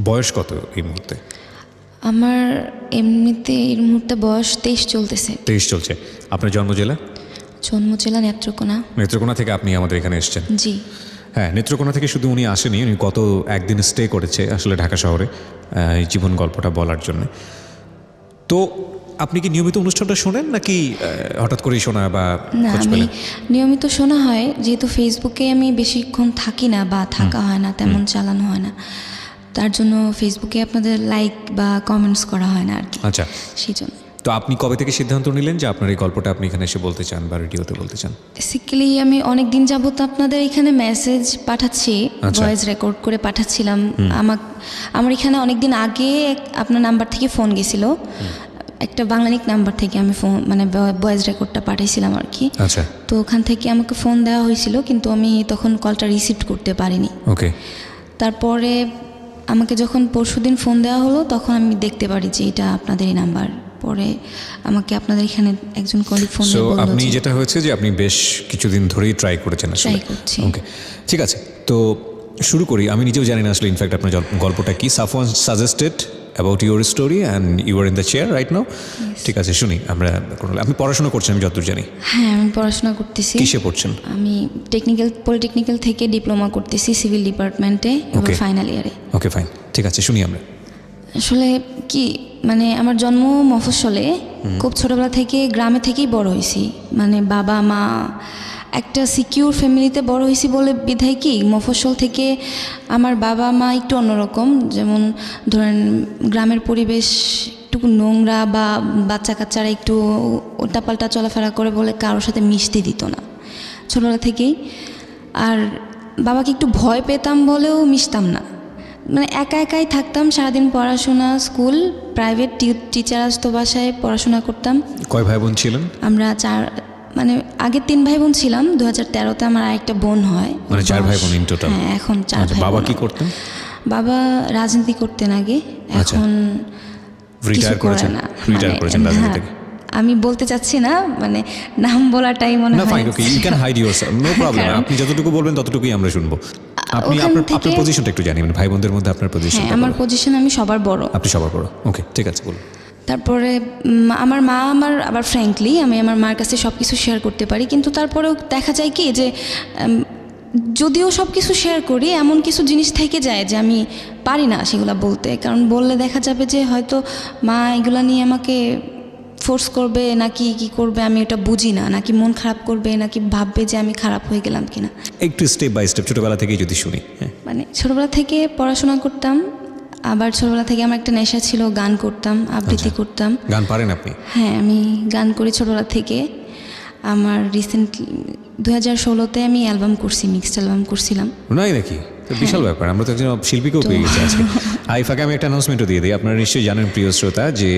বয়স কত এই মুহূর্তে? আমার এমনিতে এই মুহূর্তে বয়স 23 চলতেছে। 23 চলছে। আপনার জন্ম জেলা? জন্ম জেলা নেত্রকোনা। নেত্রকোনা থেকে আপনি আমাদের এখানে এসেছেন? জি। হ্যাঁ, নেত্রকোনা থেকে শুধু উনি আসেনি, উনি গত একদিন স্টে করেছে আসলে ঢাকা শহরে এই জীবন গল্পটা বলার জন্য। তো আপনি কি নিয়মিত অনুষ্ঠানটা শোনেন নাকি হঠাৎ করেই শোনা বা না, আমি নিয়মিত শোনা হয়, যেহেতু ফেসবুকে আমি বেশিক্ষণ থাকি না বা থাকা হয় না, তেমন চালানো হয় না, তার জন্য ফেসবুকে আপনাদের লাইক বা কমেন্টস করা হয় না আর কি। আচ্ছা, সেই জন্য। তো আপনি কবে থেকে সিদ্ধান্ত নিলেন যে আপনার এই গল্পটা আপনি এখানে এসে বলতে চান বা রেডিওতে বলতে চান? বেসিক্যালি আমি অনেক দিন যাবত আপনাদের এখানে মেসেজ পাঠাচ্ছি, ভয়েস রেকর্ড করে পাঠাচ্ছিলাম। আমার এখানে অনেক দিন আগে আপনার নাম্বার থেকে ফোন গেছিল, একটা বাংলানিক নাম্বার থেকে আমি ফোন মানে ভয়েস রেকর্ডটা পাঠাইছিলাম আর কি। আচ্ছা। তো ওখান থেকে আমাকে ফোন দেওয়া হয়েছিল, কিন্তু আমি তখন কলটা রিসিভ করতে পারিনি। ওকে। তারপরে আমাকে যখন পরশুদিন ফোন দেওয়া হলো, তখন আমি দেখতে পারি যে এটা আপনাদেরই নাম্বার। পরে আমাকে আপনাদের এখানে একজন কলিগ ফোন দিয়ে বলল, আপনি যেটা হয়েছে যে আপনি বেশ কিছুদিন ধরেই ট্রাই করেছেন আসলে। ট্রাই করছি। ওকে, ঠিক আছে। তো শুরু করি। আমি নিজেও জানি না আসলে ইনফ্যাক্ট আপনার গল্পটা কি। Safwan suggested about your story and you are in the chair right now. ঠিক আছে, শুনি আমরা। আপনি পড়াশোনা করছেন আমি যতদূর জানি? হ্যাঁ, আমি পড়াশোনা করতেছি। কিসে পড়ছেন? আমি পলিটেকনিক্যাল থেকে ডিপ্লোমা করতেছি সিভিল ডিপার্টমেন্টে, এবার ফাইনাল ইয়ারে। ওকে, ফাইন, ঠিক আছে, শুনি আমরা। আসলে কি মানে আমার জন্ম মফস্বলে, খুব ছোটবেলা থেকে গ্রামে থেকেই বড় হয়েছি। মানে বাবা মা একটা সিকিউর ফ্যামিলিতে বড় হয়েছি বলে বিধায় কি মফস্বল থেকে আমার বাবা মা একটু অন্যরকম। যেমন ধরেন গ্রামের পরিবেশ একটু নোংরা বা বাচ্চা কাচ্চারা একটু উল্টাপাল্টা চলাফেরা করে বলে কারোর সাথে মিশতে দিত না ছোটবেলা থেকেই। আর বাবাকে একটু ভয় পেতাম বলেও মিশতাম না, মানে একা একাই থাকতাম সারাদিন। পড়াশোনা, স্কুল, প্রাইভেট টিচার আসতো বাসায়, পড়াশোনা করতাম। কয় ভাই বোন ছিলেন? আমরা মানে আগে 3 ভাই বোন ছিলাম। 2013-তে আমার আরেকটা বোন হয়, মানে 4 ভাই বোন ইন টোটাল? হ্যাঁ, এখন 4 ভাই। বাবা কি করতেন? বাবা রাজনীতি করতেন আগে, এখন রিটায়ার করেছেন? রিটায়ার করেছেন রাজনীতি থেকে? আমি বলতে চাচ্ছি না, মানে নাম বলাটাই মনে হয়। না, fine, okay, you can hide yourself, no problem. আপনি যতটুকু বলবেন ততটুকুই আমরা শুনবো। আপনি আপনার পজিশনটা একটু জানি, মানে ভাই বোনদের মধ্যে আপনার পজিশন? হ্যাঁ, আমার পজিশন, আমি সবার বড়। আপনি সবার বড়, ওকে, ঠিক আছে, বলুন। তারপরে আমার মা আবার ফ্র্যাঙ্কলি আমি আমার মার কাছে সব কিছু শেয়ার করতে পারি, কিন্তু তারপরেও দেখা যায় কি যে যদিও সব কিছু শেয়ার করি, এমন কিছু জিনিস থেকে যায় যে আমি পারি না সেগুলো বলতে। কারণ বললে দেখা যাবে যে হয়তো মা এগুলা নিয়ে আমাকে ফোর্স করবে নাকি কি করবে, আমি এটা বুঝি না। নাকি মন খারাপ করবে, নাকি ভাববে যে আমি খারাপ হয়ে গেলাম কিনা। একটু স্টেপ বাই স্টেপ ছোটবেলা থেকেই যদি শুনি। মানে ছোটবেলা থেকে পড়াশোনা করতাম, আবার ছোটবেলা থেকে আমার একটা নেশা ছিল, গান করতাম, আবৃত্তি করতাম। গান পারেন আপনি? হ্যাঁ, আমি গান করি ছোটবেলা থেকে। আমার রিসেন্টলি 2016-তে আমি অ্যালবাম করছি, মিক্সড অ্যালবাম করছিলাম। নাই নাকি? বিশাল ব্যাপার, আমরা তো একজন শিল্পীকেও পেয়ে গেছি আজকে। ফাঁকে আমি একটা অ্যানাউন্সমেন্টও দিয়ে দিই। আপনারা নিশ্চয়ই জানেন প্রিয় শ্রোতা যে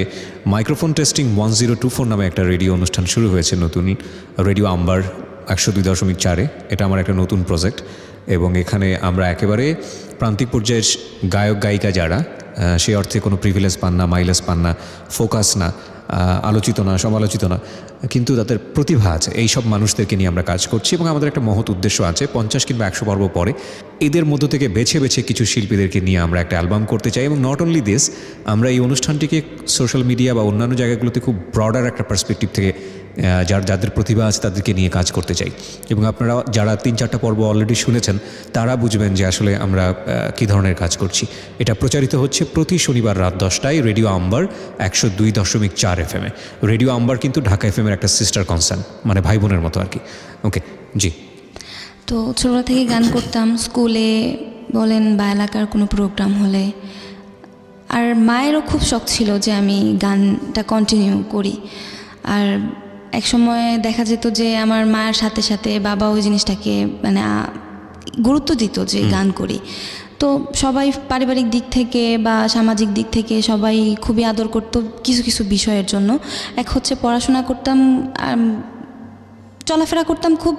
মাইক্রোফোন টেস্টিং 1024 নামে একটা রেডিও অনুষ্ঠান শুরু হয়েছে নতুন, রেডিও আম্বার 102.4-এ। এটা আমার একটা নতুন প্রজেক্ট, এবং এখানে আমরা একেবারে প্রান্তিক পর্যায়ের গায়ক গায়িকা যারা সেই অর্থে কোনো প্রিভিলেজ পান না, মাইলেজ পান না, ফোকাস না, আলোচিত না, সমালোচিত না, কিন্তু তাদের প্রতিভা আছে, এই সব মানুষদেরকে নিয়ে আমরা কাজ করছি। এবং আমাদের একটা মহৎ উদ্দেশ্য আছে, 50 কিংবা 100 পর্ব পরে এদের মধ্য থেকে বেছে বেছে কিছু শিল্পীদেরকে নিয়ে আমরা একটা অ্যালবাম করতে চাই। এবং নট অনলি দিস, আমরা এই অনুষ্ঠানটিকে সোশ্যাল মিডিয়া বা অন্যান্য জায়গাগুলোতে খুব ব্রডার একটা পার্সপেক্টিভ থেকে যাদের প্রতিভা আছে তাদেরকে নিয়ে কাজ করতে চাই। এবং আপনারা যারা 3-4টা পর্ব অলরেডি শুনেছেন তারা বুঝবেন যে আসলে আমরা কী ধরনের কাজ করছি। এটা প্রচারিত হচ্ছে প্রতি শনিবার রাত 10টায় রেডিও আম্বার 102.4 FM-এ। রেডিও আম্বার কিন্তু ঢাকা FM-এর একটা সিস্টার কনসার্ন, মানে ভাই বোনের মতো আর কি। ওকে, জি। তো ছোটবেলা থেকে গান করতাম, স্কুলে বলেন বা এলাকার কোনো প্রোগ্রাম হলে। আর মায়েরও খুব শখ ছিল যে আমি গানটা কন্টিনিউ করি। আর এক সময় দেখা যেত যে আমার মায়ের সাথে সাথে বাবা ওই জিনিসটাকে মানে গুরুত্ব দিত যে গান করি। তো সবাই পারিবারিক দিক থেকে বা সামাজিক দিক থেকে সবাই খুবই আদর করতো কিছু কিছু বিষয়ের জন্য। এক হচ্ছে পড়াশোনা করতাম, চলাফেরা করতাম খুব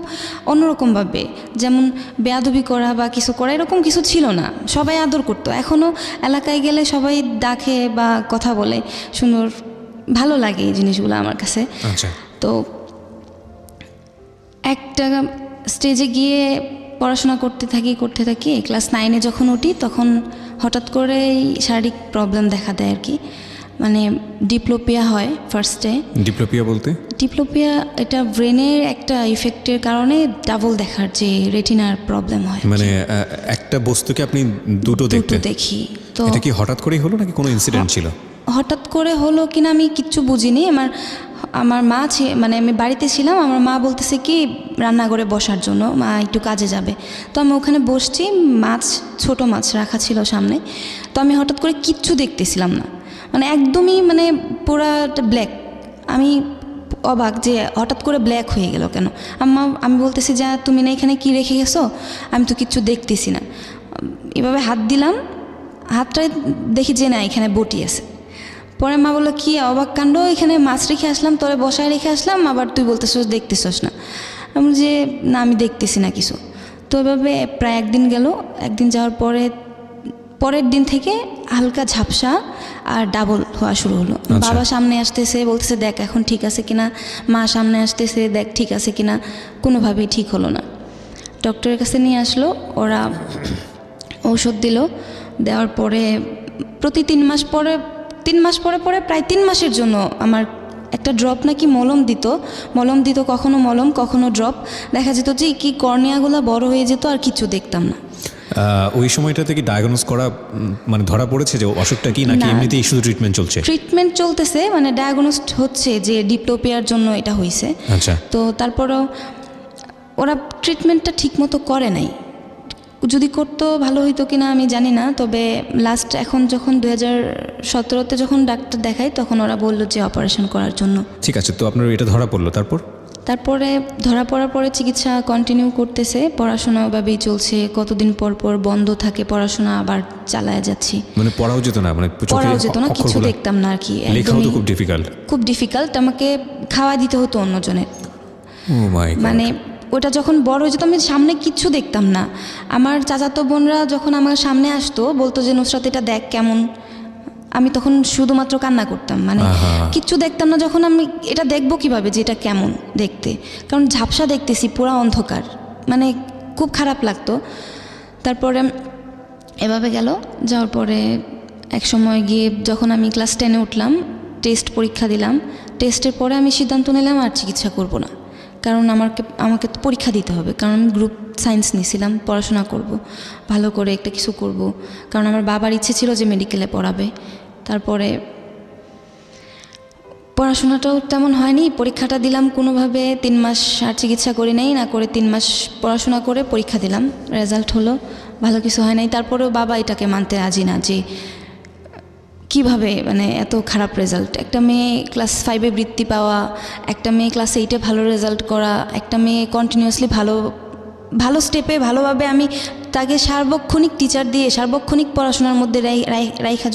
অন্যরকমভাবে, যেমন বেয়াদবি করা বা কিছু করা এরকম কিছু ছিল না, সবাই আদর করতো। এখনও এলাকায় গেলে সবাই ডাকে বা কথা বলে, সুন্দর, ভালো লাগে এই জিনিসগুলো আমার কাছে। আচ্ছা। তো একটা স্টেজে গিয়ে পড়াশোনা করতে থাকি। ক্লাস 9-এ যখন উঠি তখন হঠাৎ করেই শারীরিক প্রবলেম দেখা দেয় আর কি, মানে ডিপ্লোপিয়া হয় ফার্স্টে। ডিপ্লোপিয়া বলতে? ডিপ্লোপিয়া এটা ব্রেনের একটা ইফেক্টের কারণে ডাবল দেখার যে রেটিনার প্রবলেম হয়, মানে একটা বস্তুকে আপনি দুটো দেখি। তো এটা কি হঠাৎ করেই হলো নাকি কোনো ইনসিডেন্ট ছিল? হঠাৎ করে হলো কিনা আমি কিচ্ছু বুঝিনি। আমার মা মানে আমি বাড়িতে ছিলাম, আমার মা বলতেছে কি রান্নাঘরে বসার জন্য, মা একটু কাজে যাবে। তো আমি ওখানে বসছি, ছোট মাছ রাখা ছিল সামনে। তো আমি হঠাৎ করে কিচ্ছু দেখতেছিলাম না, মানে একদমই মানে পুরাটা ব্ল্যাক। আমি অবাক যে হঠাৎ করে ব্ল্যাক হয়ে গেল কেন। আমি বলতেছি যে তুমি না এখানে কি রেখে গেছো, আমি তো কিচ্ছু দেখতেছি না। এভাবে হাত দিলাম, হাতটা দেখি যে না এখানে বটি আছে। পরে মা বললো কি অবাক কাণ্ড, এখানে মাছ রেখে আসলাম, তোরে বসায় রেখে আসলাম, আবার তুই বলতেছস দেখতেছস না। আমি যে না আমি দেখতেছি না কিছু। তো এভাবে প্রায় একদিন গেল। একদিন যাওয়ার পরের দিন থেকে হালকা ঝাপসা আর ডাবল হওয়া শুরু হলো। বাবা সামনে আসতেছে, বলতেছে দেখ এখন ঠিক আছে কিনা, মা সামনে আসতেছে দেখ ঠিক আছে কিনা, কোনোভাবেই ঠিক হলো না। ডক্টরের কাছে নিয়ে আসলো, ওরা ঔষধ দিল। দেওয়ার পরে প্রতি 3 মাস পরে প্রায় 3 মাসের জন্য আমার একটা ড্রপ নাকি মলম দিত, কখনো মলম কখনো ড্রপ। দেখা যেত যে কি কর্নিয়াগুলো বড় হয়ে যেত, আর কিছু দেখতাম না। ওই সময়টা থেকে ডায়াগনোজ করা মানে ধরা পড়েছে যে অসুখটা কি, নাকি এমনিতেই শুধু ট্রিটমেন্ট চলছে? ট্রিটমেন্ট চলতেছে, মানে ডায়াগনোজ হচ্ছে যে ডিপ্লোপিয়ার জন্য এটা হয়েছে। আচ্ছা। তো তারপরও ওরা ট্রিটমেন্টটা ঠিকমতো করে নাই। যদি করতো ভালো হইতো কিনা আমি জানি না। তবে লাস্ট এখন যখন 2017-তে যখন ডাক্তার দেখাই, তখন ওরা বললো যে অপারেশন করার জন্য। ঠিক আছে, তো আপনার এটা ধরা পড়লো, তারপরে ধরা পড়ার পরে চিকিৎসা কন্টিনিউ করতেছে, পড়াশোনা ওভাবেই চলছে। কতদিন পর বন্ধ থাকে পড়াশোনা, আবার চালায় যাচ্ছি। মানে পড়াও যেত না? মানে পড়াও যেত না, কিছু দেখতাম না আর কি। লেখাও তো খুব ডিফিকাল্ট। আমাকে খাওয়া দিতে হতো অন্যজনের। ও মাই গড। মানে ওটা যখন বড় হয়ে যেত, আমি সামনে কিচ্ছু দেখতাম না। আমার চাচাতো বোনরা যখন আমার সামনে আসতো, বলতো যে নুসরাত এটা দেখ কেমন, আমি তখন শুধুমাত্র কান্না করতাম, মানে কিচ্ছু দেখতাম না। যখন আমি এটা দেখবো কিভাবে যে এটা কেমন দেখতে, কারণ ঝাপসা দেখতেছি, পুরা অন্ধকার, মানে খুব খারাপ লাগতো। তারপরে এভাবে গেল। যাওয়ার পরে এক সময় গিয়ে যখন আমি ক্লাস 10-এ উঠলাম, টেস্ট পরীক্ষা দিলাম। টেস্টের পরে আমি সিদ্ধান্ত নিলাম আর চিকিৎসা করব না, কারণ আমাকে তো পরীক্ষা দিতে হবে, কারণ আমি গ্রুপ সায়েন্স নিয়েছিলাম, পড়াশোনা করব, ভালো করে একটা কিছু করব, কারণ আমার বাবার ইচ্ছে ছিল যে মেডিকেলে পড়াবে। তারপরে পড়াশোনাটাও তেমন হয়নি, পরীক্ষাটা দিলাম কোনোভাবে। 3 মাস আর চিকিৎসা করি নাই, না করে 3 মাস পড়াশোনা করে পরীক্ষা দিলাম, রেজাল্ট হলো, ভালো কিছু হয় নাই। তারপরেও বাবা এটাকে মানতে রাজি না যে কিভাবে মানে এত খারাপ রেজাল্ট। একটা মেয়ে ক্লাস 5-এ বৃত্তি পাওয়া, একটা মেয়ে ক্লাস 8-এ ভালো রেজাল্ট করা, একটা মেয়ে কন্টিনিউয়াসলি ভালো স্টেপে ভালোভাবে আমি তাকে সার্বক্ষণিক টিচার দিয়ে সার্বক্ষণিক পড়াশোনার মধ্যে রাইখা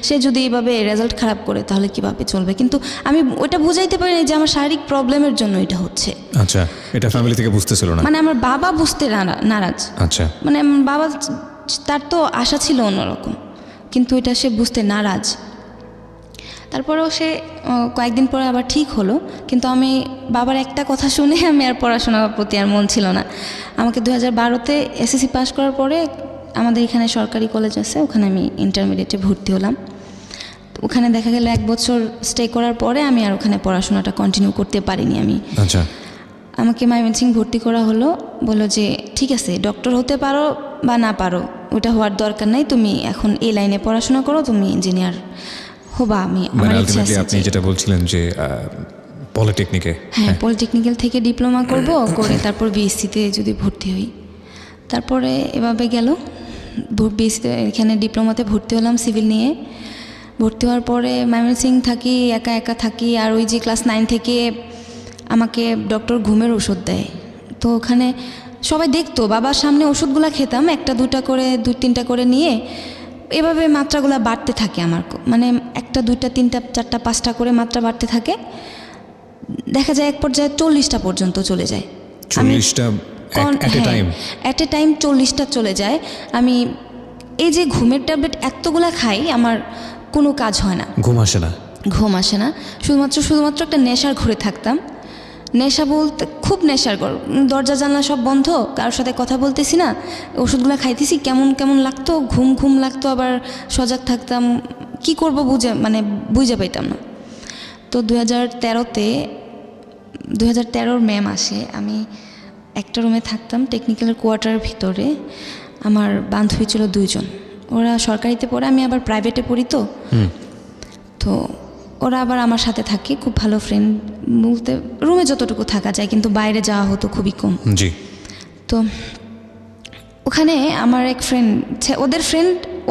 সে যদি এইভাবে রেজাল্ট খারাপ করে, তাহলে কীভাবে চলবে। কিন্তু আমি ওইটা বুঝাইতে পারিনি যে আমার শারীরিক প্রবলেমের জন্য এটা হচ্ছে। আচ্ছা, এটা ফ্যামিলি থেকে বুঝতেছিল না? মানে আমার বাবা বুঝতে নারাজ। আচ্ছা। মানে বাবা, তার তো আশা ছিল অন্যরকম, কিন্তু এটা সে বুঝতে নারাজ। তারপরেও সে কয়েকদিন পরে আবার ঠিক হলো, কিন্তু আমি বাবার একটা কথা শুনে আমি আর পড়াশোনার প্রতি আর মন ছিল না। আমাকে 2012-তে এসএসসি পাস করার পরে আমাদের এখানে সরকারি কলেজ আছে, ওখানে আমি ইন্টারমিডিয়েটে ভর্তি হলাম। ওখানে দেখা গেল 1 বছর স্টে করার পরে আমি আর ওখানে পড়াশোনাটা কন্টিনিউ করতে পারিনি আমি। আচ্ছা। আমাকে ময়মনসিংহ ভর্তি করা হলো, বললো যে ঠিক আছে ডক্টর হতে পারো বা না পারো, ওটা হওয়ার দরকার নাই, তুমি এখন এই লাইনে পড়াশোনা করো, তুমি ইঞ্জিনিয়ার হবা। আমার ইচ্ছা আছে। আপনি যেটা বলছিলেন যে পলিটেকনিকে, হ্যাঁ পলিটেকনিক্যাল থেকে ডিপ্লোমা করব, করে তারপর বিএসসিতে যদি ভর্তি হই। তারপরে এভাবে গেল, বিএসসিতে এখানে ডিপ্লোমাতে ভর্তি হলাম সিভিল নিয়ে। ভর্তি হওয়ার পরে ময়মনসিংহ থাকি, একা থাকি। আর ওই যে ক্লাস 9 থেকে আমাকে ডক্টর ঘুমের ওষুধ দেয়, তো ওখানে সবাই দেখতো, বাবার সামনে ওষুধগুলো খেতাম, 1-2টা করে 2-3টা করে নিয়ে, এভাবে মাত্রাগুলো বাড়তে থাকে আমার, মানে 1টা 2টা 3টা 4টা 5টা করে মাত্রা বাড়তে থাকে। দেখা যায় এক পর্যায়ে 40টা পর্যন্ত চলে যায়। 40টা এট এ টাইম 40টা চলে যায়। আমি এই যে ঘুমের ট্যাবলেট এতগুলা খাই, আমার কোনো কাজ হয় না, ঘুম আসে না। শুধুমাত্র একটা নেশার ঘরে থাকতাম। নেশা বলতে খুব নেশার ঘর, দরজা জানলা সব বন্ধ, কারোর সাথে কথা বলতেছি না, ওষুধগুলো খাইতেছি, কেমন কেমন লাগতো, ঘুম ঘুম লাগতো, আবার সজাগ থাকতাম, কি করব বুঝে পাইতাম না। তো 2013 মে মাসে আমি একটা রুমে থাকতাম টেকনিক্যালের কোয়ার্টারের ভিতরে। আমার বান্ধবী ছিল 2 জন, ওরা সরকারিতে পড়ে, আমি আবার প্রাইভেটে পড়ি। তো ওরা আবার আমার সাথে থাকে, খুব ভালো ফ্রেন্ড বলতে রুমে যতটুকু থাকা যায়, কিন্তু বাইরে যাওয়া হতো খুবই কম। জি। তো ওখানে আমার এক ফ্রেন্ড,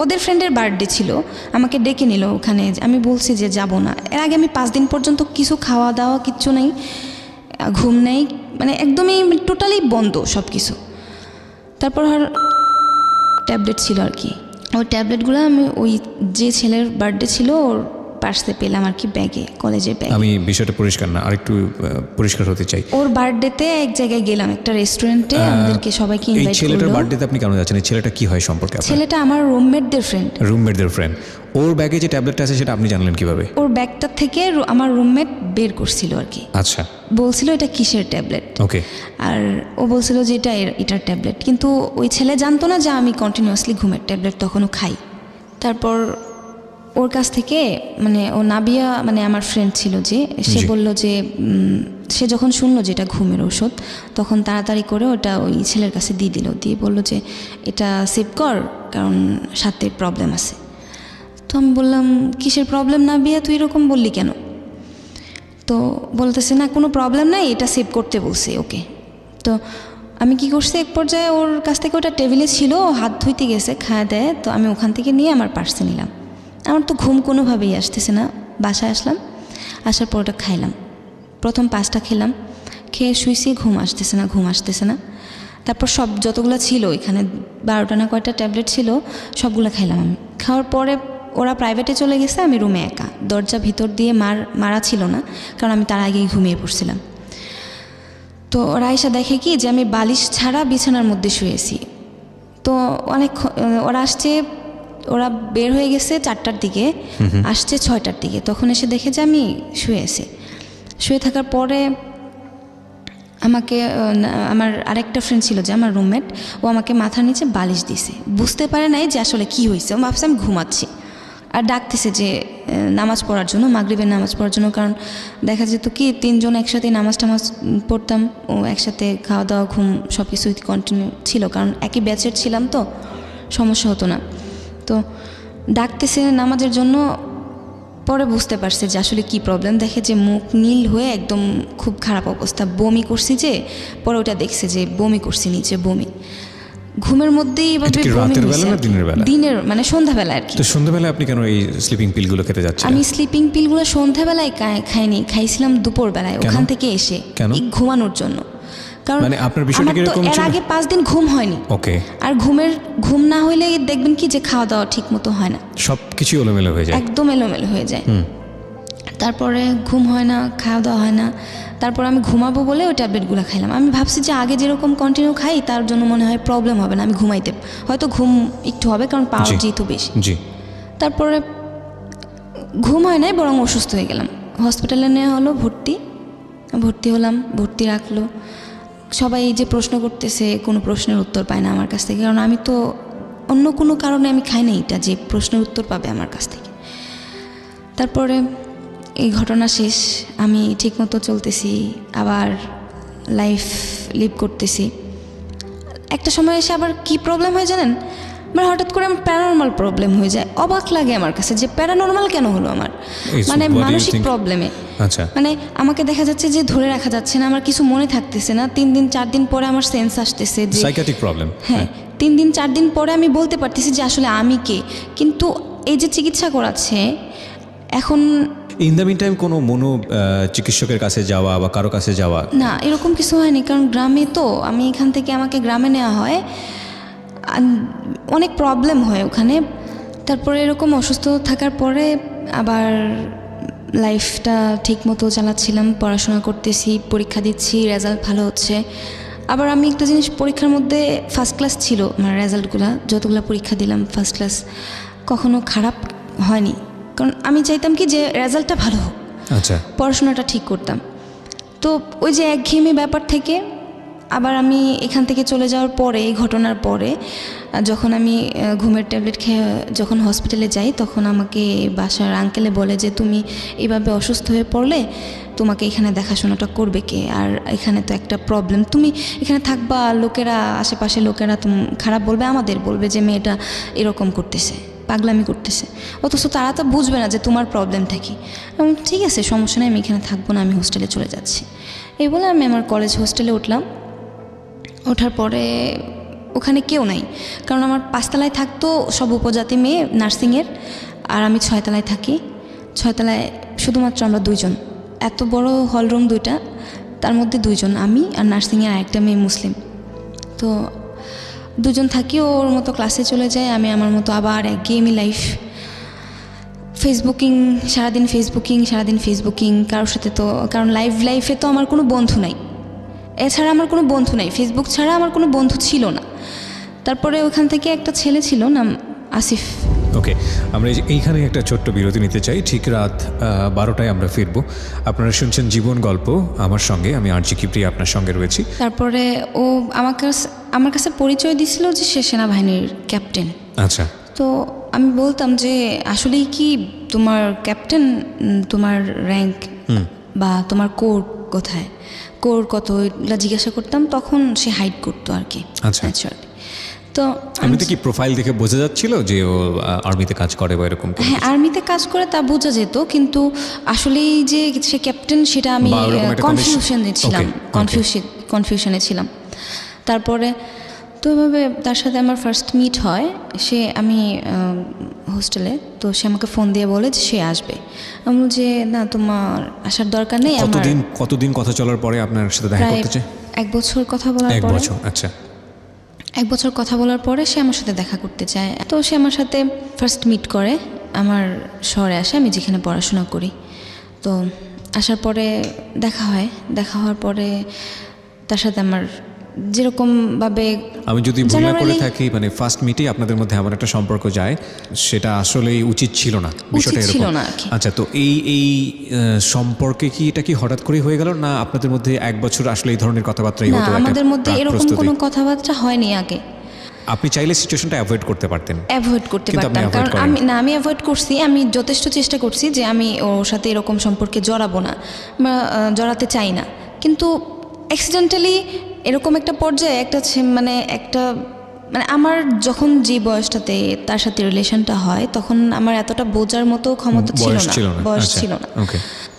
ওদের ফ্রেন্ডের বার্থডে ছিল, আমাকে ডেকে নিল ওখানে। আমি বলছি যে যাব না। এর আগে আমি 5 দিন পর্যন্ত কিছু খাওয়া দাওয়া কিচ্ছু নেই, ঘুম নেই, মানে একদমই টোটালি বন্ধ সব কিছু। তারপর ট্যাবলেট ছিল আর কি, ওই ট্যাবলেটগুলো আমি ওই যে ছেলের বার্থডে ছিল ওর পার্সে পেলাম আর কি, ব্যাগে, কলেজের ব্যাগে। আমি বিষয়টা পরিষ্কার না, আরেকটু পরিষ্কার হতে চাই। ওর বার্থডেতে এক জায়গায় গেলাম, একটা রেস্টুরেন্টে, আমাদেরকে সবাইকে ইনভাইট করলো। এই ছেলেটার বার্থডেতে আপনি কেন যাচ্ছেন? এই ছেলেটা কি হয় সম্পর্কে আপনার? ছেলেটা আমার রুমমেটদের ফ্রেন্ড। ওর ব্যাগে যে ট্যাবলেটটা আছে সেটা আপনি জানলেন কিভাবে? ওর ব্যাগটা থেকে আমার রুমমেট বের করছিল আর কি। আচ্ছা। বলছিল এটা কিসের ট্যাবলেট। ওকে। আর ও বলছিল যে এটার ট্যাবলেট, কিন্তু ওই ছেলে জানতো না যে আমি কন্টিনিউয়াসলি ঘুমের ট্যাবলেট তখনও খাই। তারপর ওর কাছ থেকে ও নাবিয়া আমার ফ্রেন্ড ছিল যে, সে বলল যে সে যখন শুনলো যে এটা ঘুমের ওষুধ, তখন তাড়াতাড়ি করে ওটা ওই ছেলের কাছে দিয়ে বলল যে এটা সেভ কর, কারণ সাথে প্রবলেম আছে। তো আমি বললাম কিসের প্রবলেম নাবিয়া, তুই এরকম বললি কেন? তো বলতেছে না কোনো প্রবলেম নাই, এটা সেভ করতে বলছে ওকে। তো আমি কি করছি, এক পর্যায়ে ওর কাছ থেকে ওটা টেবিলে ছিল, হাত ধুইতে গেছে, খাওয়া দেয়, তো আমি ওখান থেকে নিয়ে আমার পার্সে নিলাম। আমার তো ঘুম কোনোভাবেই আসতেছে না, বাসায় আসলাম, আসার পর ওটা খাইলাম। প্রথম 5টা খেলাম, খেয়ে শুইছি, ঘুম আসতেছে না। তারপর সব যতগুলো ছিল এখানে 12টা না কয়টা ট্যাবলেট ছিল, সবগুলো খাইলাম আমি। খাওয়ার পরে ওরা প্রাইভেটে চলে গেছে, আমি রুমে একা, দরজা ভিতর দিয়ে মারা ছিল না, কারণ আমি তার আগেই ঘুমিয়ে পড়ছিলাম। তো ওরা এসে দেখে কি যে আমি বালিশ ছাড়া বিছানার মধ্যে শুয়েছি। তো ওরা বের হয়ে গেছে 4টার দিকে, আসছে 6টার দিকে, তখন এসে দেখে যে আমি শুয়ে থাকার পরে আমাকে আমার আরেকটা ফ্রেন্ড ছিল যে আমার রুমমেট, ও আমাকে মাথার নিচে বালিশ দিছে। বুঝতে পারে নাই যে আসলে কি হয়েছে, ও ভাবছে আমি ঘুমাচ্ছি, আর ডাকতেছে যে নামাজ পড়ার জন্য, মাগরিবের নামাজ পড়ার জন্য। কারণ দেখা যেত কি 3 জন একসাথে নামাজ পড়তাম, ও একসাথে খাওয়া দাওয়া ঘুম সব কিছুই কন্টিনিউ ছিল, কারণ একই ব্যাচের ছিলাম, তো সমস্যা হতো না। তো ডাকতেছে নামাজের জন্য। পরে বুঝতে পারছে যে আসলে কি প্রবলেম, দেখে যে মুখ নীল হয়ে একদম খুব খারাপ অবস্থা, বমি করছি। যে পরে ওটা দেখছে যে বমি করছি, নিচে বমি, ঘুমের মধ্যেই দিনের সন্ধ্যাবেলা আর কি। তো সন্ধ্যাবেলায় আপনি কেন এই স্লিপিং পিলগুলো খেতে যাচ্ছেন? আমি স্লিপিং পিলগুলো সন্ধ্যাবেলায় খাইনি, খাইছিলাম দুপুরবেলায় ওখান থেকে এসে ঘুমানোর জন্য। কারণ আপনার বিষয়টা কি এরকম ছিল? এর আগে 5 দিন ঘুম হয়নি। ওকে। আর ঘুম না হইলে দেখবেন কি যে খাওয়া দাওয়া ঠিক মতো হয় না, সবকিছু এলোমেলো হয়ে যায়, একদম এলোমেলো হয়ে যায়। তারপরে ঘুম হয় না, খাওয়া দাওয়া হয় না। তারপর আমি ঘুমাবো বলে ওই ট্যাবলেটগুলো খাইলাম। আমি ভাবছি যে আগে যেরকম কন্টিনিউ খাই তার জন্য মনে হয় প্রবলেম হবে না, আমি ঘুমাইতে হয়তো ঘুম একটু হবে, কারণ পাওয়ার যেহেতু বেশি। তারপরে ঘুম হয় নাই, বরং অসুস্থ হয়ে গেলাম। হসপিটালে নেওয়া হলো, ভর্তি হলাম, ভর্তি রাখলো। সবাই এই যে প্রশ্ন করতেছে, কোনো প্রশ্নের উত্তর পায় না আমার কাছ থেকে, কারণ আমি তো অন্য কোনো কারণে আমি খাই না এটা যে প্রশ্নের উত্তর পাবে আমার কাছ থেকে। তারপরে এই ঘটনা শেষ, আমি ঠিকমতো চলতেছি, আবার লাইফ লিভ করতেছি। একটা সময় এসে আবার কি প্রবলেম হয় জানেন, হঠাৎ করে আমার প্যারানর্মাল প্রবলেম হয়ে যায়। অবাক লাগে আমার কাছে যে প্যারানর্মাল কেন হলো আমার, মানসিক প্রবলেমে। আচ্ছা। আমাকে দেখা যাচ্ছে যে ধরে রাখা যাচ্ছে না, আমার কিছু মনে থাকতেছে না। 3 দিন 4 দিন পরে আমার সেন্স আসতেছে যে সাইকিয়াট্রিক প্রবলেম। হ্যাঁ, 3 দিন 4 দিন পরে আমি বলতে পারতেছি যে আসলে আমি কে। কিন্তু এই যে চিকিৎসা করাচ্ছে এখন, ইন দ্য মিন টাইম কোনো চিকিৎসকের কাছে যাওয়া বা কারো কাছে যাওয়া? না, এরকম কিছু হয়নি, কারণ গ্রামে তো আমি এখান থেকে আমাকে গ্রামে নেওয়া হয়, অনেক প্রবলেম হয় ওখানে। তারপরে এরকম অসুস্থ থাকার পরে আবার লাইফটা ঠিক মতো চালাচ্ছিলাম, পড়াশোনা করতেছি, পরীক্ষা দিচ্ছি, রেজাল্ট ভালো হচ্ছে। আবার আমি একটা জিনিস, পরীক্ষার মধ্যে ফার্স্ট ক্লাস ছিল আমার রেজাল্টগুলো, যতগুলো পরীক্ষা দিলাম ফার্স্ট ক্লাস, কখনো খারাপ হয়নি, কারণ আমি চাইতাম কি যে রেজাল্টটা ভালো হোক। আচ্ছা। পড়াশোনাটা ঠিক করতাম। তো ওই যে একঘেয়েমি ব্যাপার থেকে আবার আমি এখান থেকে চলে যাওয়ার পরে, এই ঘটনার পরে যখন আমি ঘুমের ট্যাবলেট খেয়ে যখন হসপিটালে যাই, তখন আমাকে বাসার আঙ্কেলে বলে যে তুমি এইভাবে অসুস্থ হয়ে পড়লে তোমাকে এখানে দেখাশোনাটা করবে কে, আর এখানে তো একটা প্রবলেম, তুমি এখানে থাকবা, লোকেরা আশেপাশে লোকেরা খারাপ বলবে, আমাদের বলবে যে মেয়েটা এরকম করতেছে, পাগলামি করতেছে, অথচ তারা তো বুঝবে না যে তোমার প্রবলেমটা কী। ঠিক আছে, সমস্যা নেই, আমি এখানে থাকবো না, আমি হোস্টেলে চলে যাচ্ছি। এই বলে আমি আমার কলেজ হোস্টেলে উঠলাম। ওঠার পরে ওখানে কেউ নাই, কারণ আমার 5 তলায় থাকতো সব উপজাতি মেয়ে নার্সিংয়ের, আর আমি 6 তলায় থাকি। 6 তলায় শুধুমাত্র আমরা 2 জন, এত বড় হলরুম 2টা, তার মধ্যে 2 জন, আমি আর নার্সিংয়ের আরেকটা মেয়ে মুসলিম। তো 2 জন থাকি, ওর মতো ক্লাসে চলে যায়, আমি আমার মতো আবার এক গেমি লাইফ, সারাদিন ফেসবুকিং, কারোর সাথে তো, কারণ লাইফে তো আমার কোনো বন্ধু নাই, এছাড়া আমার কোনো বন্ধু নাই, ফেসবুক ছাড়া আমার কোনো বন্ধু ছিল না। তারপরে ওখান থেকে একটা ছেলে ছিল, নাম আসিফ। ওকে, আমরা এইখানে একটা ছোট্ট বিরতি নিতে চাই। ঠিক রাত 12টায় আমরা ফিরবো। আপনারা শুনছেন জীবন গল্প, আমার সঙ্গে আমি আরজি কিপ্রিয়া আপনার সঙ্গে রয়েছি। তারপরে ও আমার কাছে পরিচয় দিছিল যে সে সেনাবাহিনীর ক্যাপ্টেন। আচ্ছা। তো আমি বলতাম যে আসলেই কি তোমার ক্যাপ্টেন, তোমার র্যাঙ্ক বা তোমার কোর কোথায়, কোর কত, এগুলো জিজ্ঞাসা করতাম। তখন সে হাইড করতো আর কি। আচ্ছা। তো এমনিতে কি প্রোফাইল দেখে বোঝা যাচ্ছিল যে ও আর্মিতে কাজ করে বা এরকম? হ্যাঁ, আর্মিতে কাজ করে তা বোঝা যেত, কিন্তু আসলেই যে সে ক্যাপ্টেন সেটা আমি কনফিউশনে ছিলাম। তারপরে তো এভাবে তার সাথে আমার ফার্স্ট মিট হয়। আমি হোস্টেলে, তো সে আমাকে ফোন দিয়ে বলে যে সে আসবে। আমি বলি যে না, তোমার আসার দরকার নেই। কতদিন কথা চলার পরে আপনার সাথে দেখা করতে চায়? 1 বছর কথা বলার পরে। 1 বছর, আচ্ছা। 1 বছর কথা বলার পরে সে আমার সাথে দেখা করতে চায়। তো সে আমার সাথে ফার্স্ট মিট করে, আমার শহরে আসে, আমি যেখানে পড়াশোনা করি। তো আসার পরে দেখা হওয়ার পরে তার সাথে আমার যেরকমভাবে, আমি যদি ভুল না করে থাকি, মানে ফার্স্ট মিটেই আপনাদের মধ্যে এমন একটা সম্পর্ক যায়, সেটা আসলেই উচিত ছিল না, বিষয়টা এরকম। আচ্ছা, তো এই সম্পর্কে কি এটা কি হঠাৎ করে হয়ে গেল, না আপনাদের মধ্যে 1 বছর আসলে এই ধরনের কথাবার্তাই হতো? আমাদের মধ্যে এরকম কোনো কথাবার্তা হয়নি আগে। আপনি চাইলে সিচুয়েশনটা অ্যাভয়েড করতে পারতাম, কারণ আমি অ্যাভয়েড করছি। আমি যথেষ্ট চেষ্টা করছি যে আমি ওর সাথে এরকম সম্পর্কে জড়াবো না, জড়াতে চাই না, কিন্তু অ্যাক্সিডেন্টালি এরকম একটা পর্যায়ে মানে আমার যখন যে বয়সটাতে তার সাথে রিলেশনটা হয়, তখন আমার এতটা বোঝার মতো ক্ষমতা ছিল না, বয়স ছিল না।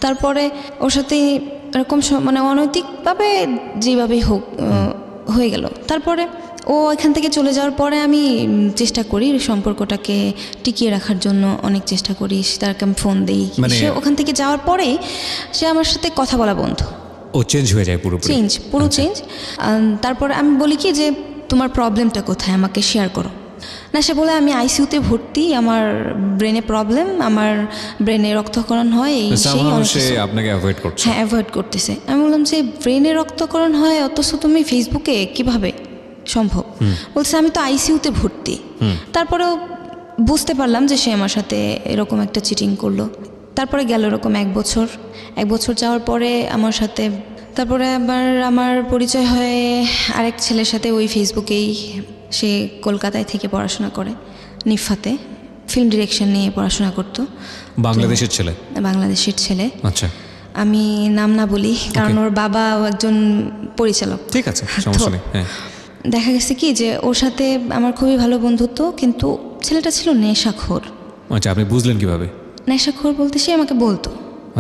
তারপরে ওর সাথে এরকম মানে অনৈতিকভাবে যেভাবেই হোক হয়ে গেল। তারপরে ও এখান থেকে চলে যাওয়ার পরে আমি চেষ্টা করি সম্পর্কটাকে টিকিয়ে রাখার জন্য, অনেক চেষ্টা করি। তারকে আমি ফোন দিই, সে ওখান থেকে যাওয়ার পরেই সে আমার সাথে কথা বলা বন্ধ। ও চেঞ্জ হয়ে যায়, পুরো চেঞ্জ। তারপরে আমি বলি কি যে তোমার প্রবলেমটা কোথায়, আমাকে শেয়ার করো। না, সে বলে আমি আইসিইউতে ভর্তি, আমার ব্রেনে প্রবলেম, আমার ব্রেনে রক্তক্ষরণ হয়, আপনাকে অ্যাভয়েড করছে। হ্যাঁ, অ্যাভয়েড করতেছে। আমি বললাম যে ব্রেনে রক্তক্ষরণ হয়, অথচ তুমি ফেসবুকে কিভাবে সম্ভব? বলছে আমি তো আইসিইউতে ভর্তি। তারপরেও বুঝতে পারলাম যে সে আমার সাথে এরকম একটা চিটিং করলো। তারপরে গেল এরকম 1 বছর যাওয়ার পরে আমার সাথে, তারপরে আবার আমার পরিচয় হয় আরেক ছেলের সাথে, ওই ফেসবুকেই। সে কলকাতায় থেকে পড়াশোনা করে, নিফাতে ফিল্ম ডিরেকশন নিয়ে পড়াশোনা করতো। বাংলাদেশের ছেলে। আচ্ছা, আমি নাম না বলি, কারণ ওর বাবা একজন পরিচালক। ঠিক আছে, সমস্যা নেই। হ্যাঁ, দেখা গেছে কি যে ওর সাথে আমার খুবই ভালো বন্ধুত্ব, কিন্তু ছেলেটা ছিল নেশাখোর। আচ্ছা, আপনি বুঝলেন কিভাবে? নেশাখোর বলতে সে আমাকে বলতো।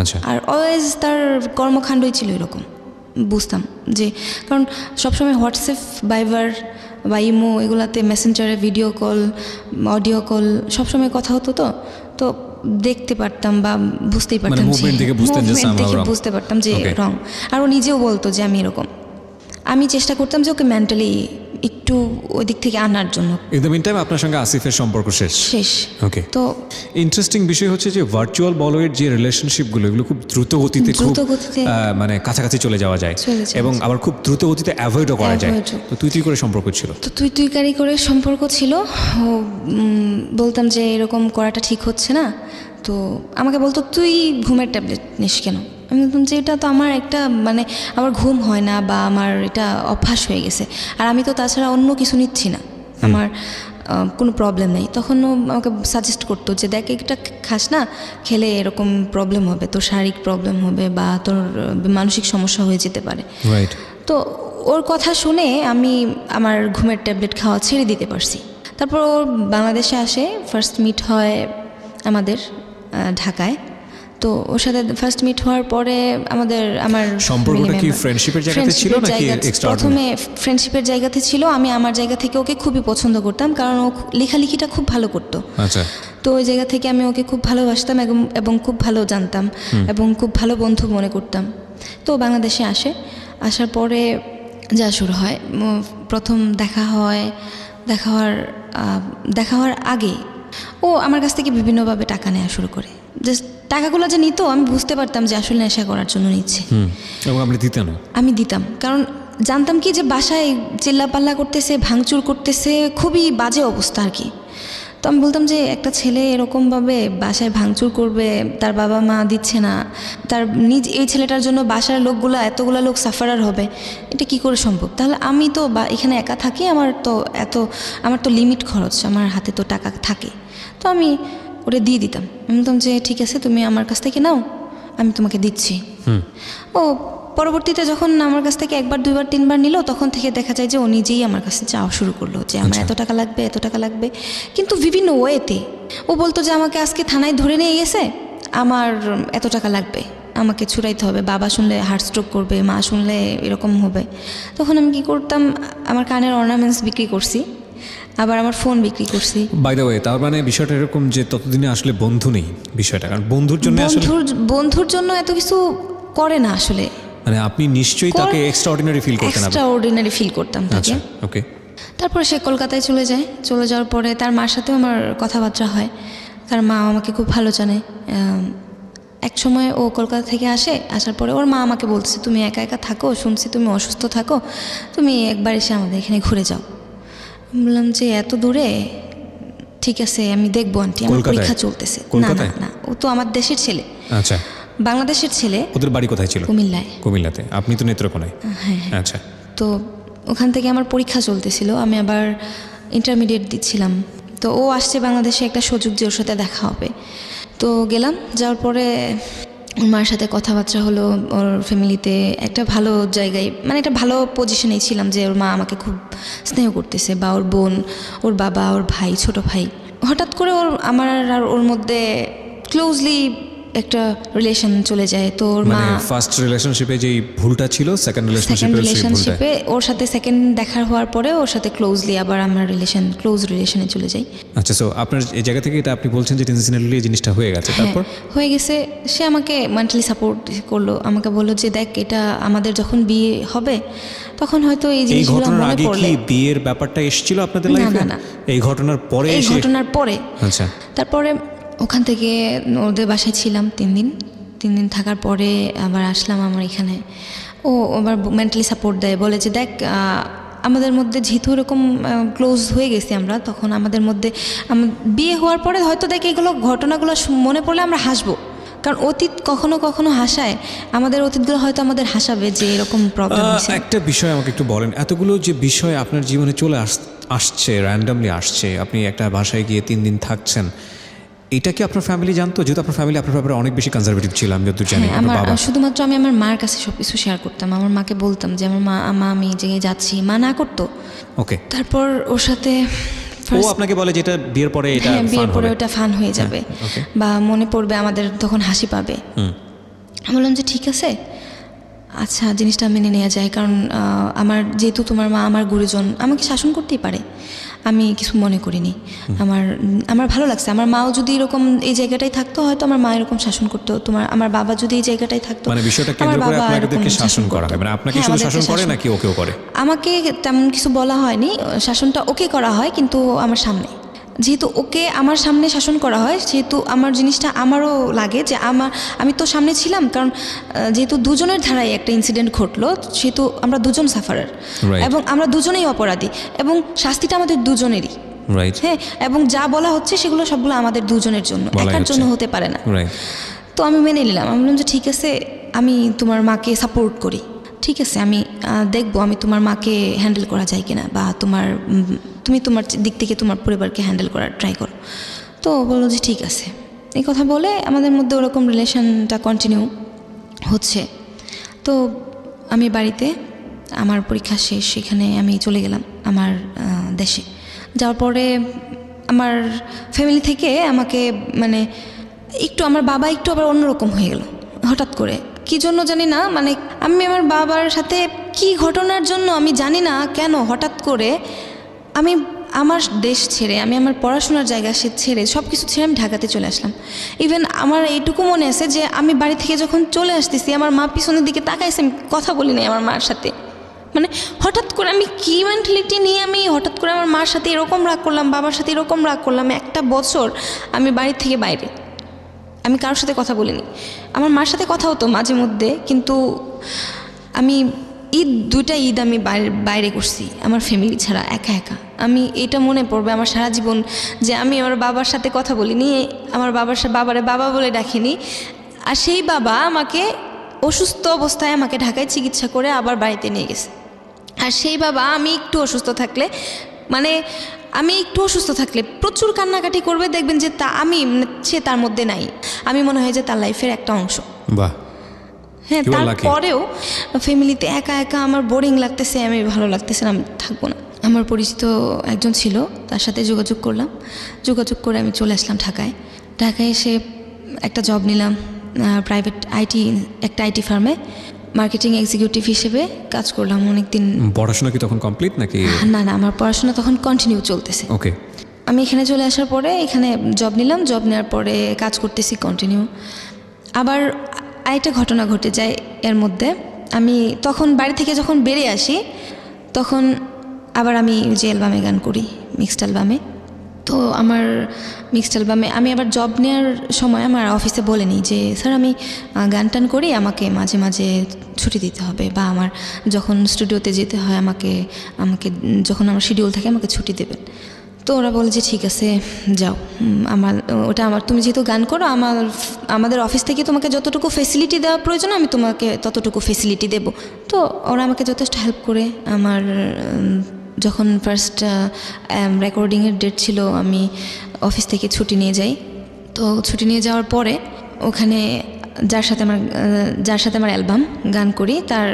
আচ্ছা। আর অলওয়েজ তার কর্মকাণ্ডই ছিল এরকম, বুঝতাম যে, কারণ সবসময় হোয়াটসঅ্যাপ, ভাইবার বা ইমো এগুলাতে, মেসেঞ্জারে ভিডিও কল, অডিও কল সবসময় কথা হতো। তো দেখতে পারতাম বা বুঝতেই পারতাম, মুভমেন্ট দেখে বুঝতে পারতাম যে রং। আর ও নিজেও বলতো যে আমি এরকম। আমি চেষ্টা করতাম যে ওকে মেন্টালি একটু ওই দিক থেকে আনার জন্য। ইন দ্য মিনটাইম আপনার সঙ্গে আসিফের সম্পর্ক শেষ। ওকে। তো ইন্টারেস্টিং বিষয় হচ্ছে যে ভার্চুয়াল বলয়ের যে রিলেশনশিপগুলো, এগুলো খুব দ্রুত গতিতে মানে কাছাকাছি চলে যাওয়া যায়, এবং আবার খুব দ্রুত গতিতে অ্যাভয়েডও করা যায়। তো তুই করে সম্পর্ক ছিল? তো তুই করে সম্পর্ক ছিল। বলতাম যে এরকম করাটা ঠিক হচ্ছে না, তো আমাকে বলতো তুই ঘুমের ট্যাবলেট নিস কেন? আমি বলতাম যে এটা তো আমার একটা মানে আমার ঘুম হয় না বা আমার এটা অভ্যাস হয়ে গেছে, আর আমি তো তাছাড়া অন্য কিছু নিচ্ছি না, আমার কোনো প্রবলেম নেই। তখন ও আমাকে সাজেস্ট করতো যে দেখ এটা খাস না, খেলে এরকম প্রবলেম হবে, তোর শারীরিক প্রবলেম হবে বা তোর মানসিক সমস্যা হয়ে যেতে পারে। রাইট। তো ওর কথা শুনে আমি আমার ঘুমের ট্যাবলেট খাওয়া ছেড়ে দিতে পারছি। তারপর ও বাংলাদেশে আসে, ফার্স্ট মিট হয় আমাদের ঢাকায়। তো ওর সাথে ফার্স্ট মিট হওয়ার পরে আমার সম্পর্কটা কি ফ্রেন্ডশিপের জায়গাতে ছিল নাকি এক্সট্রা? প্রথমে ফ্রেন্ডশিপের জায়গাতে ছিল। আমি আমার জায়গা থেকে ওকে খুবই পছন্দ করতাম, কারণ ও লেখালেখিটা খুব ভালো করতো। আচ্ছা। তো ওই জায়গা থেকে আমি ওকে খুব ভালোবাসতাম এবং খুব ভালো জানতাম এবং খুব ভালো বন্ধু মনে করতাম। তো বাংলাদেশে আসার পরে যা শুরু হয়, প্রথম দেখা হওয়ার আগে ও আমার কাছ থেকে বিভিন্নভাবে টাকা নেওয়া শুরু করে। জাস্ট টাকাগুলো যে নিত আমি বুঝতে পারতাম যে আসলে নেশা করার জন্য নিচ্ছে। এবং আপনি দিতেন? আমি দিতাম, কারণ জানতাম কি যে বাসায় চিল্লাপাল্লা করতেছে, ভাঙচুর করতেছে, খুবই বাজে অবস্থা আর কি। তো আমি বলতাম যে একটা ছেলে এরকমভাবে বাসায় ভাঙচুর করবে, তার বাবা মা দিচ্ছে না, তার এই ছেলেটার জন্য বাসার এতগুলো লোক সাফারার হবে, এটা কি করে সম্ভব? তাহলে আমি তো এখানে একা থাকি, আমার তো লিমিট খরচ, আমার হাতে তো টাকা থাকে। তো আমি ওটা দিয়ে দিতাম। আমি বলতাম যে ঠিক আছে, তুমি আমার কাছ থেকে নাও, আমি তোমাকে দিচ্ছি। ও পরবর্তীতে যখন আমার কাছ থেকে একবার, দুইবার, তিনবার নিল, তখন থেকে দেখা যায় যে ও নিজেই আমার কাছে চাওয়া শুরু করলো যে আমার এত টাকা লাগবে, কিন্তু বিভিন্ন ওয়েতে। ও বলতো যে আমাকে আজকে থানায় ধরে নিয়ে গেছে, আমার এত টাকা লাগবে, আমাকে ছুড়াইতে হবে, বাবা শুনলে হার্ট স্ট্রোক করবে, মা শুনলে এরকম হবে। তখন আমি কি করতাম, আমার কানের অর্নামেন্টস বিক্রি করছি, আবার আমার ফোন বিক্রি করছি। বাই দ্য ওয়ে, তার মানে বিষয়টা এরকম যে ততদিনে আসলে বন্ধু নেই বিষয়টা, কারণ বন্ধুর জন্য এত কিছু করে না আসলে। মানে আপনি নিশ্চয়ই তাকে এক্সট্রাঅর্ডিনারি ফিল করতেন? এক্সট্রাঅর্ডিনারি ফিল করতাম তাকে। ওকে। তারপরে সে কলকাতায় চলে যাওয়ার পরে তার মার সাথেও আমার কথাবার্তা হয়। তার মা আমাকে খুব ভালো জানে। এক সময় ও কলকাতা থেকে আসার পরে ওর মা আমাকে বলছে, তুমি একা একা থাকো, শুনছি তুমি অসুস্থ থাকো, তুমি একবার এসে আমাদের এখানে ঘুরে যাও। বললাম যে এত দূরে? ঠিক আছে, আমি দেখবো আন্টি, আমার পরীক্ষা চলতেছে। না, ও তো আমার দেশের ছেলে। আচ্ছা। বাংলাদেশের ছেলে। ওদের বাড়ি কোথায় ছিল? কুমিল্লাতে। আপনি তো নেত্রকোনায়। হ্যাঁ। আচ্ছা। তো ওখান থেকে আমার পরীক্ষা চলতেছিল, আমি আবার ইন্টারমিডিয়েট দিচ্ছিলাম। তো ও আসছে বাংলাদেশে, একটা সুযোগ যে ওর সাথে দেখা হবে। তো গেলাম, যাওয়ার পরে ওর মার সাথে কথাবার্তা হলো। ওর ফ্যামিলিতে একটা ভালো জায়গায়, মানে একটা ভালো পজিশনেই ছিলাম, যে ওর মা আমাকে খুব স্নেহ করতেছে, বা ওর বোন, ওর বাবা, ওর ভাই, ছোট ভাই। হঠাৎ করে আমার আর ওর মধ্যে ক্লোজলি একটা রিলেশন চলে যায়। তো ওর মা ফার্স্ট রিলেশনশিপে যেই ভুলটা ছিল, সেকেন্ড রিলেশনশিপে ওর সাথে সেকেন্ড দেখা হওয়ার পরে ওর সাথে ক্লোজলি আবার আমার ক্লোজ রিলেশনে চলে যাই। আচ্ছা। সো আপনার এই জায়গা থেকে এটা আপনি বলছেন যে ইনসিডেন্টালি এই জিনিসটা হয়ে গেছে, তারপর হয়ে গেছে। সে আমাকে মেন্টালি সাপোর্ট করলো, আমাকে বললো যে দেখ, এটা আমাদের যখন বিয়ে হবে তখন হয়তো এই জিনিসগুলো মনে পড়লে। কি বিয়ের ব্যাপারটা এসেছিল আপনাদের লাইফে? না, এই ঘটনার পরে। আচ্ছা। তারপরে ওখান থেকে ওদের বাসায় ছিলাম 3 দিন থাকার পরে আবার আসলাম আমার এখানে। ও আবার মেন্টালি সাপোর্ট দেয়, বলে যে দেখ, আমাদের মধ্যে যেহেতু এরকম ক্লোজ হয়ে গেছি আমরা, তখন আমাদের মধ্যে বিয়ে হওয়ার পরে হয়তো দেখ এগুলো ঘটনাগুলো মনে পড়লে আমরা হাসবো, কারণ অতীত কখনো হাসায়, আমাদের অতীতগুলো হয়তো আমাদের হাসাবে যে এরকম প্রবলেম হয়েছে। একটা বিষয় আমাকে একটু বলেন, এতগুলো যে বিষয় আপনার জীবনে চলে আসছে, র্যান্ডামলি আসছে, আপনি একটা বাসায় গিয়ে 3 দিন থাকছেন, এটা কি আপনার ফ্যামিলি জানতো? যেহেতু আপনার ফ্যামিলি আপনার ব্যাপারে অনেক বেশি কনজারভেটিভ ছিল, আমি যতদূর জানি। শুধুমাত্র আমি আমার মার কাছে সবকিছু শেয়ার করতাম, আমার মাকে বলতাম যে আমার মা আমি যে যাচ্ছি, মা না করতো। ওকে। তারপর ওর সাথে ও আপনাকে বলে যে এটা বিয়ের পরে ওটা ফান হয়ে যাবে, বা মনে পড়বে আমাদের, তখন হাসি পাবে। আমি বললাম যে ঠিক আছে, আচ্ছা, জিনিসটা মেনে নেওয়া যায়, কারণ যেহেতু তোমার মা আমার গুরুজন, আমাকে শাসন করতেই পারে, আমি কিছু মনে করিনি। আমার ভালো লাগছে। আমার মাও যদি এরকম এই জায়গাটাই থাকতো, হয়তো আমার মা এরকম শাসন করতো। আমার বাবা যদি এই জায়গাটাই থাকতো, মানে বিষয়টা কেন্দ্র করে আপনাদেরকে শাসন করা হয়। মানে আপনাকে শুধু শাসন করে নাকি ওকেও করে? আমাকে তেমন কিছু বলা হয়নি, শাসনটা ওকে করা হয়, কিন্তু আমার সামনে। যেহেতু ওকে আমার সামনে শাসন করা হয়, সেহেতু আমার জিনিসটা আমারও লাগে যে আমি তো সামনে ছিলাম, কারণ যেহেতু দুজনের ধারায় একটা ইনসিডেন্ট ঘটলো, সেহেতু আমরা দুজন সাফারার, এবং আমরা দুজনেই অপরাধী, এবং শাস্তিটা আমাদের দুজনেরই। হ্যাঁ, এবং যা বলা হচ্ছে সেগুলো সবগুলো আমাদের দুজনের জন্য, একার জন্য হতে পারে না। তো আমি মেনে নিলাম। আমি বললাম যে ঠিক আছে, আমি তোমার মাকে সাপোর্ট করি, ঠিক আছে আমি দেখবো আমি তোমার মাকে হ্যান্ডেল করা যায় কিনা, বা তুমি তোমার দিক থেকে তোমার পরিবারকে হ্যান্ডেল করার ট্রাই করো। তো বললো যে ঠিক আছে। এই কথা বলে আমাদের মধ্যে ওরকম রিলেশনটা কন্টিনিউ হচ্ছে। তো আমি বাড়িতে, আমার পরীক্ষা শেষ, সেখানে আমি চলে গেলাম আমার দেশে। যাওয়ার পরে আমার ফ্যামিলি থেকে আমাকে মানে একটু, আমার বাবা একটু আবার অন্যরকম হয়ে গেল হঠাৎ করে, কী জন্য জানি না। মানে আমি আমার বাবার সাথে কি ঘটনার জন্য আমি জানি না কেন হঠাৎ করে আমি আমার দেশ ছেড়ে, আমি আমার পড়াশোনার জায়গা ছেড়ে, সব কিছু ছেড়ে আমি ঢাকাতে চলে আসলাম। ইভেন আমার এইটুকু মনে আছে যে আমি বাড়ি থেকে যখন চলে আসতেছি, আমার মা পিছনের দিকে তাকাইছে, আমি কথা বলি নাই আমার মার সাথে। মানে হঠাৎ করে আমি কী মেন্টালিটি নিয়ে আমি হঠাৎ করে আমার মার সাথে এরকম রাগ করলাম, বাবার সাথে এরকম রাগ করলাম। একটা বছর আমি বাড়ির থেকে বাইরে, আমি কারোর সাথে কথা বলিনি। আমার মার সাথে কথা হতো মাঝে মধ্যে, কিন্তু আমি দুইটা ঈদ আমি বাইরে করছি আমার ফ্যামিলি ছাড়া, একা একা। আমি এটা মনে পড়বে আমার সারা জীবন যে আমি আমার বাবার সাথে কথা বলিনি, আমার বাবারে বাবা বলে ডাকিনি। আর সেই বাবা আমাকে অসুস্থ অবস্থায় আমাকে ঢাকায় চিকিৎসা করে আবার বাড়িতে নিয়ে গেছে। আর সেই বাবা আমি একটু অসুস্থ থাকলে প্রচুর কান্নাকাটি করবে, দেখবেন যে সে তার মধ্যে নাই, আমি মনে হয় যে তার লাইফের একটা অংশ। বাহ। হ্যাঁ, তারপরেও ফ্যামিলিতে একা একা আমার বোরিং লাগতেছে, আমি ভালো লাগতেছে না, আমি থাকবো না। আমার পরিচিত একজন ছিল, তার সাথে যোগাযোগ করে আমি চলে আসলাম ঢাকায় এসে একটা জব নিলাম প্রাইভেট একটা আইটি ফার্মে মার্কেটিং এক্সিকিউটিভ হিসেবে কাজ করলাম অনেক দিন। পড়াশোনা কি তখন কমপ্লিট নাকি? না, আমার পড়াশোনা তখন কন্টিনিউ চলতেছে। ওকে। আমি এখানে চলে আসার পরে এখানে জব নিলাম, জব নেওয়ার পরে কাজ করতেছি কন্টিনিউ। আবার আরেকটা ঘটনা ঘটে যায় এর মধ্যে। আমি তখন বাড়ি থেকে যখন বেরিয়ে আসি, তখন আবার আমি যে অ্যালবামে গান করি, মিক্সড অ্যালবামে। তো আমার মিক্সড অ্যালবামে আমি আবার জব নেওয়ার সময় আমার অফিসে বলে নিই যে স্যার আমি গান টান করি, আমাকে মাঝে মাঝে ছুটি দিতে হবে, বা আমার যখন স্টুডিওতে যেতে হয় আমাকে যখন আমার শিডিউল থাকে আমাকে ছুটি দেবেন। তো ওরা বলে যে ঠিক আছে যাও, তুমি যেহেতু গান করো, আমাদের অফিস থেকে তোমাকে যতটুকু ফেসিলিটি দেওয়া প্রয়োজন আমি তোমাকে ততটুকু ফেসিলিটি দেব। তো ওরা আমাকে যথেষ্ট হেল্প করে। আমার যখন ফার্স্ট রেকর্ডিংয়ের ডেট ছিল, আমি অফিস থেকে ছুটি নিয়ে যাই। তো ছুটি নিয়ে যাওয়ার পরে ওখানে যার সাথে আমার অ্যালবাম গান করি, তার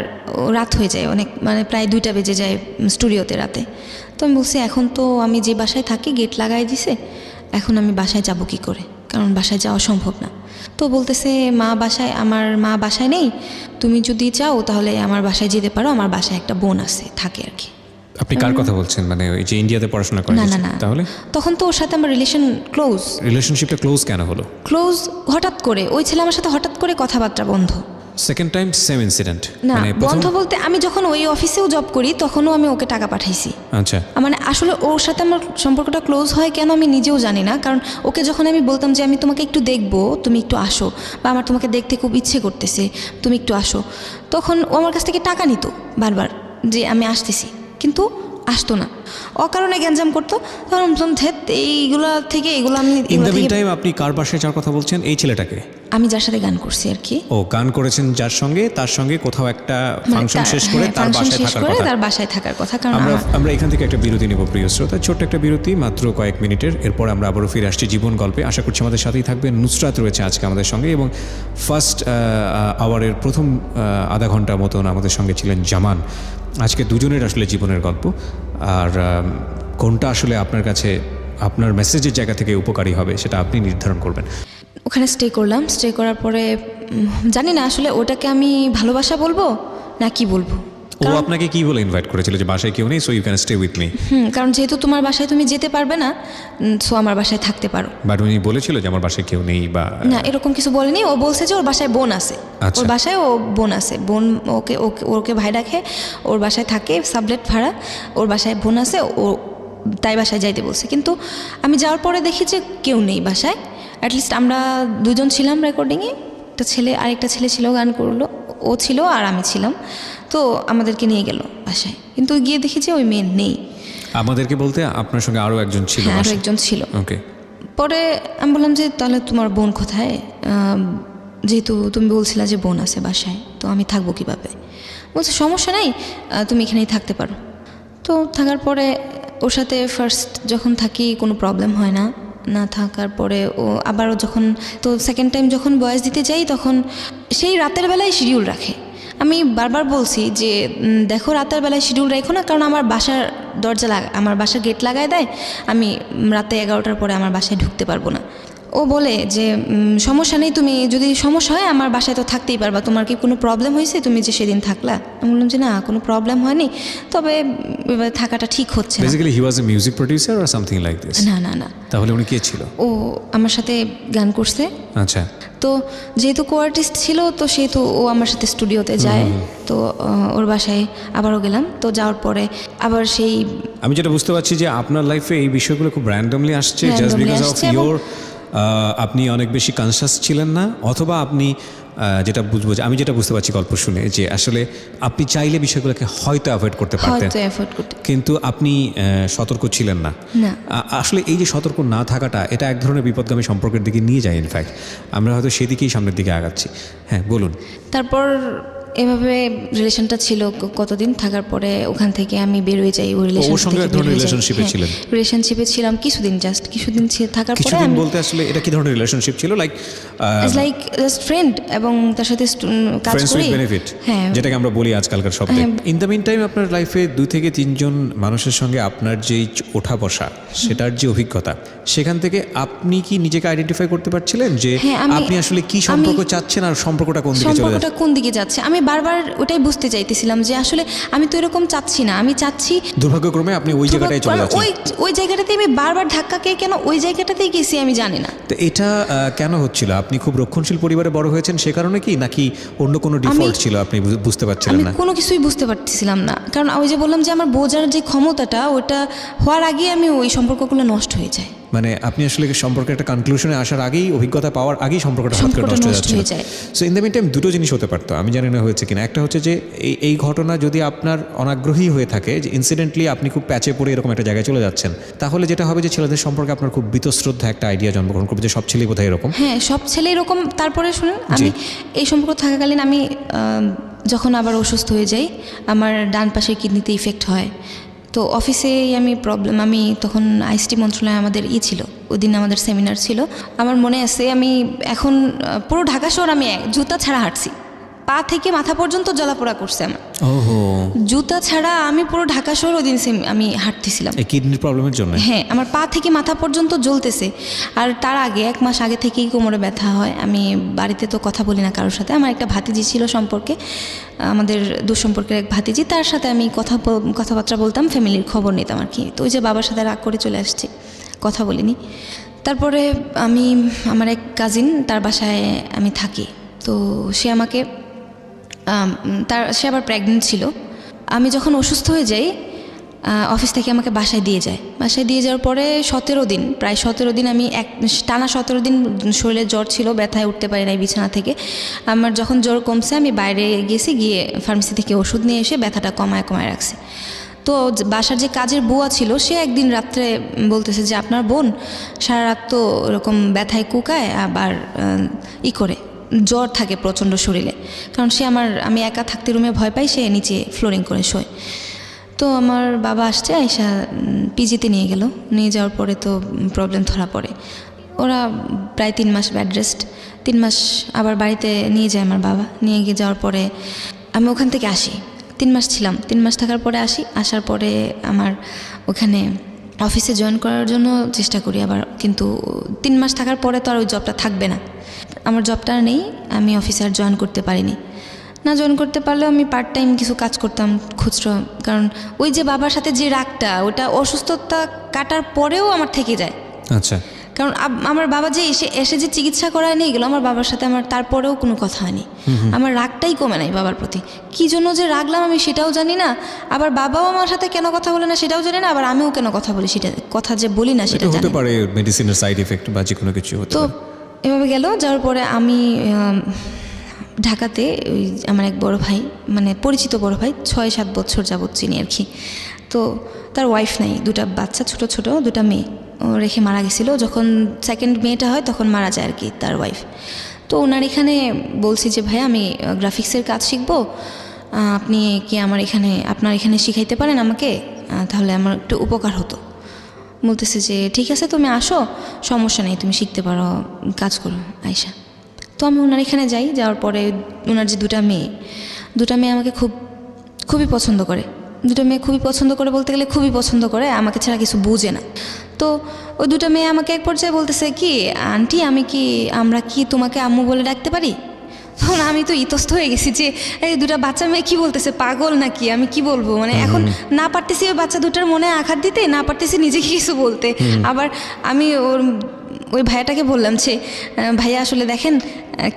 রাত হয়ে যায় অনেক, মানে প্রায় 2টা বেজে যায় স্টুডিওতে রাতে। তো আমি বলছি এখন তো আমি যে বাসায় থাকি গেট লাগাই দিছে, এখন আমি বাসায় যাব কি করে, কারণ বাসায় যাওয়া সম্ভব না। তো বলতেছে আমার মা বাসায় নেই, তুমি যদি চাও তাহলে আমার বাসায় যেতে পারো, আমার বাসায় একটা বোন আছে থাকে আর কি। আপনি কার কথা বলছেন? মানে ওই যে ইন্ডিয়াতে পড়াশোনা করেন? না, তাহলে তখন তো ওর সাথে আমার রিলেশনশিপটা ক্লোজ কেন হলো? হঠাৎ করে ওই ছেলে আমার সাথে হঠাৎ করে কথাবার্তা বন্ধ। Second time same incident? না, বন্ধ বলতে আমি যখন ওই অফিসেও জব করি তখনও আমি ওকে টাকা পাঠাইছি। আচ্ছা। মানে আসলে ওর সাথে আমার সম্পর্কটা ক্লোজ হয় কেন আমি নিজেও জানি না, কারণ ওকে যখন আমি বলতাম যে আমি তোমাকে একটু দেখবো, তুমি একটু আসো, বা আমার তোমাকে দেখতে খুব ইচ্ছে করতেছে, তুমি একটু আসো, তখন ও আমার কাছ থেকে টাকা নিত বারবার যে আমি আসতেছি, কিন্তু আসতো না, অকারণে গ্যাঞ্জাম করতো। তখন এইগুলো আমি ইন দ্য মিন টাইম আপনি কার বাসায় যাওয়ার কথা বলছেন? এই ছেলেটাকে আমি যার সাথে গান করছি আর কি। ও গান করেছেন যার সঙ্গে, তার সঙ্গে কোথাও একটা ফাংশন শেষ করে তার বাসায় থাকার কথা। কারণ আমরা এখান থেকে একটা বিরতি নেব প্রিয় শ্রোতা, ছোট্ট একটা বিরতি, মাত্র কয়েক মিনিটের। এরপর আমরা আবারও ফিরে আসছি জীবন গল্পে। আশা করছি আমাদের সাথেই থাকবেন। নুসরাত রয়েছে আজকে আমাদের সঙ্গে, এবং ফার্স্ট আওয়ারের প্রথম আধা ঘন্টা মতন আমাদের সঙ্গে ছিলেন জামান। আজকে দুজনের আসলে জীবনের গল্প, আর কোনটা আসলে আপনার কাছে আপনার মেসেজের জায়গা থেকে উপকারী হবে সেটা আপনি নির্ধারণ করবেন। ওখানে স্টে করার পরে জানি না আসলে ওটাকে আমি ভালোবাসা বলবো না কি বলবো। ও আপনাকে কি বলে ইনভাইট করেছিল যে বাসায় কেউ নেই, so you can stay with me? কারণ যেহেতু তোমার বাসায় তুমি যেতে পারবে না, সো আমার বাসায় থাকতে পারো। বাট উনি বলেছিল যে আমার বাসায় কেউ নেই বা? না, এরকম কিছু বলেনি। ও বলছে যে ওর বাসায় বোন আছে, ওর বাসায় বোন আছে, ওকে ভাই রাখে, ওর বাসায় থাকে, সাবলেট ভাড়া, ওর বাসায় বোন আছে, ও তাই বাসায় যাইতে বলছে। কিন্তু আমি যাওয়ার পরে দেখি যে কেউ নেই বাসায়। অ্যাটলিস্ট আমরা দুজন ছিলাম রেকর্ডিংয়ে, আরেকটা ছেলে ছিল গান করলো, ও ছিল আর আমি ছিলাম। তো আমাদেরকে নিয়ে গেল বাসায়, কিন্তু গিয়ে দেখি যে ওই মেয়ে নেই। আমাদেরকে বলতে আপনার সঙ্গে আরও একজন ছিল? আরও একজন ছিল। ওকে। পরে আমি বললাম যে তাহলে তোমার বোন কোথায়? যেহেতু তুমি বলছিলা যে বোন আছে বাসায়, তো আমি থাকবো কীভাবে? বলছে সমস্যা নাই, তুমি এখানেই থাকতে পারো। তো থাকার পরে ওর সাথে ফার্স্ট যখন থাকি কোনো প্রবলেম হয় না, না থাকার পরে ও আবারও যখন, তো সেকেন্ড টাইম যখন বয়স দিতে যাই তখন সেই রাতের বেলায় শিডিউল রাখে। আমি বারবার বলছি যে দেখো রাতের বেলায় শিডিউল রাখো না, কারণ আমার বাসার আমার বাসার গেট লাগায় দেয়, আমি রাতে 11টার পরে আমার বাসায় ঢুকতে পারবো না। ও বলে যে সমস্যা নেই, তুমি যদি সমস্যা হয় আমার বাসায় তো থাকতেই পারবা, তোমার কি কোনো প্রবলেম হয়েছে তুমি যে সেদিন থাকলা? আমি বললাম যে না, কোনো প্রবলেম হয়নি, তবে থাকাটা ঠিক হচ্ছে না। Basically he was A music producer or something like this? না না না। তাহলে উনি কে ছিল? ও আমার সাথে গান করছে। আচ্ছা। তো যেহেতু কো আর্টিস্ট ছিল, তো সেহেতু ও আমার সাথে স্টুডিওতে যায়। তো ওর বাসায় আবারও গেলাম। তো যাওয়ার পরে আবার সেই, আমি যেটা বুঝতে পারছি যে আপনার লাইফে এই বিষয়গুলো খুব র্যান্ডমলি আসছে, জাস্ট Randomly বিকজ অফ আসছে ইয়োর, আপনি অনেক বেশি কনসাস ছিলেন না, অথবা আপনি যেটা বুঝবো, যে আমি যেটা বুঝতে পারছি গল্প শুনে, যে আসলে আপনি চাইলে বিষয়গুলোকে হয়তো অ্যাভয়েড করতে পারতেন, হয়তো এফোর্ড করতে, কিন্তু আপনি সতর্ক ছিলেন না। না। আসলে এই যে সতর্ক না থাকাটা, এটা এক ধরনের বিপদগামী সম্পর্কের দিকে নিয়ে যায়। ইনফ্যাক্ট আমরা হয়তো সেদিকেই সামনের দিকে আগাচ্ছি। হ্যাঁ বলুন। তারপর এভাবে রিলেশনটা ছিল কতদিন, থাকার পরে ওখান থেকে আমি বের হয়ে যাই। ওই ওর সঙ্গে এক ধরনের রিলেশনশিপে ছিলেন? রিলেশনশিপে ছিলাম কিছুদিন, জাস্ট কিছুদিন থাকার পরে কিছুদিন বলতে আসলে এটা কি ধরনের রিলেশনশিপ ছিল? লাইক লাইক জাস্ট ফ্রেন্ড, এবং তার সাথে কাজ ফ্রেন্ডস করি। উইথ বেনিফিট, হ্যাঁ, যেটাকে আমরা বলি আজকালকার শব্দে। ইন দ্য মিন টাইম আপনার লাইফে 2 থেকে 3 জন মানুষের সঙ্গে আপনার যেই ওঠা বসা, সেটার যে অভিজ্ঞতা, সেখান থেকে আপনি কি নিজেকে আইডেন্টিফাই করতে পারছিলেন যে আপনি আসলে কি সম্পর্ক চাচ্ছেন আর সম্পর্কটা কোন দিকে চলে যাচ্ছে? সম্পর্কটা কোন দিকে যাচ্ছে আমি বারবার ওটাই বুঝতে চাইতেছিলাম, যে আসলে আমি তো এরকম চাচ্ছি না, আমি চাচ্ছি। দুর্ভাগ্যক্রমে আপনি ওই জায়গাটায় চলে যাচ্ছেন। ওই জায়গাটাতে আমি বারবার ধাক্কা খেয়ে কেন ওই জায়গাটাতেই গেছি আমি জানি না। তো এটা কেন হচ্ছিল? আপনি খুব রক্ষণশীল পরিবারে বড় হয়েছেন সে কারণে কি, নাকি অন্য কোনো ডিফল্ট ছিল আপনি বুঝতে পারছিলেন আমি না? কোনো কিছুই বুঝতে পারছিলাম না, কারণ ওই যে বললাম যে আমার বোঝার যে ক্ষমতাটা, ওটা হওয়ার আগে আমি ওই সম্পর্কগুলো নষ্ট হয়ে যায়। মানে আপনি আসলে সম্পর্কের একটা কনক্লুশনে আসার আগেই, অভিজ্ঞতা পাওয়ার আগেই সম্পর্কটা নষ্ট হয়ে যায়। So in the meantime দুটো জিনিস হতে পারতো, আমি জানি না হয়েছে কিনা। একটা হচ্ছে যে এই ঘটনা যদি আপনার অনাগ্রহী হয়ে থাকে, যে ইনসিডেন্টলি আপনি খুব প্যাচে পড়ে এরকম একটা জায়গায় চলে যাচ্ছেন, তাহলে যেটা হবে যে ছেলেদের সম্পর্কে আপনার খুব বীতশ্রদ্ধা একটা আইডিয়া জন্মগ্রহণ করবে, যে সব ছেলেই বোধহয় এরকম। হ্যাঁ, সব ছেলে এরকম। তারপরে শুনুন, আমি এই সম্পর্ক থাকাকালীন আমি যখন আবার অসুস্থ হয়ে যাই, আমার ডান পাশের কিডনিতে ইফেক্ট হয়। তো অফিসে আমি তখন আইসিটি মন্ত্রণালয়ে আমাদের ছিল, ওই দিন আমাদের সেমিনার ছিল। আমার মনে আছে আমি এখন পুরো ঢাকা শহর আমি জুতা ছাড়া হাঁটছি, পা থেকে মাথা পর্যন্ত জ্বলাপোড়া করছে আমার। ওহো, জুতা ছাড়া আমি পুরো ঢাকা শহর ওই দিন আমি হাঁটতেছিলাম এই কিডনির প্রবলেমের জন্য। হ্যাঁ, আমার পা থেকে মাথা পর্যন্ত জ্বলতেছে। আর তার আগে 1 মাস আগে থেকেই কোমরে ব্যথা হয়। আমি বাড়িতে তো কথা বলি না কারোর সাথে। আমার একটা ভাতিজি ছিল সম্পর্কে, আমাদের দুঃসম্পর্কের এক ভাতিজি, তার সাথে আমি কথাবার্তা বলতাম, ফ্যামিলির খবর নিতাম আর কি। তো ওই যে বাবার সাথে রাগ করে চলে আসছি, কথা বলিনি। তারপরে আমার এক কাজিন, তার বাসায় আমি থাকি। তো সে আমাকে সে আবার প্রেগনেন্ট ছিল। আমি যখন অসুস্থ হয়ে যাই, অফিস থেকে আমাকে বাসায় দিয়ে যায়। বাসায় দিয়ে যাওয়ার পরে 17 দিন, প্রায় 17 দিন আমি টানা 17 দিন শরীরে জ্বর ছিল, ব্যথায় উঠতে পারি নাই বিছানা থেকে। আমার যখন জ্বর কমছে, আমি বাইরে গেছি, গিয়ে ফার্মেসি থেকে ওষুধ নিয়ে এসে ব্যথাটা কমায় রাখছে। তো বাসার যে কাজের বুয়া ছিল, সে একদিন রাত্রে বলতেছে যে আপনার বোন সারা রাত তো এরকম ব্যথায় কুকায়, আবার করে জ্বর থাকে প্রচণ্ড শরীরে। কারণ আমি একা থাকতে রুমে ভয় পাই, সে নিচে ফ্লোরিং করে শোয়। তো আমার বাবা আসছে, আয়সা পিজিতে নিয়ে গেল। নিয়ে যাওয়ার পরে তো প্রবলেম ধরা পড়ে। ওরা প্রায় 3 মাস বেড রেস্ট, 3 মাস আবার বাড়িতে নিয়ে যায় আমার বাবা। নিয়ে গিয়ে যাওয়ার পরে আমি ওখান থেকে আসি। 3 মাস ছিলাম, 3 মাস থাকার পরে আসার পরে আমার ওখানে অফিসে জয়েন করার জন্য চেষ্টা করি আবার, কিন্তু 3 মাস থাকার পরে তো আর ওই জবটা থাকবে না। আমার জবটা নেই, আমি অফিসে আর জয়েন করতে পারিনি। না জয়েন করতে পারলেও আমি পার্ট টাইম কিছু কাজ করতাম খুচরো, কারণ ওই যে বাবার সাথে যে রাগটা, ওটা অসুস্থতা কাটার পরেও আমার থেকে যায়। আচ্ছা, কারণ আমার বাবা যে এসে যে চিকিৎসা করায় নিয়ে গেলো, আমার বাবার সাথে আমার তারপরেও কোনো কথা হয়নি। আমার রাগটাই কমে নাই বাবার প্রতি। কী জন্য যে রাগলাম আমি সেটাও জানি না, আবার বাবাও আমার সাথে কেন কথা বলে না সেটাও জানি না, আবার আমিও কেন কথা বলি সেটা কথা যে বলি না সেটা জানি। হতে পারে মেডিসিনের সাইড এফেক্ট বা যে কোনো কিছু হতে পারে। তো এভাবে গেল। যাওয়ার পরে আমি ঢাকাতে ওই আমার এক বড় ভাই, মানে পরিচিত বড় ভাই, 6-7 বছর যাবৎ চিনি আর কি। তো তার ওয়াইফ নাই, 2টা বাচ্চা, ছোট 2টা মেয়ে ও রেখে মারা গেছিলো। যখন সেকেন্ড মেয়েটা হয় তখন মারা যায় আর কি তার ওয়াইফ। তো ওনার এখানে বলছি যে ভাই আমি গ্রাফিক্সের কাজ শিখবো, আপনি কি আপনার এখানে শিখাইতে পারেন আমাকে, তাহলে আমার একটু উপকার হতো। বলতেছে যে ঠিক আছে তুমি আসো, সমস্যা নেই, তুমি শিখতে পারো, কাজ করো আয়শা। তো আমি ওনার এখানে যাই, যাওয়ার পরে ওনার যে দুটা মেয়ে আমাকে খুবই পছন্দ করে। দুটো মেয়ে খুবই পছন্দ করে বলতে গেলে খুবই পছন্দ করে, আমাকে ছাড়া কিছু বুঝে না। তো ওই দুটো মেয়ে আমাকে এক পর্যায়ে বলতেছে কি আন্টি আমরা কি তোমাকে আম্মু বলে ডাকতে পারি? তখন আমি তো ইতস্ত হয়ে গেছি যে এই দুটা বাচ্চা মেয়ে কি বলতেছে, পাগল নাকি, আমি কি বলবো, মানে এখন না পারতেছি ওই বাচ্চা দুটার মনে আঘাত দিতে, না পারতেছি নিজেকে কিছু বলতে। আবার আমি ওই ভাইয়াটাকে বললাম যে ভাইয়া আসলে দেখেন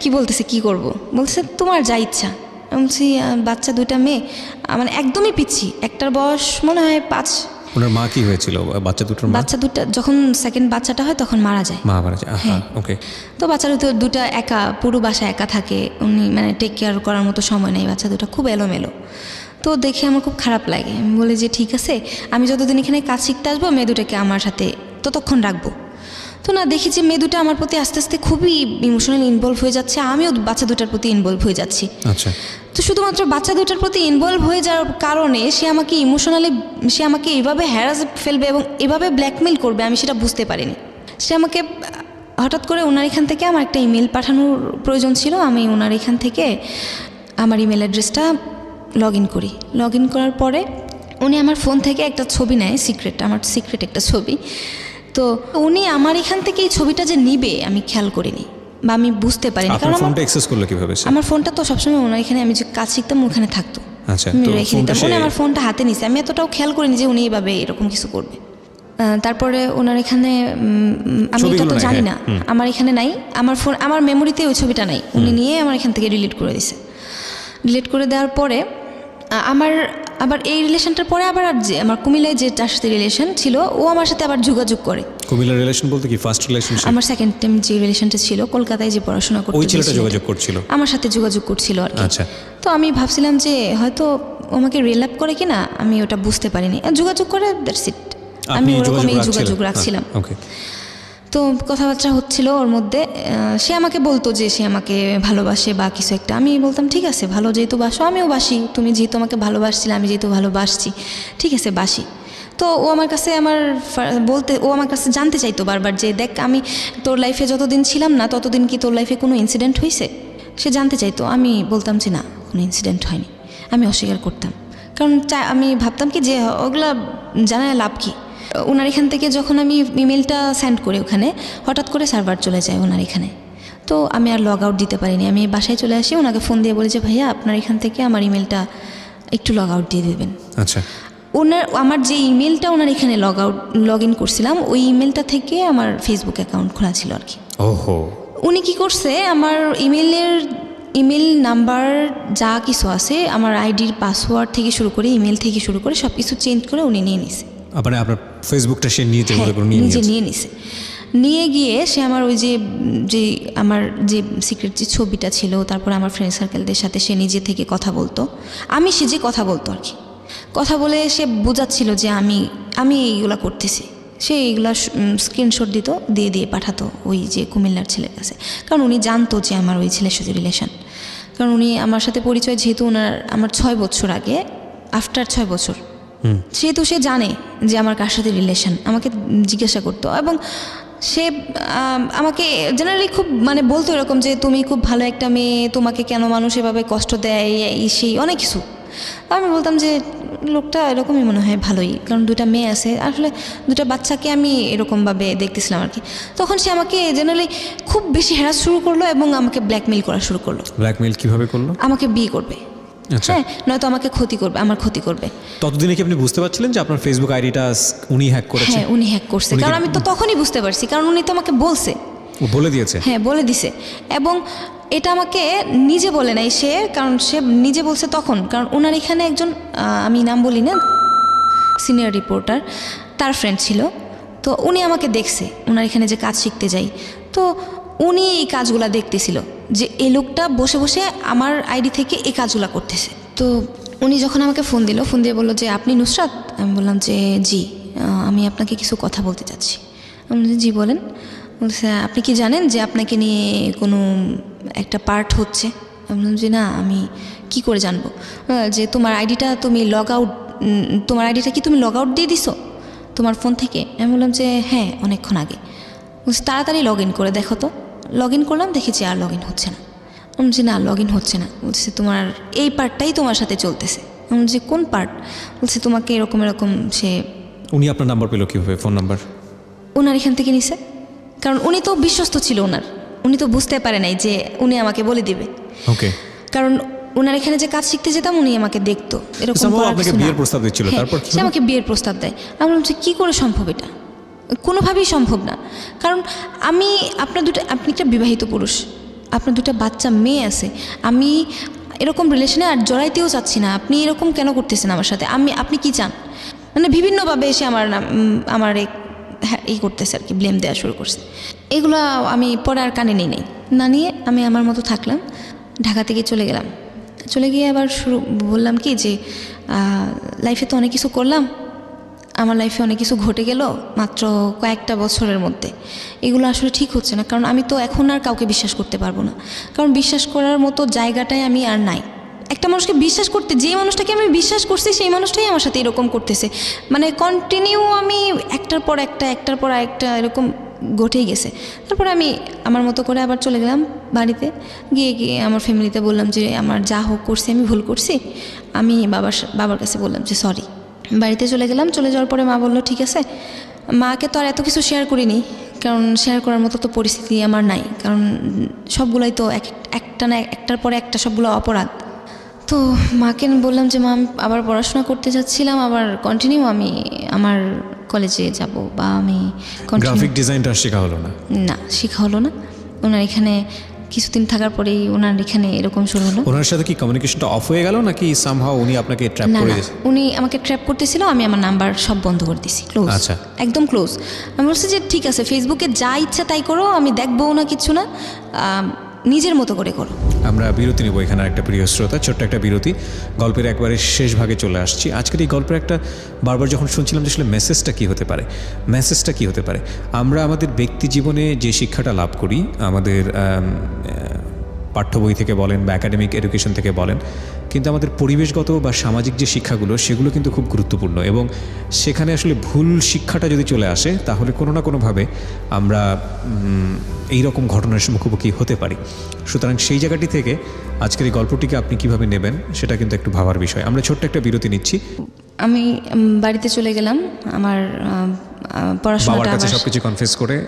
কি বলতেছে, কি করব? বলছে তোমার যা ইচ্ছা। আমি বলছি বাচ্চা দুটা মেয়ে মানে একদমই পিচ্ছি, একটার বয়স মনে হয় 5। ওনার মা কি হয়েছিল? বাচ্চা দুটা যখন সেকেন্ড বাচ্চাটা হয় তখন মারা যায়। হ্যাঁ, ওকে। তো বাচ্চা দুটা একা, পুরো বাসা একা থাকে, উনি মানে টেক কেয়ার করার মতো সময় নেই, বাচ্চা দুটা খুব এলোমেলো। তো দেখে আমার খুব খারাপ লাগে। আমি বলি যে ঠিক আছে, আমি যতদিন এখানে কাজ শিখতে আসবো মেয়ে দুটাকে আমার সাথে ততক্ষণ রাখবো। তো না, দেখি যে মেয়ে দুটা আমার প্রতি আস্তে আস্তে খুবই ইমোশনালি ইনভলভ হয়ে যাচ্ছে, আমিও বাচ্চা দুটার প্রতি ইনভলভ হয়ে যাচ্ছি। আচ্ছা। তো শুধুমাত্র বাচ্চা দুটার প্রতি ইনভলভ হয়ে যাওয়ার কারণে সে আমাকে এইভাবে হ্যারাস ফেলবে এবং এভাবে ব্ল্যাকমেল করবে আমি সেটা বুঝতে পারিনি। সে আমাকে হঠাৎ করে ওনার এখান থেকে আমার একটা ইমেল পাঠানোর প্রয়োজন ছিল। আমি ওনার এখান থেকে আমার ইমেল অ্যাড্রেসটা লগ ইন করার পরে উনি আমার ফোন থেকে একটা ছবি নেয়, আমার সিক্রেট একটা ছবি। তো উনি আমার এখান থেকে এই ছবিটা যে নিবে আমি খেয়াল করিনি বা আমি বুঝতে পারিনি, কারণ ফোনটা অ্যাক্সেস করলো কিভাবে? আমার ফোনটা তো সবসময় ওনার এখানে, আমি যে কাজ শিখতাম ওখানে থাকতো, আমি রেখে দিতাম। উনি আমার ফোনটা হাতে নিছে, আমি এতটাও খেয়াল করিনি যে উনি এইভাবে এরকম কিছু করবে। তারপরে ওনার এখানে আমি এটা তো জানি না, আমার এখানে নাই, আমার মেমোরিতে ওই ছবিটা নাই, উনি নিয়ে আমার এখান থেকে ডিলিট করে দিছে। ডিলিট করে দেওয়ার পরে আবার এই রিলেশনটার পরে আবার যে আমার কুমিল্লায় যে তার সাথে রিলেশন ছিল ও আমার সাথে আবার যোগাযোগ করে। কুমিল্লার রিলেশন বলতে কি ফার্স্ট রিলেশনশিপ? আমার সেকেন্ড টাইম যে রিলেশনটা ছিল, কলকাতায় যে পড়াশোনা করতে, ওই ছেলেটা যোগাযোগ করছিল আমার সাথে, যোগাযোগ করছিল আর কি। আচ্ছা। তো আমি ভাবছিলাম যে হয়তো আমাকে রিল্যাপ করে কিনা, আমি ওটা বুঝতে পারিনি। যোগাযোগ করে দ্যাটস ইট, আমি ওরকমই যোগাযোগ রাখছিলাম। ওকে। তো কথাবার্তা হচ্ছিল ওর মধ্যে, সে আমাকে বলতো যে সে আমাকে ভালোবাসে বা কিছু একটা। আমি বলতাম ঠিক আছে, ভালো যেহেতু বাসো আমিও বাসি, তুমি যেহেতু আমাকে ভালোবাসছিলে আমি যেহেতু ভালোবাসছি, ঠিক আছে বাসি। তো ও আমার কাছে জানতে চাইতো বারবার যে দেখ আমি তোর লাইফে যতদিন ছিলাম না ততদিন কি তোর লাইফে কোনো ইনসিডেন্ট হয়েছে, সে জানতে চাইতো। আমি বলতাম যে না, কোনো ইনসিডেন্ট হয়নি, আমি অস্বীকার করতাম। কারণ আমি ভাবতাম কি যে ওগুলা জানায় লাভ কি। ওনার এখান থেকে যখন আমি ইমেলটা সেন্ড করি ওখানে, হঠাৎ করে সার্ভার চলে যায় ওনার এখানে। তো আমি আর লগ আউট দিতে পারিনি, আমি বাসায় চলে আসি, ওনাকে ফোন দিয়ে বলি যে ভাইয়া আপনার এখান থেকে আমার ইমেলটা একটু লগ আউট দিয়ে দেবেন। আচ্ছা। আমার যে ইমেলটা ওনার এখানে লগ ইন করছিলাম ওই ইমেলটা থেকে আমার ফেসবুক অ্যাকাউন্ট খোলা ছিল আর কি। ওহো। উনি কি করছে, আমার ইমেল নাম্বার যা কিছু আছে, আমার আইডির পাসওয়ার্ড থেকে শুরু করে ইমেল থেকে শুরু করে সব কিছু চেঞ্জ করে উনি নিয়ে নিছে। মানে আপনার ফেসবুকটা সে নিজে নিয়ে নিছে। নিয়ে গিয়ে সে আমার ওই আমার যে সিক্রেট যে ছবিটা ছিল, তারপর আমার ফ্রেন্ড সার্কেলদের সাথে সে নিজে থেকে কথা বলতো, সে যে কথা বলতো আর কি, কথা বলে সে বোঝাচ্ছিল যে আমি এইগুলা করতেছি। সে এইগুলা স্ক্রিনশট দিত, দিয়ে পাঠাতো ওই যে কুমিল্লার ছেলের কাছে, কারণ উনি জানতো যে আমার ওই ছেলের সাথে রিলেশন। কারণ উনি আমার সাথে পরিচয় যেহেতু আমার 6 বছর আগে, আফটার 6 বছর, সেহেতু সে জানে যে আমার কার সাথে রিলেশন, আমাকে জিজ্ঞাসা করতো। এবং সে আমাকে জেনারেলি খুব বলতো এরকম যে তুমি খুব ভালো একটা মেয়ে, তোমাকে কেন মানুষ এভাবে কষ্ট দেয়, সেই অনেক কিছু। আমি বলতাম যে লোকটা এরকমই মনে হয় ভালোই, কারণ 2টা মেয়ে আছে, আসলে 2টা বাচ্চাকে আমি এরকমভাবে দেখতেছিলাম আর কি। তখন সে আমাকে জেনারেলি খুব বেশি হ্যারাস শুরু করলো এবং আমাকে ব্ল্যাকমেল করা শুরু করলো। ব্ল্যাকমেল কিভাবে করলো? আমাকে বিয়ে করবে, হ্যাঁ, নয়তো আমাকে আমার ক্ষতি করবে। ততদিনে কি আপনি বুঝতে পারছিলেন যে আপনার ফেসবুক আইডিটা উনি হ্যাক করেছে? হ্যাঁ, উনি হ্যাক করছে, কারণ আমি তো তখনই বুঝতে পারছি, কারণ উনি তো আমাকে বলছে, বলে দিয়েছে। হ্যাঁ, বলে দিছে। এবং এটা আমাকে নিজে বলে নাই সে, কারণ সে নিজে বলছে তখন, কারণ ওনার এখানে একজন, আমি নাম বলি না, সিনিয়র রিপোর্টার, তার ফ্রেন্ড ছিল। তো উনি আমাকে দেখছে, ওনার এখানে যে কাজ শিখতে যাই, তো উনি এই কাজগুলা দেখতেছিল যে এই লোকটা বসে বসে আমার আইডি থেকে এই কাজগুলা করতেছে। তো উনি যখন আমাকে ফোন দিয়ে বললো যে আপনি নুসরাত? আমি বললাম যে জি, আমি আপনাকে কিছু কথা বলতে চাচ্ছি। আমি বলছি জি বলেন। বলছে আপনি কি জানেন যে আপনাকে নিয়ে কোনো একটা পার্ট হচ্ছে? আমি বললাম যে না, আমি কি করে জানবো? যে তোমার আইডিটা তুমি তোমার আইডিটা কি তুমি লগ আউট দিয়ে দিছো তোমার ফোন থেকে? আমি বললাম যে হ্যাঁ, অনেকক্ষণ আগে। বলছে তাড়াতাড়ি লগ ইন করে দেখো তো। লগ ইন করলাম, দেখেছি আর লগ ইন হচ্ছে না। আমি বলছি না, লগ ইন হচ্ছে না। বলছে তোমার এই পার্টটাই তোমার সাথে চলতেছে। আমি বলছি কোন পার্ট? বলছে তোমাকে এরকম এরকম সে। উনি আপনার নাম্বার পেলো কীভাবে, ফোন নাম্বার? ওনার এখান থেকে নিছে, কারণ উনি তো বিশ্বস্ত ছিল ওনার। উনি তো বুঝতে পারে নাই যে উনি আমাকে বলে দিবে। ওকে। কারণ ওনার এখানে যে কাজ শিখতে যেতাম উনি আমাকে দেখতো এরকম Somehow করার আপনাকে কিছু না। বিয়ের প্রস্তাব দিচ্ছিল, হ্যাঁ, তারপর কি সে হলো? আমাকে বিয়ের প্রস্তাব দেয়। আমি বললাম যে কী করে সম্ভব এটা? কোনোভাবেই সম্ভব না। কারণ আপনি একটা বিবাহিত পুরুষ, আপনার দুটো বাচ্চা মেয়ে আছে। আমি এরকম রিলেশনে আর জড়াইতেও চাচ্ছি না। আপনি এরকম কেন করতেছেন আমার সাথে? আপনি কি চান? মানে বিভিন্নভাবে এসে আমার এই করতেছে আর কি, ব্লেম দেওয়া শুরু করছে। এগুলো আমি পরে আর কানে নেই না নিয়ে আমি আমার মতো থাকলাম। ঢাকা থেকে চলে গেলাম। চলে গিয়ে আবার বললাম কি যে লাইফে তো অনেক কিছু করলাম, আমার লাইফে অনেক কিছু ঘটে গেল মাত্র কয়েকটা বছরের মধ্যে। এগুলো আসলে ঠিক হচ্ছে না। কারণ আমি তো এখন আর কাউকে বিশ্বাস করতে পারবো না। কারণ বিশ্বাস করার মতো জায়গাটাই আমি আর নাই। একটা মানুষকে বিশ্বাস করতে, যে মানুষটাকে আমি বিশ্বাস করছি সেই মানুষটাই আমার সাথে এরকম করতেছে। মানে কন্টিনিউ আমি একটার পর একটা এরকম ঘটেই গেছে। তারপর আমি আমার মতো করে আবার চলে গেলাম বাড়িতে। গিয়ে আমার ফ্যামিলিতে বললাম যে আমার যা হোক করছি, আমি ভুল করছি। আমি বাবার কাছে বললাম যে সরি। বাড়িতে চলে গেলাম। চলে যাওয়ার পরে মা বললো ঠিক আছে। মাকে তো আর এত কিছু শেয়ার করিনি, কারণ শেয়ার করার মতো তো পরিস্থিতি আমার নাই। কারণ সবগুলোই তো একটার পরে একটা সবগুলো অপরাধ। তো মাকে বললাম যে মা, আমি আবার পড়াশোনা করতে যাচ্ছিলাম, আবার কন্টিনিউ আমি আমার কলেজে যাব বা আমি গ্রাফিক ডিজাইনটা শেখা হলো না? না, শেখা হলো না। ওনার এখানে কিছুদিন থাকার পরেই ওনার এখানে এরকম শুরু হলো। ওনার সাথে কি কমিউনিকেশনটা অফ হয়ে গেল নাকি সামহাও উনি আপনাকে ট্র্যাপ না করে না, দিয়েছে? উনি আমাকে ট্র্যাপ করতেছিল। আমি আমার নাম্বার সব বন্ধ করে দিছি, ক্লোজ। আচ্ছা। একদম ক্লোজ। আমি বলছি যে ঠিক আছে, ফেসবুকে যা ইচ্ছা তাই করো, আমি দেখবো না, কিচ্ছু না, নিজের মতো করে করো। আমরা বিরতি নেব এখানে, একটা প্রিয় শ্রোতা, ছোট্ট একটা বিরতি। গল্পের একবারে শেষ ভাগে চলে আসছি। আজকের এই গল্পের একটা বারবার যখন শুনছিলাম যে আসলে মেসেজটা কী হতে পারে, আমরা আমাদের ব্যক্তি জীবনে যে শিক্ষাটা লাভ করি, আমাদের পাঠ্য বই থেকে বলেন বা একাডেমিক এডুকেশন থেকে বলেন, কিন্তু আমাদের পরিবেশগত বা সামাজিক যে শিক্ষাগুলো সেগুলো কিন্তু খুব গুরুত্বপূর্ণ। এবং সেখানে আসলে ভুল শিক্ষাটা যদি চলে আসে তাহলে কোনো না কোনোভাবে আমরা এই রকম ঘটনার মুখোমুখি হতে পারি। সুতরাং সেই জায়গাটি থেকে আজকের এই গল্পটিকে আপনি কিভাবে নেবেন সেটা কিন্তু একটু ভাবার বিষয়। আমরা ছোট্ট একটা বিরতি নিচ্ছি। আমি বাড়িতে চলে গেলাম। আমার পড়াশোনাটা সবকিছু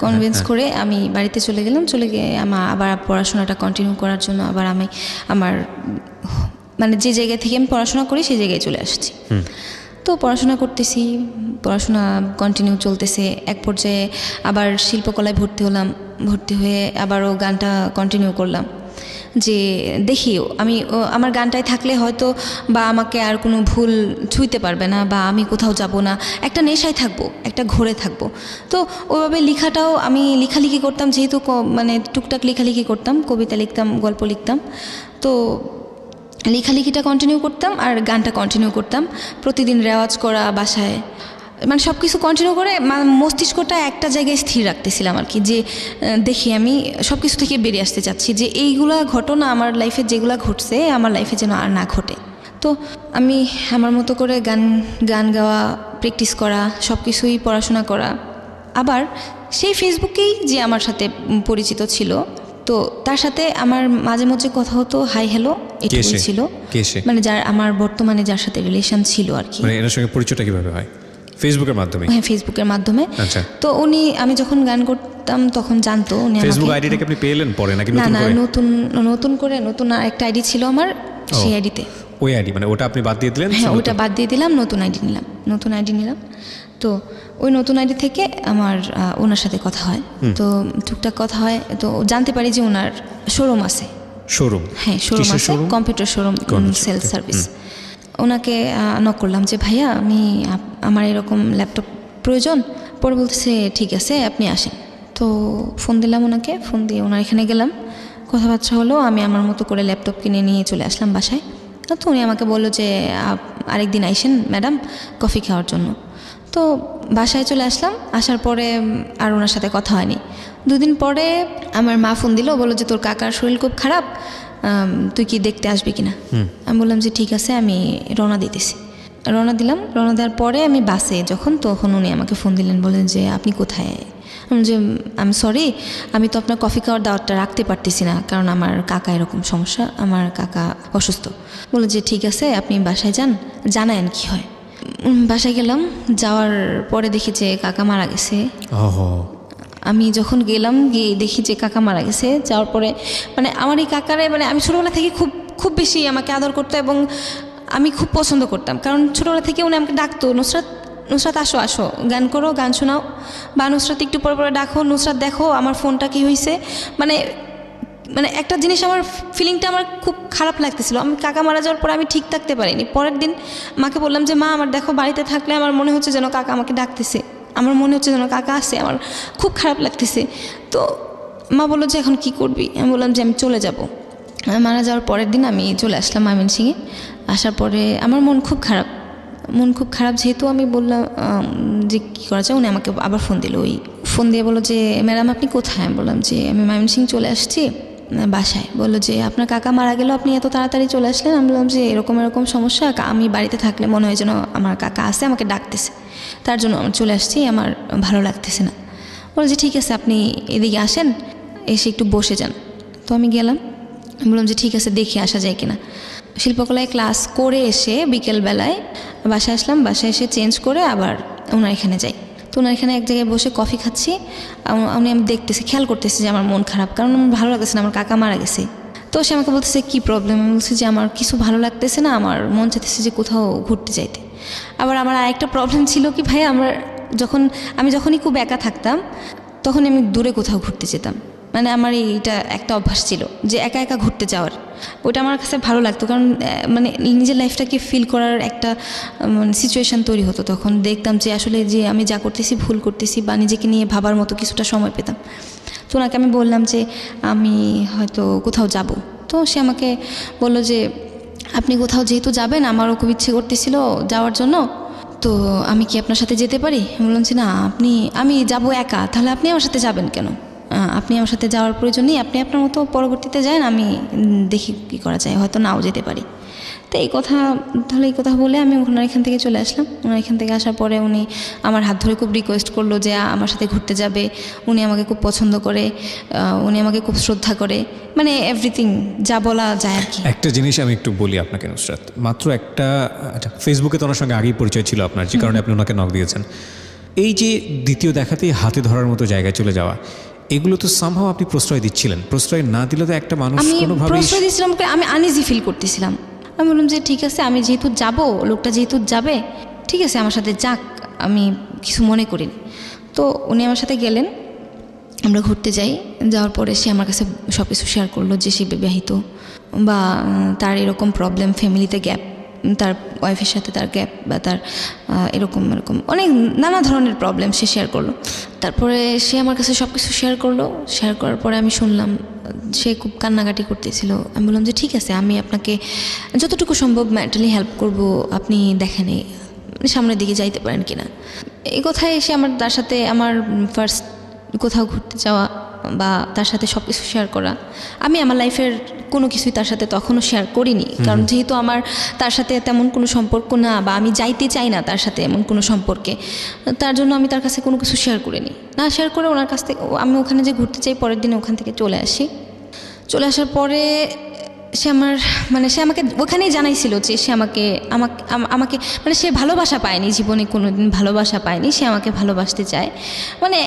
কনভিন্স করে আমি বাড়িতে চলে গেলাম। চলে গিয়ে আমার আবার পড়াশোনাটা কন্টিনিউ করার জন্য আবার আমি আমার মানে যে জায়গা থেকে আমি পড়াশোনা করি সেই জায়গায় চলে আসছি। তো পড়াশোনা করতেছি, পড়াশোনা কন্টিনিউ চলতেছে। এক পর্যায়ে আবার শিল্পকলায় ভর্তি হলাম। ভর্তি হয়ে আবারও গানটা কন্টিনিউ করলাম যে দেখিও আমি আমার গানটায় থাকলে হয়তো বা আমাকে আর কোনো ভুল ছুঁইতে পারবে না, বা আমি কোথাও যাব না, একটা নেশায় থাকবো, একটা ঘোরে থাকবো। তো ওইভাবে লেখাটাও আমি লেখালেখি করতাম, যেহেতু মানে টুকটাক লেখালেখি করতাম, কবিতা লিখতাম, গল্প লিখতাম। তো লেখালেখিটা কন্টিনিউ করতাম আর গানটা কন্টিনিউ করতাম। প্রতিদিন রেওয়াজ করা বাসায়, মানে সব কিছু কন্টিনিউ করে মস্তিষ্কটা একটা জায়গায় স্থির রাখতেছিলাম আর কি, যে দেখি আমি সব কিছু থেকে বেরিয়ে আসতে চাচ্ছি, যে এইগুলা ঘটনা আমার লাইফে যেগুলো ঘটছে আমার লাইফে যেন আর না ঘটে। তো আমি আমার মতো করে গান গাওয়া, প্র্যাকটিস করা, সব কিছুই পড়াশোনা করা। আবার সেই ফেসবুকেই যে আমার সাথে পরিচিত ছিল, তো তার সাথে আমার মাঝে মাঝে কথা হতো, হাই হ্যালো এটুকুই ছিল। মানে আমার বর্তমানে যার সাথে রিলেশন ছিল আর কি। মানে এর সঙ্গে পরিচয়টা কিভাবে হয়? ফেসবুকের মাধ্যমে? হ্যাঁ, ফেসবুকের মাধ্যমে। আচ্ছা। তো আমি যখন গান করতাম তখন জানতো উনি। ফেসবুক আইডিটাকে আপনি পেলেন পরে নাকি নতুন করে? না, নতুন একটা আইডি ছিল আমার, সেই আইডিতে। ওই আইডি মানে ওটা আপনি বাদ দিয়ে দিলেন? হ্যাঁ, ওটা বাদ দিয়ে দিলাম, নতুন আইডি নিলাম। তো ওই নতুন আইডি থেকে আমার ওনার সাথে কথা হয়। তো টুকটাক কথা হয়, তো জানতে পারি যে ওনার শোরুম আছে। শোরুম? হ্যাঁ, শোরুম আছে, কম্পিউটার শোরুম, সেলস সার্ভিস। ওনাকে নক করলাম যে ভাইয়া আমার এরকম ল্যাপটপ প্রয়োজন। পরে বলতেছে ঠিক আছে আপনি আসেন। তো ফোন দিলাম ওনাকে, ফোন দিয়ে ওনার এখানে গেলাম, কথাবার্তা হলো। আমি আমার মতো করে ল্যাপটপ কিনে নিয়ে চলে আসলাম বাসায়। তো উনি আমাকে বললো যে আরেকদিন আইসেন ম্যাডাম কফি খাওয়ার জন্য। তো বাসায় চলে আসলাম। আসার পরে আর ওনার সাথে কথা হয়নি। দুদিন পরে আমার মা ফোন দিল, বললো যে তোর কাকার শরীর খুব খারাপ, তুই কি দেখতে আসবি কিনা। আমি বললাম যে ঠিক আছে, আমি রওনা দিতেছি। রওনা দিলাম। রওনা দেওয়ার পরে আমি বাসে তখন উনি আমাকে ফোন দিলেন, বলেন যে আপনি কোথায়। যে আমি সরি, আমি তো আপনার কফি খাওয়ার দাওয়াতটা রাখতে পারতেছি না, কারণ আমার কাকা এরকম সমস্যা, আমার কাকা অসুস্থ। বলে যে ঠিক আছে, আপনি বাসায় যান, জানায়েন কি হয়। বাসায় গেলাম, যাওয়ার পরে দেখি যে কাকা মারা গেছে। আমি যখন গেলাম, গিয়ে দেখি যে কাকা মারা গেছে। যাওয়ার পরে মানে আমার এই কাকারে মানে আমি ছোটোবেলা থেকে খুব খুব বেশি আমাকে আদর করতো এবং আমি খুব পছন্দ করতাম, কারণ ছোটোবেলা থেকে উনি আমাকে ডাকতো, নুসরাত আসো আসো, গান করো, গান শোনাও, বা নুসরাত একটু পরে পরে ডাকো, নুসরাত দেখো আমার ফোনটা কি হয়েছে। মানে মানে একটা জিনিস, আমার ফিলিংটা আমার খুব খারাপ লাগতেছিল। আমি কাকা মারা যাওয়ার পরে আমি ঠিক থাকতে পারিনি। পরের দিন মাকে বললাম যে মা, আমার দেখো বাড়িতে থাকলে আমার মনে হচ্ছে যেন কাকা আমাকে ডাকতেছে, আমার মনে হচ্ছে যেন কাকা আসে, আমার খুব খারাপ লাগতেছে। তো মা বললো যে এখন কি করবি। আমি বললাম যে আমি চলে যাব। মারা যাওয়ার পরের দিন আমি চলে আসলাম ময়মনসিংহে। আসার পরে আমার মন খুব খারাপ যেহেতু আমি বললাম যে কী করা যায়। উনি আমাকে আবার ফোন দিল, ওই ফোন দিয়ে বললো যে ম্যাডাম আপনি কোথায়। আমি বললাম যে আমি ময়মনসিংহ চলে আসছি বাসায়। বললো যে আপনার কাকা মারা গেল, আপনি এত তাড়াতাড়ি চলে আসলেন। আমি বললাম যে এরকম সমস্যা, আমি বাড়িতে থাকলে মনে হয় যেন আমার কাকা আসে, আমাকে ডাকতেছে, তার জন্য আমি চলে আসছি, আমার ভালো লাগতেছে না। বললো যে ঠিক আছে, আপনি এদিকে আসেন, এসে একটু বসে যান। তো আমি গেলাম। আমি বললাম যে ঠিক আছে, দেখে আসা যায় কিনা। শিল্পকলায় ক্লাস করে এসে বিকেলবেলায় বাসায় আসলাম। বাসায় এসে চেঞ্জ করে আবার ওনার এখানে যাই। তো ওনার এখানে এক জায়গায় বসে কফি খাচ্ছি। আমি দেখতেছি, খেয়াল করতেছি যে আমার মন খারাপ, কারণ আমার ভালো লাগতেছে না, আমার কাকা মারা গেছে। তো সে আমাকে বলতেছে কী প্রবলেম। আমি বলছি যে আমার কিছু ভালো লাগতেছে না, আমার মন চাইতেছে যে কোথাও ঘুরতে যাইতে। আবার আমার আরেকটা প্রবলেম ছিল কি ভাই, আমি যখনই খুব একা থাকতাম তখন আমি দূরে কোথাও ঘুরতে যেতাম। মানে আমার এইটা একটা অভ্যাস ছিল যে একা একা ঘুরতে যাওয়ার, ওটা আমার কাছে ভালো লাগতো, কারণ মানে নিজের লাইফটাকে ফিল করার একটা সিচুয়েশান তৈরি হতো। তখন দেখতাম যে আসলে যে আমি যা করতেছি ভুল করতেছি, বা নিজেকে নিয়ে ভাবার মতো কিছুটা সময় পেতাম। তো ওনাকে আমি বললাম যে আমি হয়তো কোথাও যাব। তো সে আমাকে বললো যে আপনি কোথাও যেহেতু যাবেন, আমারও খুব ইচ্ছে করতেছিল যাওয়ার জন্য, তো আমি কি আপনার সাথে যেতে পারি। আমি বললাম যে না, আমি যাব একা, তাহলে আপনি আমার সাথে যাবেন কেন। আপনি আমার সাথে যাওয়ার প্রয়োজন নেই, আপনি আপনার মতো পরবর্তীতে যান, আমি দেখি কী করা যায়, হয়তো নাও যেতে পারি। তো এই কথা বলে আমি ওনার এখান থেকে চলে আসলাম। ওনার এখান থেকে আসার পরে উনি আমার হাত ধরে খুব রিকোয়েস্ট করলো যে আমার সাথে ঘুরতে যাবে। উনি আমাকে খুব পছন্দ করে, উনি আমাকে খুব শ্রদ্ধা করে, মানে এভরিথিং যা বলা যায় আর কি। একটা জিনিস আমি একটু বলি আপনাকে নুসরাত, মাত্র ফেসবুকে তো ওনার সঙ্গে আগেই পরিচয় ছিল আপনার, যে কারণে আপনি ওনাকে নক দিয়েছেন। এই যে দ্বিতীয় দেখাতেই হাতে ধরার মতো জায়গায় চলে যাওয়া, এগুলো তো সামহাও আপনি প্রশ্রয় দিচ্ছিলেন। প্রশ্রয় না দিলে তো একটা মানুষ কোনোভাবেই, প্রশ্রয় দিচ্ছিলাম, আমি আনইজি ফিল করতেছিলাম। আমি বললাম যে ঠিক আছে, আমি যেহেতু যাব, লোকটা যেহেতু যাবে, ঠিক আছে আমার সাথে যাক, আমি কিছু মনে করিনি। তো উনি আমার সাথে গেলেন, আমরা ঘুরতে যাই। যাওয়ার পরে সে আমার কাছে সব কিছু শেয়ার করলো যে সে বিবাহিত, বা তার এরকম প্রবলেম, ফ্যামিলিতে গ্যাপ, তার ওয়াইফের সাথে তার গ্যাপ, বা তার এরকম অনেক নানা ধরনের প্রবলেম সে শেয়ার করলো। তারপরে সে আমার কাছে সব কিছু শেয়ার করার পরে আমি শুনলাম সে খুব কান্নাকাটি করতেছিল। আমি বললাম যে ঠিক আছে, আমি আপনাকে যতটুকু সম্ভব মেন্টালি হেল্প করব, আপনি দেখেন সামনের দিকে যাইতে পারেন কিনা। এই কথায় এসে তার সাথে আমার ফার্স্ট কোথাও ঘুরতে যাওয়া, বা তার সাথে সব কিছু শেয়ার করা। আমি আমার লাইফের কোনো কিছুই তার সাথে তখনও শেয়ার করিনি, কারণ যেহেতু আমার তার সাথে তেমন কোনো সম্পর্ক না, বা আমি যাইতে চাই না তার সাথে এমন কোনো সম্পর্কে, তার জন্য আমি তার কাছে কোনো কিছু শেয়ার করিনি। না শেয়ার করে ওনার কাছ থেকে আমি ওখানে যে ঘুরতে চাই, পরের দিনে ওখান থেকে চলে আসার পরে সে আমাকে ওখানেই জানাইছিল যে সে আমাকে মানে সে ভালোবাসা পায়নি, জীবনে কোনোদিন ভালোবাসা পায়নি, সে আমাকে ভালোবাসতে চায়, মানে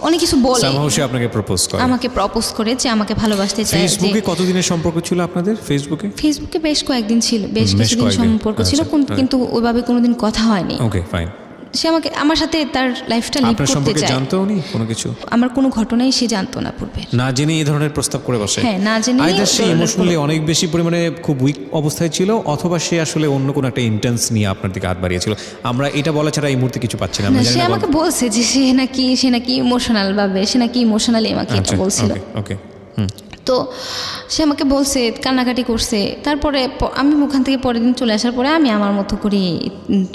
অনেক কিছু বলে। সে আপনাকে প্রপোজ করে যে আমাকে ভালোবাসতে চায়। ফেসবুকে কতদিনের সম্পর্ক ছিল আপনাদের? ফেসবুকে বেশ কয়েকদিন ছিল, বেশ কিছুদিন সম্পর্ক ছিল, কিন্তু ওইভাবে কোনোদিন কথা হয়নি। ওকে, ফাইন। সে আমার সাথে তার লাইফটা লিড করতে চায়। জানতো উনি কোনো কিছু? আমার কোনো ঘটনাই সে জানতো না পূর্বে। না জেনে এই ধরনের প্রস্তাব করে বসে? হ্যাঁ, না জেনে। আইদার সে ইমোশনালি অনেক বেশি পরিমাণে খুব উইক অবস্থায় ছিল, অথবা সে আসলে অন্য কোনো একটা ইন্টেন্স নিয়ে আপনার দিকে হাত বাড়িয়েছিল। আমরা এটা বলা ছাড়া এই মুহূর্তে কিছু পাচ্ছি না। সে আমাকে বলছে যে সে নাকি ইমোশনাল ভাবে, সে নাকি ইমোশনালি আমাকে এটা বলছিল। ওকে। তো সে আমাকে বলছে, কান্নাকাটি করছে। তারপরে আমি ওখান থেকে পরের দিন চলে আসার পরে আমি আমার মতো করে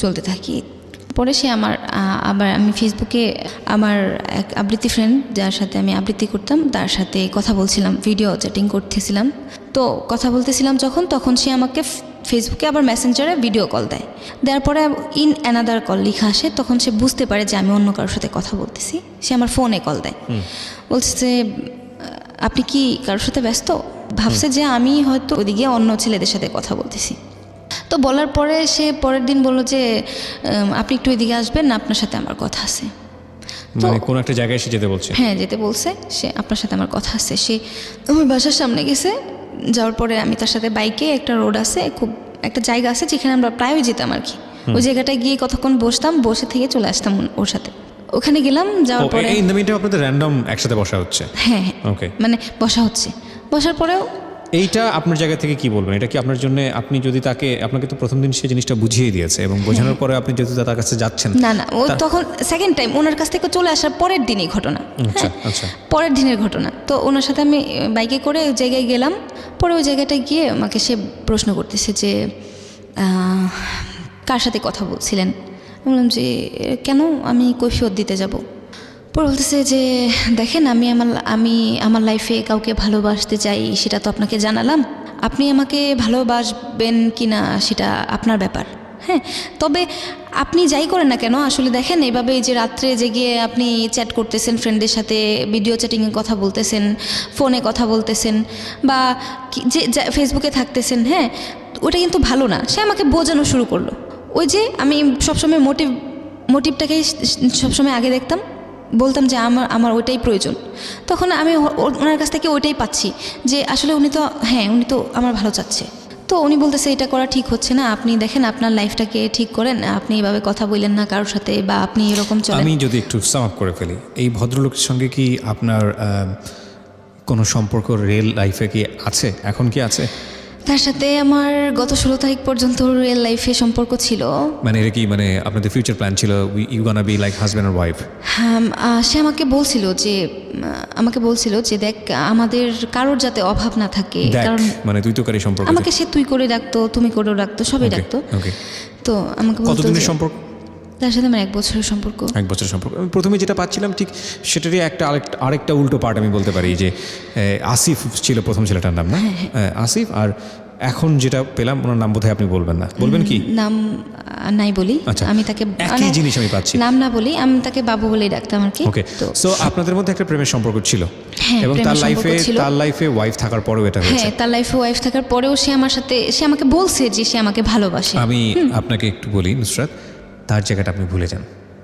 চলতে থাকি। পরে সে আবার আমি ফেসবুকে আমার এক আবৃত্তি ফ্রেন্ড যার সাথে আমি আবৃত্তি করতাম তার সাথে কথা বলছিলাম, ভিডিও চ্যাটিং করতেছিলাম। তো কথা বলতেছিলাম তখন সে আমাকে ফেসবুকে আবার মেসেঞ্জারে ভিডিও কল দেওয়ার পরে ইন অ্যানাদার কল লেখা আসে, তখন সে বুঝতে পারে যে আমি অন্য কারোর সাথে কথা বলতেছি। সে আমার ফোনে কল দেয়, বলছে যে আপনি কি কারোর সাথে ব্যস্ত? ভাবছে যে আমি হয়তো ওইদিকে অন্য ছেলেদের সাথে কথা বলতেছি। তো বলার পরে সে পরের দিন বলল যে আপনি একটু এদিকে আসবেন, আপনার সাথে আমার কথা আছে। মানে কোন একটা জায়গায় এসে যেতে বলছে? হ্যাঁ, যেতে বলছে। সে আপনার সাথে আমার কথা আছে। সে আমার বাসার সামনে গেছে, যাওয়ার পরে আমি তার সাথে বাইকে, একটা রোড আছে, খুব একটা জায়গা আছে যেখানে আমরা প্রায়ই যেতাম আর কি, ওই জায়গাটায় গিয়ে কতক্ষণ বসতাম, বসে থেকে চলে আসতাম ওর সাথে। ওখানে গেলাম, যাওয়ার পরে ইন দ্য মিনিটে আপনাদের র্যান্ডম একসাথে বসা হচ্ছে? হ্যাঁ, ওকে, মানে বসা হচ্ছে। বসার পরেও এইটা আপনার জায়গা থেকে কি বলবেন? এটা কি আপনার জন্য, আপনি যদি আপনাকে তো প্রথম দিন সে জিনিসটা বুঝিয়ে দিয়েছে এবং বোঝানোর পরে আপনি যদি তার কাছে যাচ্ছেন? না, ও তখন সেকেন্ড টাইম ওনার কাছ থেকে চলে আসার পরের দিনই ঘটনা। আচ্ছা আচ্ছা, পরের দিনের ঘটনা। তো ওনার সাথে আমি বাইকে করে ওই জায়গায় গেলাম। পরে ওই জায়গাটায় গিয়ে আমাকে সে প্রশ্ন করতেছে যে কার সাথে কথা বলছিলেন? বললাম যে কেন, আমি কৈফিয়ত দিতে যাব। পরে বলতেছে যে দেখেন, আমি আমার লাইফে কাউকে ভালোবাসতে চাই, সেটা তো আপনাকে জানালাম। আপনি আমাকে ভালোবাসবেন কি না সেটা আপনার ব্যাপার। হ্যাঁ, তবে আপনি যাই করেন না কেন, আসলে দেখেন এইভাবে যে রাত্রে জেগে আপনি চ্যাট করতেছেন ফ্রেন্ডদের সাথে, ভিডিও চ্যাটিংয়ে কথা বলতেছেন, ফোনে কথা বলতেছেন, বা যে ফেসবুকে থাকতেছেন, হ্যাঁ, ওটা কিন্তু ভালো না। সে আমাকে বোঝানো শুরু করলো। ওই যে আমি সবসময় মোটিভটাকেই সবসময় আগে দেখতাম, বলতাম যে আমার ওইটাই প্রয়োজন। তখন আমি ওনার কাছ থেকে ওইটাই পাচ্ছি যে আসলে উনি তো আমার ভালো চাচ্ছে। তো উনি বলতেছে এটা করা ঠিক হচ্ছে না, আপনি দেখেন আপনার লাইফটাকে ঠিক করেন, আপনি এইভাবে কথা বললেন না কারোর সাথে, বা আপনি এরকম চলেন। আমি যদি একটু সাম আপ করে ফেলি, এই ভদ্রলোকের সঙ্গে কি আপনার কোনো সম্পর্ক রিয়েল লাইফে কি আছে? এখন কি আছে? তার সাথে আমার গত 16 তারিখ পর্যন্ত রিয়েল লাইফে সম্পর্ক ছিল। মানে এটা কি, মানে আপনাদের ফিউচার প্ল্যান ছিল you gonna be like husband আর ওয়াইফ? হ্যাঁ, সে আমাকে বলছিল যে দেখ, আমাদের কারোর যাতে অভাব না থাকে, কারণ মানে তুই তো কারি সম্পর্ক। আমাকে সে তুই করে ডাকতো, তুমি করেও ডাকতো, সবাই ডাকতো। ওকে, তো আমাকে বলতো কতদিনের সম্পর্ক? তার সাথে আমার 1 বছরের সম্পর্ক। 1 বছরের সম্পর্ক। আমি প্রথমে যেটা পাচ্ছিলাম ঠিক সেটারই আরেকটা উল্টো পার্ট আমি বলতে পারি, যে আসিফ ছিল প্রথম ছেলেটার নাম, না? আসিফ। আর এখন যেটা পেলাম ওনার নাম বোধহয় আপনি বলবেন না, বলবেন কি? নাম নাই বলি। আচ্ছা, আমি তাকে একই জিনিস আমি পাচ্ছি, নাম না বলি, আমি তাকে বাবু বলেই ডাকতাম আর কি। ওকে, সো আপনাদের মধ্যে একটা প্রেমের সম্পর্ক ছিল, এবং তার লাইফে ওয়াইফ থাকার পরেও এটা হয়েছে। হ্যাঁ, তার লাইফে ওয়াইফ থাকার পরেও সে আমাকে বলছে যে সে আমাকে ভালোবাসে। আমি আপনাকে একটু বলি নুসরাত, তার জায়গাটা আপনি ভুলে যান।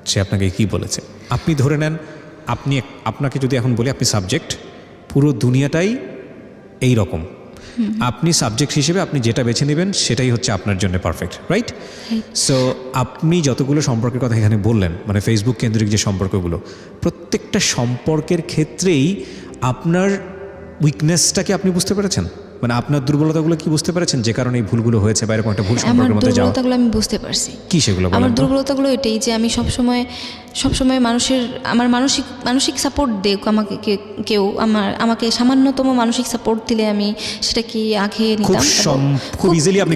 সে আপনাকে কি বলেছে? আপনি ধরে নেন, আপনাকে যদি এখন বলি আপনি সাবজেক্ট, পুরো দুনিয়াটাই এই রকম, আপনি সাবজেক্ট হিসেবে আপনি যেটা বেছে নেবেন সেটাই হচ্ছে আপনার জন্য পারফেক্ট, রাইট? সো আপনি যতগুলো সম্পর্কের কথা এখানে বললেন, মানে ফেসবুক কেন্দ্রিক যে সম্পর্কগুলো, প্রত্যেকটা সম্পর্কের ক্ষেত্রেই আপনার উইকনেসটাকে আপনি বুঝতে পেরেছেন? মানে আপনার দুর্বলতাগুলো কি বুঝতে পেরেছেন, যে কারণে এই ভুলগুলো হয়েছে বা এরকম একটা ভুল সম্পর্কের মধ্যে যাওয়া? আমার দুর্বলতাগুলো আমি বুঝতে পারছি। কি সেগুলো? আমার দুর্বলতাগুলো এটাই যে আমি সবসময় আমার মানসিক সাপোর্ট দেখ আমাকে কেউ, আমাকে সামান্যতম মানসিক সাপোর্ট দিলে আমি সেটা কি আগে নিতাম, খুব ইজিলি আপনি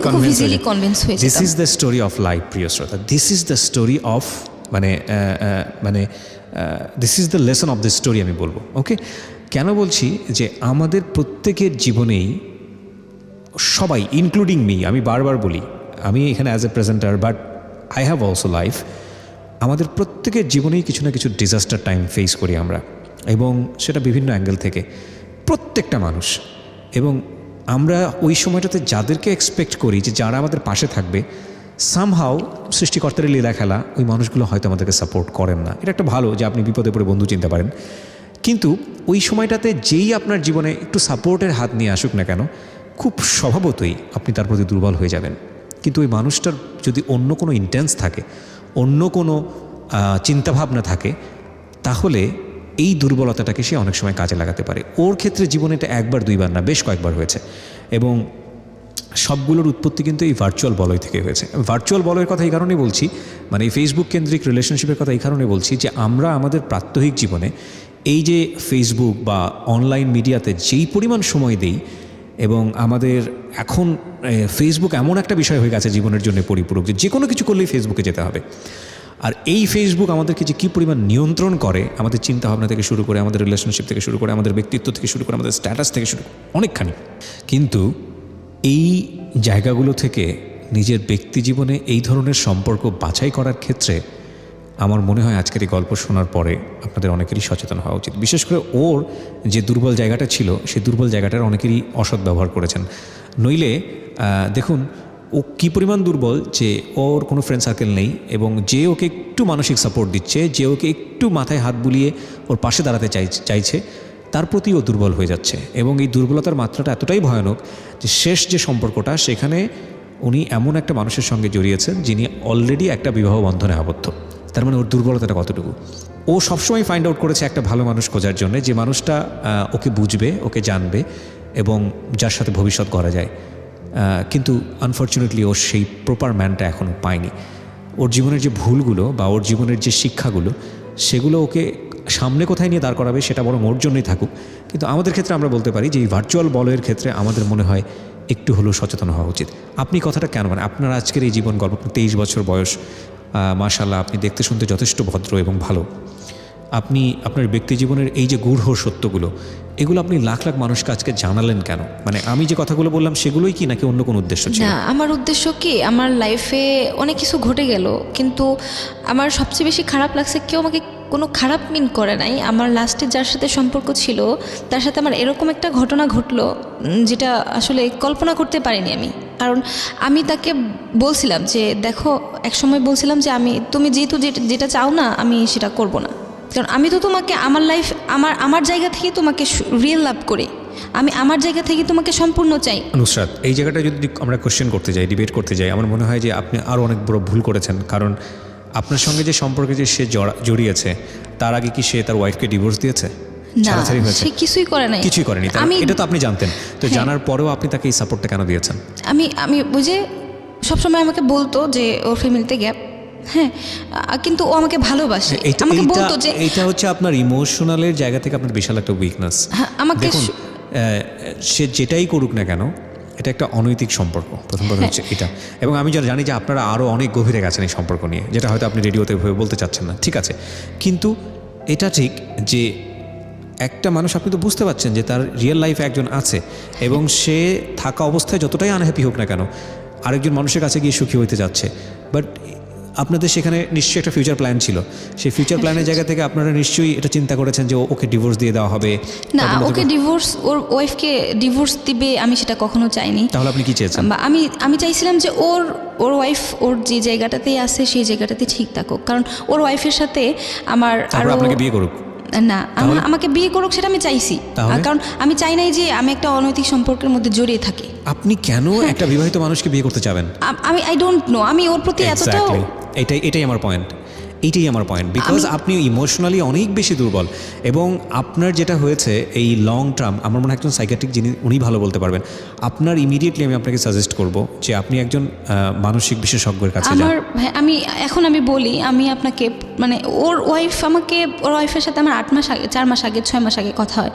কনভিন্স হয়ে যেতাম। This is the story of life, প্রিয় শ্রোতা। This is the story of, মানে this is the lesson of the story আমি বলবো। ওকে, কেন বলছি যে আমাদের প্রত্যেকের জীবনেই সবাই, ইনক্লুডিং মি, আমি বারবার বলি, আমি এখানে as a presenter, but I have also life, আমাদের প্রত্যেকের জীবনেই কিছু না কিছু ডিজাস্টার টাইম ফেস করি আমরা, এবং সেটা বিভিন্ন অ্যাঙ্গেল থেকে, প্রত্যেকটা মানুষ। এবং আমরা ওই সময়টাতে যাদেরকে এক্সপেক্ট করি যে যারা আমাদের পাশে থাকবে, সামহাও সৃষ্টিকর্তার লীলা খেলা, ওই মানুষগুলো হয়তো আমাদেরকে সাপোর্ট করেন না। এটা একটা ভালো যে আপনি বিপদে পড়ে বন্ধু চিনতে পারেন, কিন্তু ওই সময়টাতে যেই আপনার জীবনে একটু সাপোর্টের হাত নিয়ে আসুক না কেন, খুব স্বভাবতই আপনি তার প্রতি দুর্বল হয়ে যাবেন। কিন্তু ওই মানুষটার যদি অন্য কোনো ইন্টেন্স থাকে, অন্য কোনো চিন্তাভাবনা থাকে, তাহলে এই দুর্বলতাটাকে সে অনেক সময় কাজে লাগাতে পারে। ওর ক্ষেত্রে জীবনে এটা 1বার 2বার না, বেশ কয়েকবার হয়েছে, এবং সবগুলোর উৎপত্তি কিন্তু এই ভার্চুয়াল বলয় থেকে হয়েছে। ভার্চুয়াল বলয়ের কথা এই কারণেই বলছি, মানে এই ফেসবুক কেন্দ্রিক রিলেশনশিপের কথা এই কারণে বলছি, যে আমরা আমাদের প্রাত্যহিক জীবনে এই যে ফেসবুক বা অনলাইন মিডিয়াতে যেই পরিমাণ সময় দেই, এবং আমাদের এখন ফেসবুক এমন একটা বিষয় হয়ে গেছে জীবনের জন্য পরিপূরক, যে কোনো কিছু করলেই ফেসবুকে যেতে হবে। আর এই ফেসবুক আমাদেরকে যে কী পরিমাণ নিয়ন্ত্রণ করে, আমাদের চিন্তাভাবনা থেকে শুরু করে, আমাদের রিলেশনশিপ থেকে শুরু করে, আমাদের ব্যক্তিত্ব থেকে শুরু করে, আমাদের স্ট্যাটাস থেকে শুরু করে অনেকখানি। কিন্তু এই জায়গাগুলো থেকে নিজের ব্যক্তি জীবনে এই ধরনের সম্পর্ক বাছাই করার ক্ষেত্রে আমার মনে হয় আজকের এই গল্প শোনার পরে আপনাদের অনেকেরই সচেতন হওয়া উচিত। বিশেষ করে ওর যে দুর্বল জায়গাটা ছিল, সেই দুর্বল জায়গাটার অনেকেরই অসৎ ব্যবহার করেছেন। নইলে দেখুন ও কী পরিমাণ দুর্বল যে ওর কোনো ফ্রেন্ড সার্কেল নেই, এবং যে ওকে একটু মানসিক সাপোর্ট দিচ্ছে, যে ওকে একটু মাথায় হাত বুলিয়ে ওর পাশে দাঁড়াতে চাইছে, তার প্রতি ও দুর্বল হয়ে যাচ্ছে। এবং এই দুর্বলতার মাত্রাটা এতটাই ভয়ানক যে শেষ যে সম্পর্কটা, সেখানে উনি এমন একটা মানুষের সঙ্গে জড়িয়েছেন যিনি অলরেডি একটা বিবাহ বন্ধনে আবদ্ধ। তার মানে ওর দুর্বলতাটা কতটুকু। ও সবসময় ফাইন্ড আউট করেছে একটা ভালো মানুষ খোঁজার জন্য, যে মানুষটা ওকে বুঝবে, ওকে জানবে এবং যার সাথে ভবিষ্যৎ গড়া যায়। কিন্তু আনফর্চুনেটলি ও সেই প্রপার ম্যানটা এখনও পায়নি। ওর জীবনের যে ভুলগুলো বা ওর জীবনের যে শিক্ষাগুলো, সেগুলো ওকে সামনে কোথায় নিয়ে দাঁড় করাবে সেটা বরং ওর জন্যই থাকুক। কিন্তু আমাদের ক্ষেত্রে আমরা বলতে পারি যে এই ভার্চুয়াল বলয়ের ক্ষেত্রে আমাদের মনে হয় একটু হলেও সচেতন হওয়া উচিত। আপনি কথাটা কেন মানে আপনার আজকের এই জীবন গল্প, 23 বছর বয়স, মাশাআল্লাহ আপনি দেখতে শুনতে যথেষ্ট ভদ্র এবং ভালো। আপনি আপনার ব্যক্তি জীবনের এই যে গূঢ় সত্যগুলো, এগুলো আপনি লাখ লাখ মানুষকে আজকে জানালেন কেন? মানে আমি যে কথাগুলো বললাম সেগুলোই কি, নাকি অন্য কোনো উদ্দেশ্য ছিল? না, আমার উদ্দেশ্য কি, আমার লাইফে অনেক কিছু ঘটে গেল, কিন্তু আমার সবচেয়ে বেশি খারাপ লাগছে কেউ আমাকে কোনো খারাপ মিন করে নাই। আমার লাস্টে যার সাথে সম্পর্ক ছিল তার সাথে আমার এরকম একটা ঘটনা ঘটলো যেটা আসলে কল্পনা করতে পারিনি আমি। কারণ আমি তাকে বলছিলাম যে দেখো, একসময় বলছিলাম যে তুমি যেহেতু যেটা চাও না, আমি সেটা করব না। কারণ আমি তো তোমাকে আমার লাইফ আমার জায়গা থেকে তোমাকে রিয়েল লাভ করি, আমি আমার জায়গা থেকে তোমাকে সম্পূর্ণ চাই। নুসরাত, এই জায়গাটা যদি আমরা কোশ্চেন করতে যাই, ডিবেট করতে যাই, আমার মনে হয় যে আপনি আরও অনেক বড় ভুল করেছেন। কারণ আপনার সঙ্গে যে সম্পর্কে যে সে জড়িয়েছে, তার আগে কি সে তার ওয়াইফকে ডিভোর্স দিয়েছে? না, সে কিছুই করে নাই। কিছুই করেনি। এটা তো আপনি জানতেন, তো জানার পরেও আপনি তাকে এই সাপোর্টটা কেন দিয়েছেন? আমি বুঝে সবসময় আমাকে বলতো যে ওর ফ্যামিলিতে গ্যাপ, হ্যাঁ, কিন্তু ও আমাকে ভালোবাসে। আমাকে বলতো যে এটা হচ্ছে আপনার ইমোশনালের জায়গা থেকে আপনার বিশাল একটা উইকনেস। আমাকে দেখুন, সে যেটাই করুক না কেন, এটা একটা অনৈতিক সম্পর্ক, প্রথম কথা হচ্ছে এটা। এবং আমি জানি যে আপনারা আরও অনেক গভীরে গেছেন এই সম্পর্ক নিয়ে, যেটা হয়তো আপনি রেডিওতে বলতে চাচ্ছেন না, ঠিক আছে। কিন্তু এটা ঠিক যে একটা মানুষ, আপনি তো বুঝতে পারছেন যে তার রিয়েল লাইফে একজন আছে, এবং সে থাকা অবস্থায় যতটাই আনহ্যাপি হোক না কেন, আরেকজন মানুষের কাছে গিয়ে সুখী হইতে যাচ্ছে। বাট আপনাদের সেখানে নিশ্চয়ই একটা ফিউচার প্ল্যান ছিল। সেই ফিউচার প্ল্যানের জায়গা থেকে আপনারা নিশ্চয়ই এটা চিন্তা করেছেন যে ওকে ডিভোর্স দিয়ে দেওয়া হবে। না, ওকে ডিভোর্স, ওর ওয়াইফকে ডিভোর্স দিবে আমি সেটা কখনো চাইনি। তাহলে আপনি কি চেয়েছেন? আমি চাইছিলাম যে ওর ওয়াইফ ওর যে জায়গাটাতেই আছে সেই জায়গাটাতে ঠিক থাকুক। কারণ ওর ওয়াইফের সাথে আমার আরো আপনাকে বিয়ে করুক না, আমাকে বিয়ে করুক সেটা আমি চাইছি। কারণ আমি চাই নাই যে আমি একটা অনৈতিক সম্পর্কের মধ্যে জড়িয়ে থাকি। আপনি কেন একটা বিবাহিত মানুষকে বিয়ে করতে চাবেন? আই ডোন্ট নো, আমি ওর প্রতি এতটা, এটাই আমার পয়েন্ট। বিকজ আপনি ইমোশনালি অনেক বেশি দুর্বল। এবং আপনার যেটা হয়েছে এই লং টার্ম, আমার মনে হয় একজন সাইকিয়াট্রিক যিনি, উনি ভালো বলতে পারবেন। আপনার ইমিডিয়েটলি আমি আপনাকে সাজেস্ট করব যে আপনি একজন মানসিক বিশেষজ্ঞের কাছে যান। আমি বলি, আমি আপনাকে মানে ওর ওয়াইফের সাথে আমার 8 মাস আগে, 4 মাস আগে, 6 মাস আগে কথা হয়।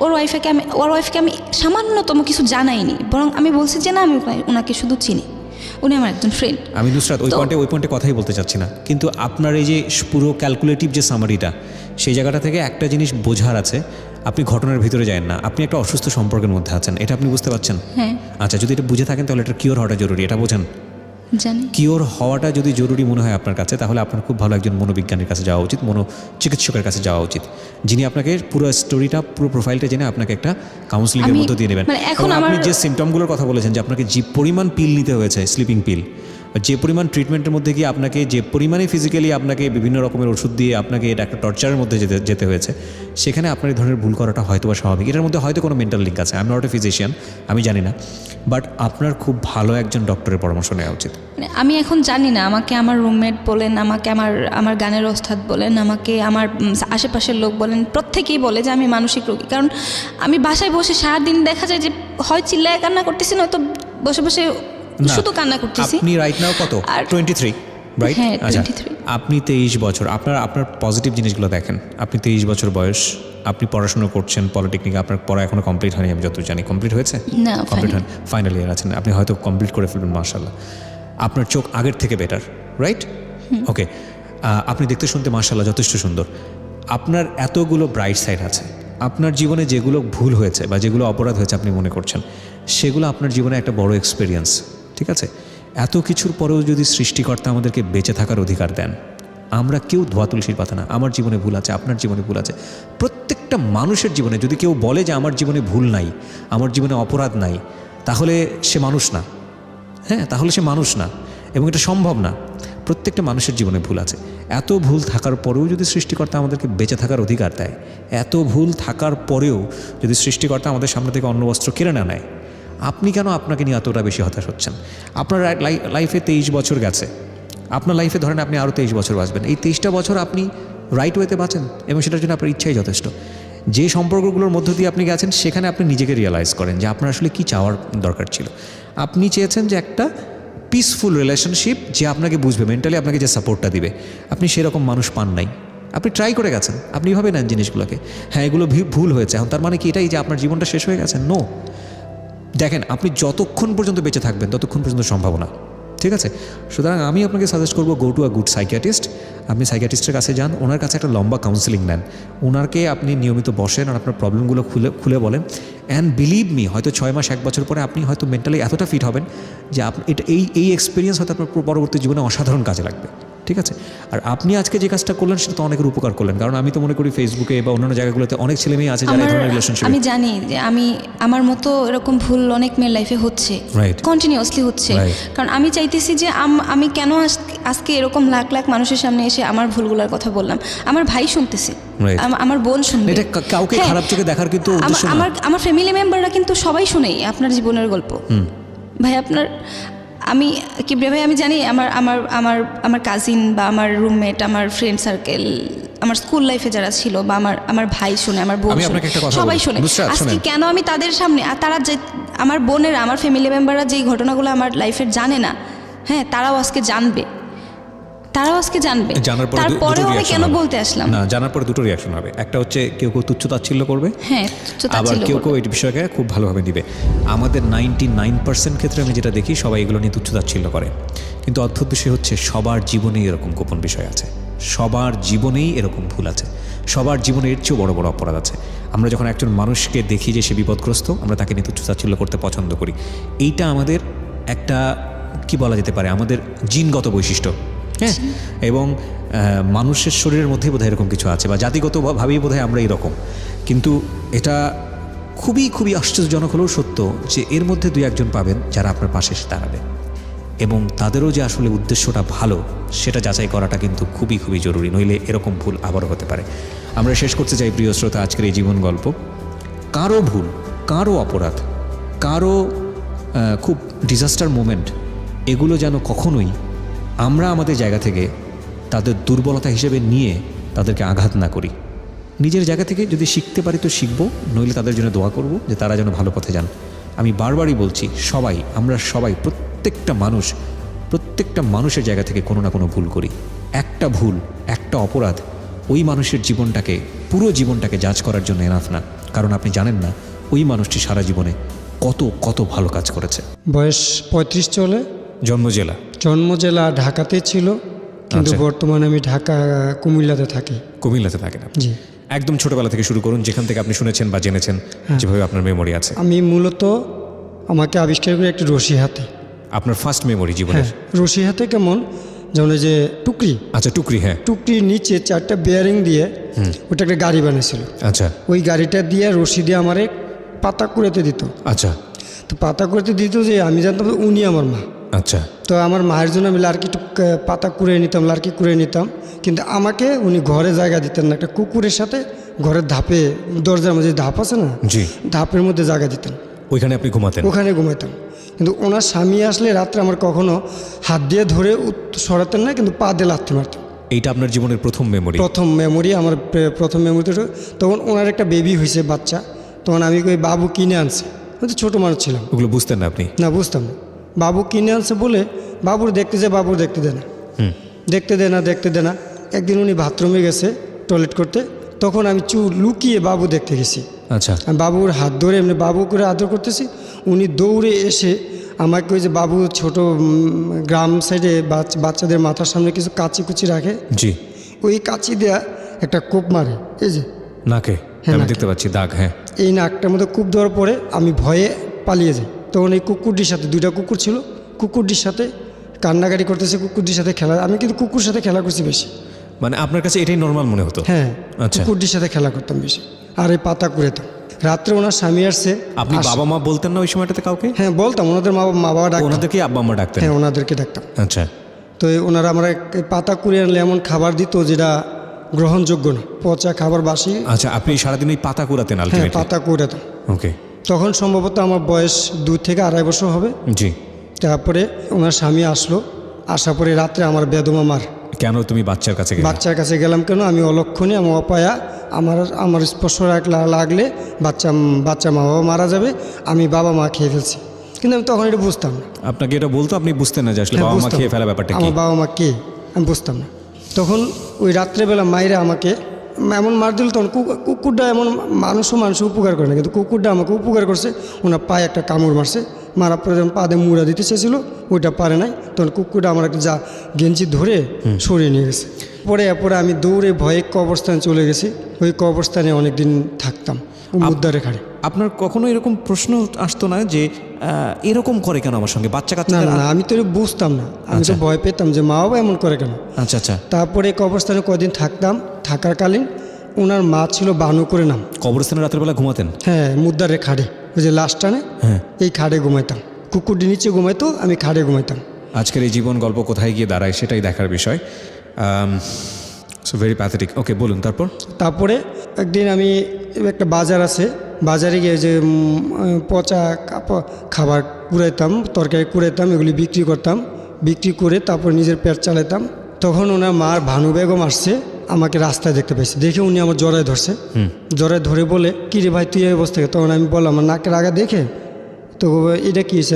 ওর ওয়াইফকে আমি সামান্যতম কিছু জানাইনি, বরং আমি বলছি যে না, আমি ওনাকে শুধু চিনি, উনি আমার একজন ফ্রেন্ড। আমি নুসরাত ওই পয়েন্টে কথাই বলতে চাচ্ছি না, কিন্তু আপনার এই যে পুরো ক্যালকুলেটিভ যে সামারিটা, সেই জায়গাটা থেকে একটা জিনিস বোঝার আছে, আপনি ঘটনার ভিতরে যান না, আপনি একটা অসুস্থ সম্পর্কের মধ্যে আছেন, এটা আপনি বুঝতে পারছেন? হ্যাঁ। আচ্ছা, যদি এটা বুঝে থাকেন তাহলে এটা কিওর হওয়াটা জরুরি, এটা বোঝেন? জানি। কিওর হওয়াটা যদি জরুরি মনে হয় আপনার কাছে, তাহলে আপনার খুব ভালো একজন মনোবিজ্ঞানীর কাছে যাওয়া উচিত, চিকিৎসকের কাছে যাওয়া উচিত, যিনি আপনাকে পুরো স্টোরিটা, পুরো প্রোফাইলটা জেনে আপনাকে একটা কাউন্সিলিংয়ের মধ্যে দিয়ে নেবেন। আপনি যে সিমটমগুলোর কথা বলেছেন, যে আপনাকে যে পরিমাণ পিল নিতে হয়েছে, স্লিপিং পিল, যে পরিমাণ ট্রিটমেন্টের মধ্যে গিয়ে আপনাকে যে পরিমাণে ফিজিক্যালি আপনাকে বিভিন্ন রকমের ওষুধ দিয়ে আপনাকে এটা একটা টর্চারের মধ্যে যেতে হয়েছে, সেখানে আপনার এই ধরনের ভুল করাটা হয়তো বা স্বাভাবিক। এটার মধ্যে হয়তো কোনো মেন্টাল লিঙ্ক আছে, I am not a physician, আমি জানি না, বাট আপনার খুব ভালো একজন ডক্টরের পরামর্শ নেওয়া উচিত। আমি এখন জানি না, আমাকে আমার রুমমেট বলেন, আমাকে আমার গানের ওস্তাদ বলেন, আমাকে আমার আশেপাশের লোক বলেন, প্রত্যেকেই বলে যে আমি মানসিক রোগী। কারণ আমি বাসায় বসে সারাদিন দেখা যায় যে হয় চিল্লায় কান্না করতেছি, নয়তো বসে বসে শুধু কান্না করতেছি। আপনি রাইট নাও কত? 23, রাইট? হ্যাঁ, আচ্ছা, 23। আপনি 23 বছর, আপনার পজিটিভ জিনিসগুলো দেখেন। আপনি 23 বছর বয়স, আপনি পড়াশোনা করছেন পলিটেকনিকে, আপনার পড়া এখনো কমপ্লিট হয়নি, আমি যত জানি। কমপ্লিট হয়েছে? না, কমপ্লিট হয়নি, ফাইনাল ইয়ার আছেন, আপনি হয়তো কমপ্লিট করে ফেলবেন, মাশাআল্লাহ। আপনার চোখ আগের থেকে বেটার, রাইট? ওকে, আপনি দেখতে শুনতে মাশাআল্লাহ যথেষ্ট সুন্দর। আপনার এতগুলো ব্রাইট সাইড আছে, আপনার জীবনে যেগুলো ভুল হয়েছে বা যেগুলো অপরাধ হয়েছে আপনি মনে করছেন, সেগুলো আপনার জীবনে একটা বড় এক্সপিরিয়েন্স, ঠিক আছে? এত কিছুর পরেও যদি সৃষ্টিকর্তা আমাদেরকে বেঁচে থাকার অধিকার দেন, আমরা কেউ ধোয়া তুলসীর পাতা না। আমার জীবনে ভুল আছে, আপনার জীবনে ভুল আছে, প্রত্যেকটা মানুষের জীবনে। যদি কেউ বলে যে আমার জীবনে ভুল নাই, আমার জীবনে অপরাধ নাই, তাহলে সে মানুষ না। হ্যাঁ, তাহলে সে মানুষ না, এবং এটা সম্ভব না। প্রত্যেকটা মানুষের জীবনে ভুল আছে। এত ভুল থাকার পরেও যদি সৃষ্টিকর্তা আমাদেরকে বেঁচে থাকার অধিকার দেয়, এত ভুল থাকার পরেও যদি সৃষ্টিকর্তা আমাদের সামনে থেকে অন্ন বস্ত্র কেড়ে না নেয়, আপনি কেন আপনাকে নিয়ে এতটা বেশি হতাশ হচ্ছেন? আপনার লাইফে 23 বছর গেছে, আপনার লাইফে ধরেন আপনি আরও 23 বছর বাঁচবেন। এই 23টা বছর আপনি রাইট ওয়েতে বাঁচেন, এবং সেটার জন্য আপনার ইচ্ছাই যথেষ্ট। যে সম্পর্কগুলোর মধ্য দিয়ে আপনি গেছেন, সেখানে আপনি নিজেকে রিয়েলাইজ করেন যে আপনার আসলে কী চাওয়ার দরকার ছিল। আপনি চেয়েছেন যে একটা পিসফুল রিলেশনশিপ, যে আপনাকে বুঝবে, মেন্টালি আপনাকে যে সাপোর্টটা দিবে। আপনি সেরকম মানুষ পান নাই। আপনি ট্রাই করে গেছেন, আপনি ভাবে নেন জিনিসগুলোকে, হ্যাঁ এগুলো ভুল হয়েছে, এখন তার মানে কি এটাই যে আপনার জীবনটা শেষ হয়ে গেছে? নো। দেখেন, আপনি যতক্ষণ পর্যন্ত বেঁচে থাকবেন ততক্ষণ পর্যন্ত সম্ভাবনা, ঠিক আছে? সুতরাং আমি আপনাকে সাজেস্ট করবো, go to a good psychiatrist. আপনি সাইকিয়াট্রিস্টের কাছে যান, ওনার কাছে একটা লম্বা কাউন্সিলিং নেন, ওনারকে আপনি নিয়মিত বসেন আর আপনার প্রবলেমগুলো খুলে বলেন। অ্যান্ড বিলিভ মি, হয়তো 6 মাস 1 বছর পরে আপনি হয়তো মেন্টালি এতটা ফিট হবেন যে এই এক্সপিরিয়েন্স হয়তো আপনার পরবর্তী জীবনে অসাধারণ কাজে লাগবে, ঠিক আছে? আর আপনি আজকে যে কাজটা করলেন সেটা তো অনেকের উপকার করলেন, কারণ আমি তো মনে করি ফেসবুকে বা অন্যান্য জায়গাগুলোতে অনেক ছেলে মেয়ে আছে যারা এই ধরনের রিলেশনশিপ। আমি জানি যে আমার মতো এরকম ভুল অনেক মেয়ের লাইফে হচ্ছে, কন্টিনিউয়াসলি হচ্ছে। কারণ আমি চাইতেছি যে আমি কেন আজকে এরকম লাখ লাখ মানুষের সামনে এসে আমার ভুলগুলোর কথা বললাম। আমার ভাই শুনতেছে, আমার বোন শুনবে। এটা কাউকে খারাপ চোখে দেখার কিন্তু উদ্দেশ্য না। আমার ফ্যামিলি মেম্বাররা কিন্তু সবাই শুনেই আপনার জীবনের গল্প। ভাই আমি কিবরিয়া ভাই, আমি জানি আমার কাজিন বা আমার রুমমেট, আমার ফ্রেন্ড সার্কেল, আমার স্কুল লাইফে যারা ছিল, বা আমার ভাই শুনে, আমার বোন শুনে, সবাই শুনে। আজকে কেন আমি তাদের সামনে, আর তারা যে আমার বোনেরা, আমার ফ্যামিলি মেম্বাররা যেই ঘটনাগুলো আমার লাইফের জানে না, হ্যাঁ তারাও আজকে জানবে। তারপরেও আমি কেন বলতে আসলাম না, জানার পরে দুটো রিয়াকশন হবে। একটা হচ্ছে কেউ তুচ্ছ তাচ্ছিল্য করবে, হ্যাঁ, আবার কেউ এই বিষয়কে খুব ভালোভাবে দিবে। আমাদের 99% ক্ষেত্রে আমি যেটা দেখি, সবাই এগুলো নিয়ে তুচ্ছ তাচ্ছিল্য করে। কিন্তু অদ্ভুত বিষয় হচ্ছে, সবার জীবনেই এরকম গোপন বিষয় আছে, সবার জীবনেই এরকম ভুল আছে, সবার জীবনে এর চেয়েও বড় বড় অপরাধ আছে। আমরা যখন একজন মানুষকে দেখি যে সে বিপদগ্রস্ত, আমরা তাকে নিয়ে তুচ্ছ তাচ্ছিল্য করতে পছন্দ করি। এইটা আমাদের একটা কি বলা যেতে পারে, আমাদের জিনগত বৈশিষ্ট্য। হ্যাঁ, এবং মানুষের শরীরের মধ্যেই বোধহয় এরকম কিছু আছে, বা জাতিগতভাবেই বোধহয় আমরা এইরকম। কিন্তু এটা খুবই খুবই আশ্চর্যজনক হলেও সত্য যে এর মধ্যে 2-1 পাবেন যারা আপনার পাশে এসে দাঁড়াবে, এবং তাদেরও যে আসলে উদ্দেশ্যটা ভালো সেটা যাচাই করাটা কিন্তু খুবই খুবই জরুরি, নইলে এরকম ভুল আবারও হতে পারে। আমরা শেষ করতে চাই প্রিয় শ্রোতা আজকের এই জীবন গল্প। কারো ভুল, কারো অপরাধ, কারো খুব ডিজাস্টার মোমেন্ট, এগুলো যেন কখনোই আমরা আমাদের জায়গা থেকে তাদের দুর্বলতা হিসেবে নিয়ে তাদেরকে আঘাত না করি। নিজের জায়গা থেকে যদি শিখতে পারি তো শিখবো, নইলে তাদের জন্য দোয়া করব যে তারা যেন ভালো পথে যান। আমি বারবারই বলছি, আমরা সবাই প্রত্যেকটা মানুষের জায়গা থেকে কোনো না কোনো ভুল করি। একটা ভুল, একটা অপরাধ ওই মানুষের জীবনটাকে, পুরো জীবনটাকে জাজ করার জন্য এনাফ না। কারণ আপনি জানেন না ওই মানুষটি সারা জীবনে কত ভালো কাজ করেছে। বয়স 35 চলে। জন্ম জেলা ঢাকাতে ছিল, কিন্তু বর্তমানে আমি কুমিল্লাতে থাকি। কুমিল্লাতে থাকেন? জি। একদম ছোটবেলা থেকে শুরু করুন, যেখান থেকে আপনি শুনেছেন বা জেনেছেন, যেভাবে আপনার মেমোরি আছে। আমি মূলত, আমাকে আবিষ্কার করে একটি রশি হাতে। আপনার ফার্স্ট মেমোরি জীবনের? রশি হাতে কেমন, যেমন যে টুকরি। আচ্ছা, টুকরি। হ্যাঁ, টুকরির নিচে 4টা বেয়ারিং দিয়ে ওটা একটা গাড়ি বানিয়েছিল। আচ্ছা, ওই গাড়িটা দিয়ে রশি দিয়ে আমারে পাতা কুড়াতে দিত। আচ্ছা, তো পাতা কুড়াতে দিত যে আমি জানতাম উনি আমার মা। আচ্ছা। তো আমার মায়ের জন্য আমি লার্কি পাতা কুড়িয়ে নিতাম, লার্কি কুড়িয়ে নিতাম, কিন্তু আমাকে উনি ঘরে জায়গা দিতেন না। একটা কুকুরের সাথে ঘরের ধাপে, দরজার মধ্যে ধাপ আছে না, জি, ধাপের মধ্যে জায়গা দিতেন। ওইখানে আপনি ঘুমাতেন? ওখানে ঘুমাইতাম। কিন্তু ওনার স্বামী আসলে রাত্রে আমার কখনো হাত দিয়ে ধরে সরাতেন না, কিন্তু পা দিয়ে লাথি মারতেন। এইটা আপনার জীবনের প্রথম মেমোরি? আমার প্রথম মেমোরি। তখন ওনার একটা বেবি হয়েছে, বাচ্চা। তখন আমি ওই বাবু কিনে আনছে, ছোটো মানুষ ছিলাম। ওগুলো বুঝতেন না আপনি? না, বুঝতাম না। বাবু কিনে আনছে বলে বাবুর দেখতে দে না। একদিন উনি বাথরুমে গেছে টয়লেট করতে, তখন আমি লুকিয়ে বাবু দেখতে গেছি। আচ্ছা। আমি বাবুর হাত ধরে এমনি বাবু করে আদর করতেছি, উনি দৌড়ে এসে আমাকে ওই যে বাবু ছোট গ্রাম সাইডে বাচ্চাদের মাথার সামনে কিছু কাঁচি কুচি রাখে, জি, ওই কাঁচি দেয়া একটা কোপ মারে, এই যে নাকে হ্যাঁ, আমি নাকে। দেখতে পাচ্ছি দাগ। হ্যাঁ, এই নাকটার মধ্যে কূপ দেওয়ার পরে আমি ভয়ে পালিয়ে যাই। তখন এই কুকুরটির সাথে, 2টা কুকুর ছিল, কুকুরটির সাথে কান্নাকাটি করতেছে, কুকুরটির সাথে খেলা, আমি কিন্তু কুকুরের সাথে খেলা করছি বেশি। মানে আপনার কাছে এটাই নর্মাল মনে হতো? হ্যাঁ, আচ্ছা। কুকুরটির সাথে খেলা করতাম বেশি, আর এই পাতা কুড়াতাম। রাত্রে ওনার স্বামী আসছে। আপনি বাবা মা বলতেন না ওই সময়টাতে কাউকে? হ্যাঁ বলতাম, ওনাদের মা বাবা ডাকতাম। ওনাদেরকে আব্বা আম্মা ডাকতেন? হ্যাঁ, ওনাদেরকে ডাকতাম। আচ্ছা, তো ওনারা আমরা পাতা কুড়িয়ে আনলে এমন খাবার দিত যেটা গ্রহণযোগ্য না, পচা খাবার, বাসি। আচ্ছা, আপনি সারাদিন ওই পাতা কুড়াতেন হ্যাঁ, আলটিমেটলি? পাতা কুড়াতাম। ওকে, তখন সম্ভবত আমার বয়স 2 থেকে 2.5 বছর হবে। জি। তারপরে ওনার স্বামী আসলো, আসার পরে রাত্রে আমার বেদমা মার। কেন তুমি বাচ্চার কাছে গেলে? বাচ্চার কাছে গেলাম কেন? আমি অলক্ষণে, আমি অপায়া, আমার স্পর্শ লাগলে বাচ্চা মা বাবা মারা যাবে, আমি বাবা মা খেয়ে ফেলছি। কিন্তু আমি তখন এটা বুঝতাম না। আপনাকে এটা বলতো, আপনি বুঝতেন না যে আসলে হ্যাঁ, বাবা মা বুঝতাম খেয়ে না। ফেলা ব্যাপারটা কি? আমার বাবা মা কে আমি বুঝতাম না। তখন ওই রাত্রেবেলা মায়েরা আমাকে এমন মার দিল, তখন কুকুরটা এমন মানুষ উপকার করে না, কিন্তু কুকুরটা আমাকে উপকার করছে। ওনার পায়ে একটা কামড় মারছে, মারার পরে যখন পা দিয়ে মুড়া দিতে চেয়েছিল, ওইটা পারে নাই, তখন কুকুরটা আমার একটা গেঞ্জি ধরে সরিয়ে নিয়ে গেছে। পরে আমি দৌড়ে ভয়ে কবরস্থানে চলে গেছি। ওই কবরস্থানে অনেকদিন থাকতাম মুদ্দারে খাড়ে। আপনার কখনো এরকম প্রশ্ন আসতো না যে এরকম করে কেন আমার সঙ্গে বাচ্চা কাচ্চা? না, আমি তো এটা বুঝতাম না, আমি তো ভয় পেতাম যে মা বাবা এমন করে কেন। আচ্ছা আচ্ছা। তারপরে কবরস্থানে কদিন থাকতাম, থাকাকালীন ওনার মা ছিল বানু করে নাম। কবরস্থানে রাতের বেলা ঘুমাতেন? হ্যাঁ, মুদ্দারে খাড়ে, ওই যে লাশ টানে, হ্যাঁ, এই খাড়ে ঘুমাইতাম। কুকুরটি নিচে ঘুমাইতো, আমি খাড়ে ঘুমাইতাম। আজকের এই জীবন গল্প কোথায় গিয়ে দাঁড়ায় সেটাই দেখার বিষয়। So very pathetic. ওকে, বলুন তারপর। তারপরে একদিন আমি একটা বাজার আছে, বাজারে গিয়ে যে পচা খাবার কুড়াইতাম, তরকারি কুড়াইতাম, এগুলি বিক্রি করতাম। বিক্রি করে তারপর নিজের পেট চালাইতাম। তখন ওনার মার ভানু বেগম আসছে, আমাকে রাস্তায় দেখতে পাইছে, দেখে উনি আমার জড়ায় ধরছে। জড়ায় ধরে বলে, কী রে ভাই তুই এই অবস্থা? তখন আমি বললাম আমার নাকের আগা দেখে, তো এটা কি হয়েছে?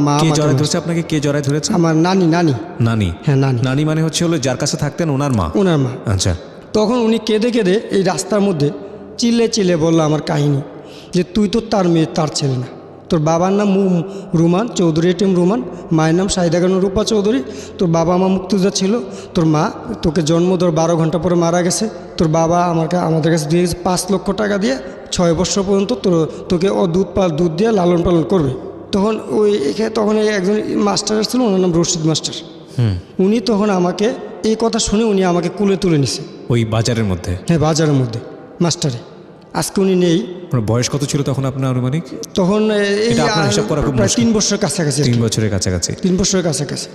মা কে জড়ায় ধরেছে আপনাকে? কে জড়ায় ধরেছে? আমার নানি। নানি? হ্যাঁ, নানি। নানি মানে হচ্ছে হলো যার কাছে থাকতেন ওনার মা? ওনার মা। আচ্ছা। তখন উনি কেঁদে কেঁদে এই রাস্তার মধ্যে চিল্লে বললো আমার কাহিনী, যে তুই তো তার মেয়ে, তার ছেলে না। তোর বাবার নাম রুমান চৌধুরী, এটিএম রুমান, মায়ের নাম শাহিদা খানম রূপা চৌধুরী। তোর বাবা মা মুক্তিযোদ্ধা ছিল, তোর মা তোকে জন্ম ধর 12 ঘন্টা পরে মারা গেছে। তোর বাবা আমাদের কাছে দিয়ে গেছে 5 লক্ষ টাকা দিয়ে, 6 বছর পর্যন্ত তোকে দুধ দিয়ে লালন পালন করবে। তখন তখন একজন মাস্টার ছিল, ওনার নাম রশিদ মাস্টার। উনি তখন আমাকে এই কথা শুনে উনি আমাকে কুলে তুলে নিছে ওই বাজারের মধ্যে? হ্যাঁ, বাজারের মধ্যে মাস্টারে। আজকে উনি নেই। বয়স কত ছিল তখন আপনার আনুমানিক? তখন এই এটা আপনার হিসাব করা খুব প্রায় মুশকিল। 3 বছরের কাছাকাছি। 3 বছরের কাছাকাছি? 3 বছরের কাছাকাছি।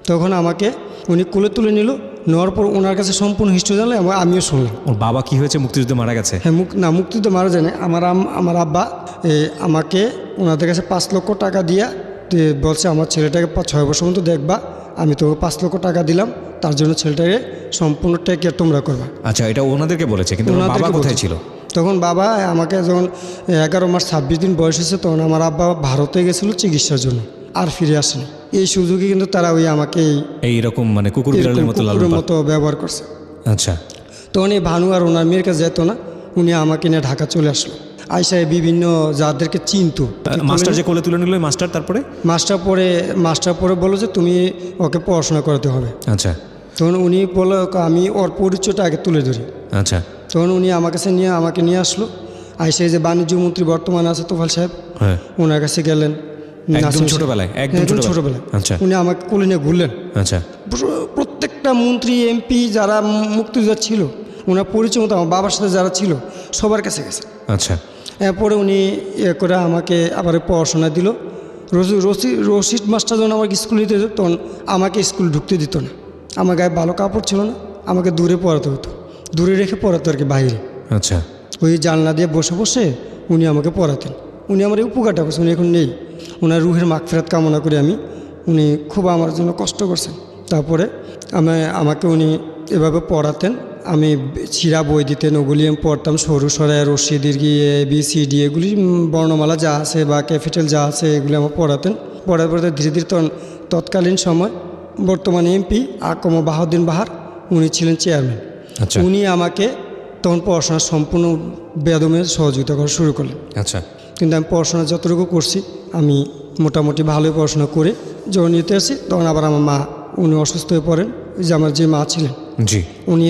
তখন আমাকে উনি কোলে তুলে নিল, নেওয়ার পর ওনার কাছে সম্পূর্ণ হিস্ট্রি জানলে আমিও শুনলাম। ওর বাবা কি হয়েছে? মুক্তিযুদ্ধে মারা গেছে? হ্যাঁ, মুক্তিযুদ্ধ মারা যায় না। আমার আব্বা আমাকে ওনাদের কাছে 5 লক্ষ টাকা দিয়া বলছে আমার ছেলেটাকে 6 বছর পর্যন্ত দেখবা, আমি তোকে 5 লক্ষ টাকা দিলাম, তার জন্য ছেলেটাকে সম্পূর্ণ টেক কেয়ার তোমরা করবা। আচ্ছা, এটা ওনাদেরকে বলেছে, কিন্তু ওনার বাবা কোথায় ছিল? তখন বাবা আমাকে যখন 11 মাস 26 দিন বয়স হয়েছে, তখন আমার আব্বা ভারতে গেছিল চিকিৎসার জন্য, আর ফিরে আসেনি। এই সুযোগে কিন্তু তারা আমাকে এইরকম মানে কুকুর বিড়ালের মতো কুকুরের মতো ব্যবহার করছে। আচ্ছা। তখন এই ভানু আর ওনার মেয়ের কাছে যেত না, উনি আমাকে নিয়ে ঢাকা চলে আসলো। আইসায় বিভিন্ন যাদেরকে চিনতো। মাস্টার যে কোলে তুলে নিল, মাস্টার তারপরে? মাস্টার পরে বললো যে তুমি ওকে পড়াশোনা করাতে হবে। আচ্ছা। তখন উনি বললো আমি ওর পরিচয়টা আগে তুলে ধরি। আচ্ছা। তখন উনি আমাকে নিয়ে আসলো। আইসায় যে বাণিজ্য মন্ত্রী বর্তমানে আছে তোফাল সাহেব, হ্যাঁ, ওনার কাছে গেলেন। একদম ছোটবেলায়? একদম ছোটবেলায়। আচ্ছা। উনি আমাকে কোলে নিয়ে ঘুরলেন। আচ্ছা। প্রত্যেকটা মন্ত্রী এমপি যারা মুক্তিযোদ্ধা ছিল, ওনার পরিচয় মতো আমার বাবার সাথে যারা ছিল সবার কাছে গেছে। আচ্ছা। এরপরে উনি করে আমাকে আবার পড়াশোনা দিল। রশিদ মাস্টার যখন আমাকে স্কুল নিতে যেত, তখন আমাকে স্কুল ঢুকতে দিত না। আমার গায়ে ভালো কাপড় ছিল না, আমাকে দূরে পড়াতে হতো, দূরে রেখে পড়াতো আর কি, বাইরে। আচ্ছা। ওই জানলা দিয়ে বসে বসে উনি আমাকে পড়াতেন। উনি আমার এই উপকারটা করছেন, উনি এখন নেই। ওনার রুহের মাগফিরাত কামনা করে উনি খুব আমার জন্য কষ্ট করছেন। তারপরে আমাকে উনি এভাবে পড়াতেন। আমি ছিঁড়া বই দিতেন, ওগুলি আমি পড়তাম, সরু সরাই, রশ্মি দীর্ঘি, ABCD এগুলি বর্ণমালা যা আছে বা ক্যাপিটাল যা আছে এগুলি আমার পড়াতেন। পড়াতে ধীরে ধীরে তৎকালীন সময় বর্তমানে MP আকম বাহাউদ্দিন বাহার, উনি ছিলেন চেয়ারম্যান। আচ্ছা। উনি আমাকে তখন পড়াশোনা সম্পূর্ণ বেদমে সহযোগিতা করা শুরু করলেন। আচ্ছা। কিন্তু আমি পড়াশোনা যতটুকু করছি আমি মোটামুটি ভালোই পড়াশোনা করে যখন নিতে আসি তখন আবার আমার মা উনি অসুস্থ হয়ে পড়েন। ওই যে আমার যে মা ছিলেন জি। উনি